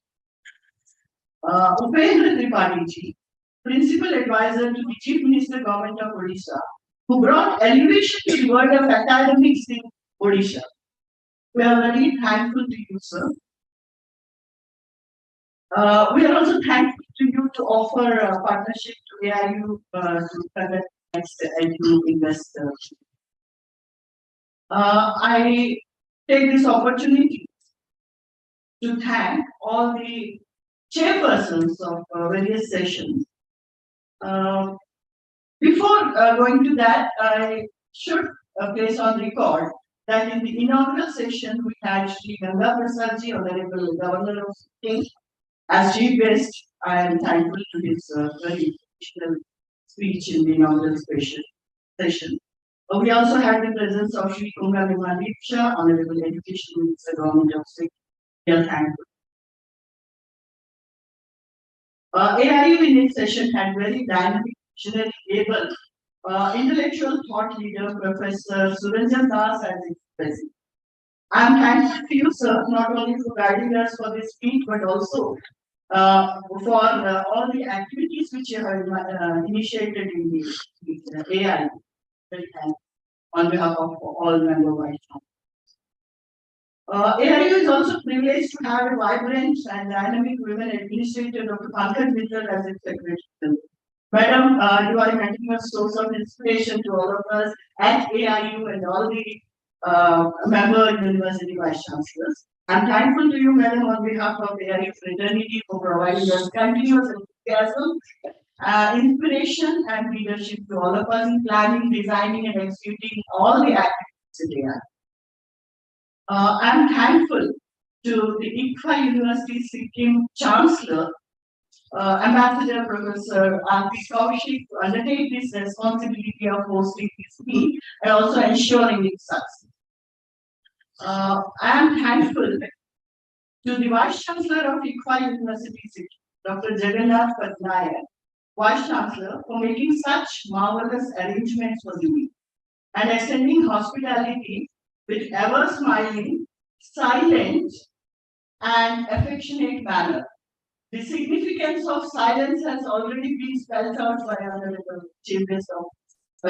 Upendra Tripathi Ji, Principal Advisor to the Chief Minister Government of Odisha, who brought elevation to the world of academics in Odisha. We are very thankful to you, sir. We are also thankful to you to offer a partnership to AIU to conduct next AIU investor. I take this opportunity to thank all the chairpersons of various sessions. Before going to that, I should place on record that in the inaugural session we had Shri Ganga Prasad Ji, Honorable Governor of Sikkim, as chief guest. I am thankful to his very emotional speech in the inaugural session. We also had the presence of Shri Kunga Vimandeep, Honorable Education Minister, Government of Sikkim. We are thankful. AIU in its session had very dynamic, visionary, able, intellectual thought leader, Professor Surenjan Das as its president. I'm thankful to you, sir, not only for guiding us for this speech, but also for all the activities which you have initiated in the AI. Very thankful on behalf of all member vice AIU is also privileged to have a vibrant and dynamic women administrator, Dr. Pankaj Mittal, as its secretary. Madam, you are a continuous source of inspiration to all of us at AIU and all the member university vice chancellors. I'm thankful to you, madam, on behalf of AIU fraternity for providing us continuous enthusiasm, inspiration and leadership to all of us in planning, designing and executing all the activities at AIU. I'm thankful to the ICFA University Sikkim Chancellor, Ambassador Professor R.P. Kaushik, to undertake this responsibility of hosting this meet and also ensuring its success. I am thankful to the Vice Chancellor of ICFA University Sikkim, Dr. Jagannath Patnaik, Vice Chancellor, for making such marvelous arrangements for the meet and extending hospitality with ever smiling, silent, and affectionate manner. The significance of silence has already been spelled out by our chief guest of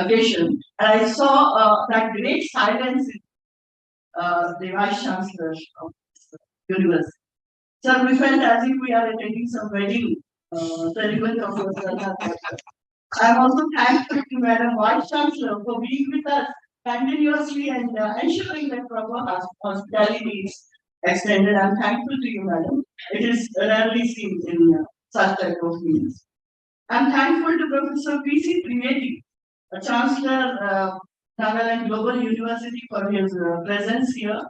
occasion. And I saw that great silence in the Vice Chancellor of the university. So we felt as if we are attending some wedding ceremony of yourself. I am also thankful to Madam Vice Chancellor for being with us continuously and ensuring that proper hospitality is extended. I'm thankful to you, madam. It is rarely seen in such type of meetings. I'm thankful to Professor P.C. Trivedi, a Chancellor, Nagaland Global University, for his presence here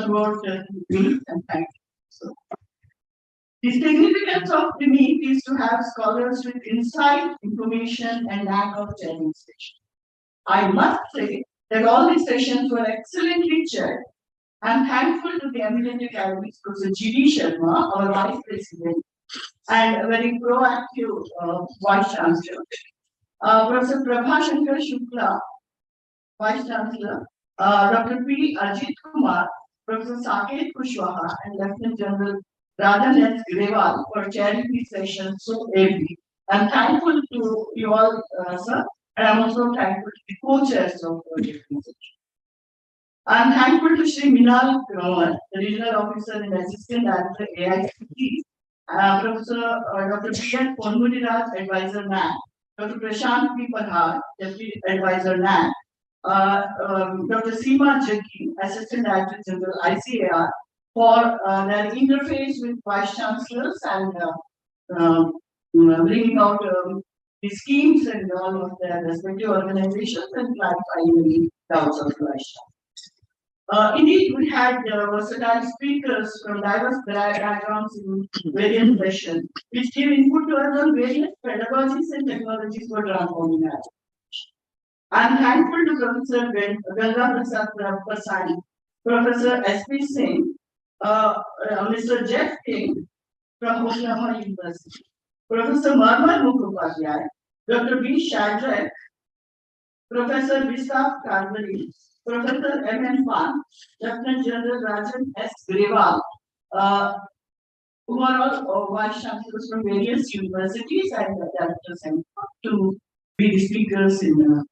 throughout the meet, and thank you. So, the significance of the meet is to have scholars with insight, information, and lack of training session. I must say that all these sessions were excellently chaired. I'm thankful to the eminent academics, Professor G.D. Sharma, our Vice President, and a very proactive Vice Chancellor. Professor Prabha Shankar Shukla, Vice Chancellor, Dr. P. Ajit Kumar, Professor Saket Kushwaha, and Lieutenant General Rajan S. Grewal for chairing these sessions so ably. I'm thankful to you all, sir, and I'm also thankful to the co-chairs of the session. I'm thankful to Shri Minal Grawar, the Regional Officer and Assistant Director AICT, Professor Dr. P.N. Ponmudiraj, Advisor NAC, Dr. Prashant P. Parhar, Deputy Advisor NAC, Dr. Seema Jackie, Assistant Director General ICAR, for their interface with Vice Chancellors and bringing out the schemes and all of their respective organizations and clarifying the doubts of the Vice Chancellor. Indeed, we had versatile speakers from diverse backgrounds in various sessions, which gave input to us on various pedagogies and technologies for transforming our education. I am thankful to Professor Ganga Prasad Prasadi, Professor S.P. Singh, Mr. Jeff King from Oklahoma University, Professor Marmal Mukhopadhyay, Dr. B. Shadrach, Professor Vistap Karbari, Professor M.N. Pan, Lieutenant General Rajan S. Grewal, who are all Vice Chancellors from various universities and directors and to be the speakers in the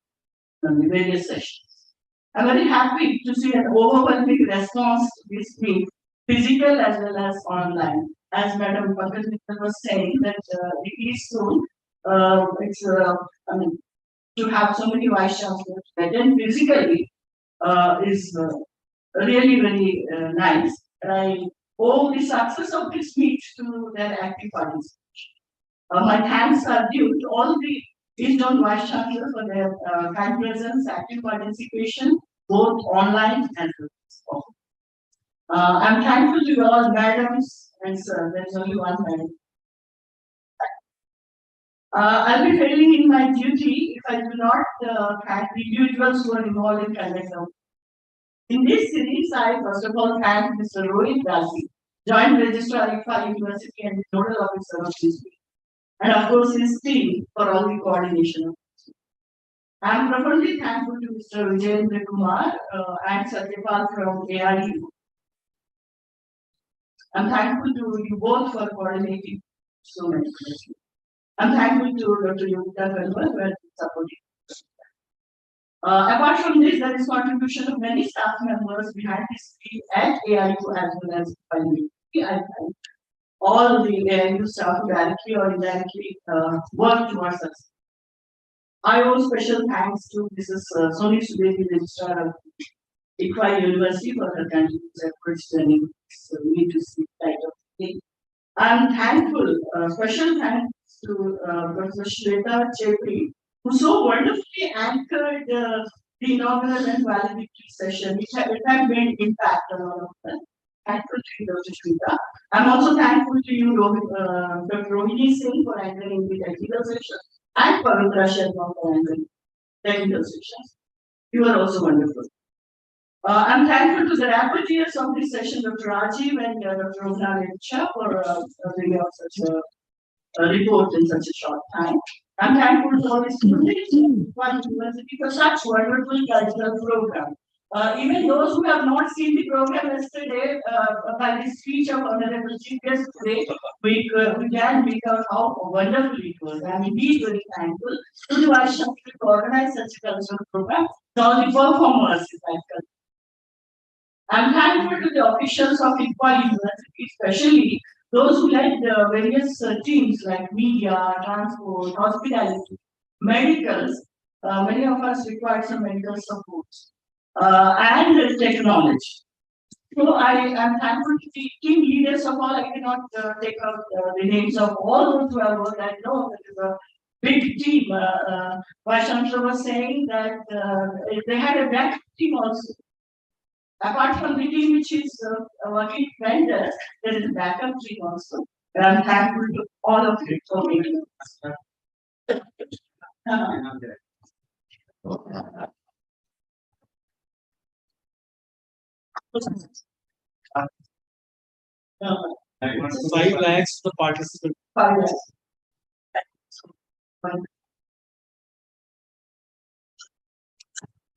various sessions. I'm very happy to see an overwhelming response to this meet, physical as well as online. As Madam Pankaj Mittal was saying, that it is soon, to have so many Vice Chancellors attend physically is really very nice. And I owe the success of this meet to their active participation. My thanks are due to all the Eastern Vice Chancellors for their kind presence, active participation, both online and offline. I'm thankful to all madams and sir. There's only one madam. I'll be failing in my duty if I do not thank the individuals who are involved in conduct of. In this series, I first of all thank Mr. Rohit Dasi, Joint Registrar ICFA University and Nodal Officer of this week, and of course his team for all the coordination of this. I am profoundly thankful to Mr. Vijayendra Kumar and Satyapal from ARU I'm thankful to you both for coordinating so many things. I'm thankful to Dr. Yogita Kanwar for supporting. Apart from this, there is contribution of many staff members behind the screen at AIU as well as I all the AIU staff who directly or indirectly work towards us. I owe special thanks to Mrs. Soni Subedi, Registrar of Ikwa University for her continuous efforts to enable me to see light of day. I'm thankful, special thanks to Professor Shweta Chepri, who so wonderfully anchored the inaugural and valedictory session. It had made impact on all of us. Thankful to you, Dr. Shweta. I'm also thankful to you, Dr. Rohini Singh, for anchoring the technical session, and Pavitra Sharma for anchoring technical sessions. You are also wonderful. I'm thankful to the rapporteurs of this session, Dr. Rajiv and Dr. Raghunath Shah, for bringing out such a report in such a short time. I'm thankful to all the students of University for such wonderful cultural program. Even those who have not seen the program yesterday, by the speech of Honorable Chief Guest today, we can make out how wonderful it was. I'm indeed very thankful to the Vice Chancellor to organize such a cultural program. All the performers in that culture. I'm thankful to the officials of Ikwa University, especially those who led various teams like media, transport, hospitality, medicals. Many of us required some medical support and technology. So I am thankful to the team leaders of all. I cannot take out the names of all those who have worked. I know that is a big team. Vice Chancellor was saying that they had a backup team also. Apart from the team which is working vendors, there is a backup team also. And I'm thankful to all of you for making this. And 5 lakhs to the participant. 5 lakhs.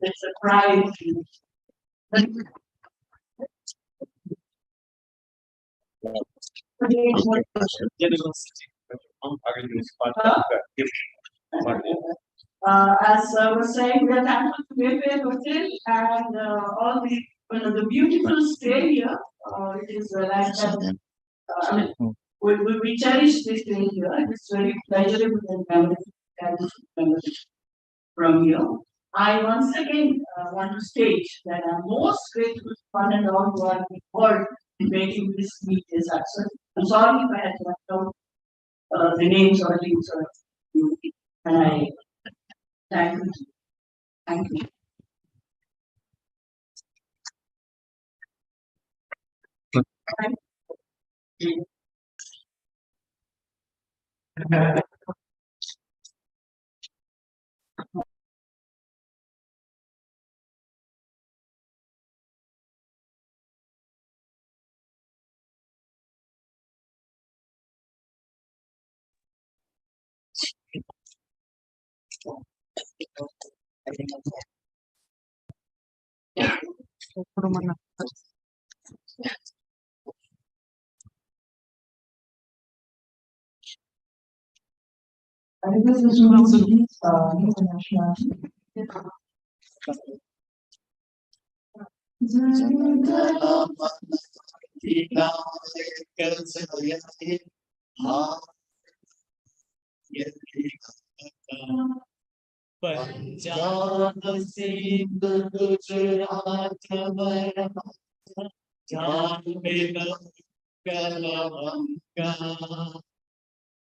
It's a pride. As I was saying, we are thankful to Mayfair Hotel and all the beautiful stay here. It is like we cherish this stay here. It's very pleasurable and memorable from here. I once again want to state that I'm most grateful to one and all who are involved in making this meet a success. I'm sorry if I had left out the names or things or and I thank you. Thank you. Thank you.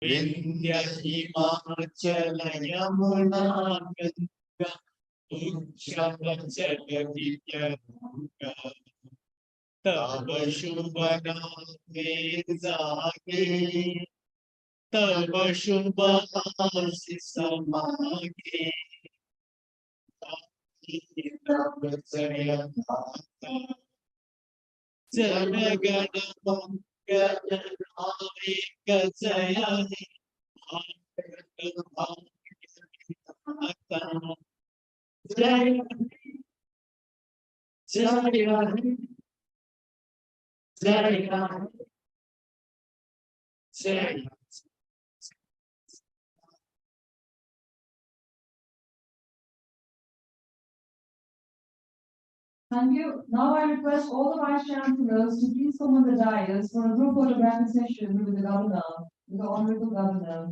Vindhya Himachala Yamuna Ganga Ushavachaga Vidyaruga Tava Shubhana Vedage Tava Shubhana Sisamage Tava Jaya Mata Janagana Gajayani Jaya Thank you. Now I request all the vice chancellors to please come on the dais for a group photographic session with the governor, with the honorable governor.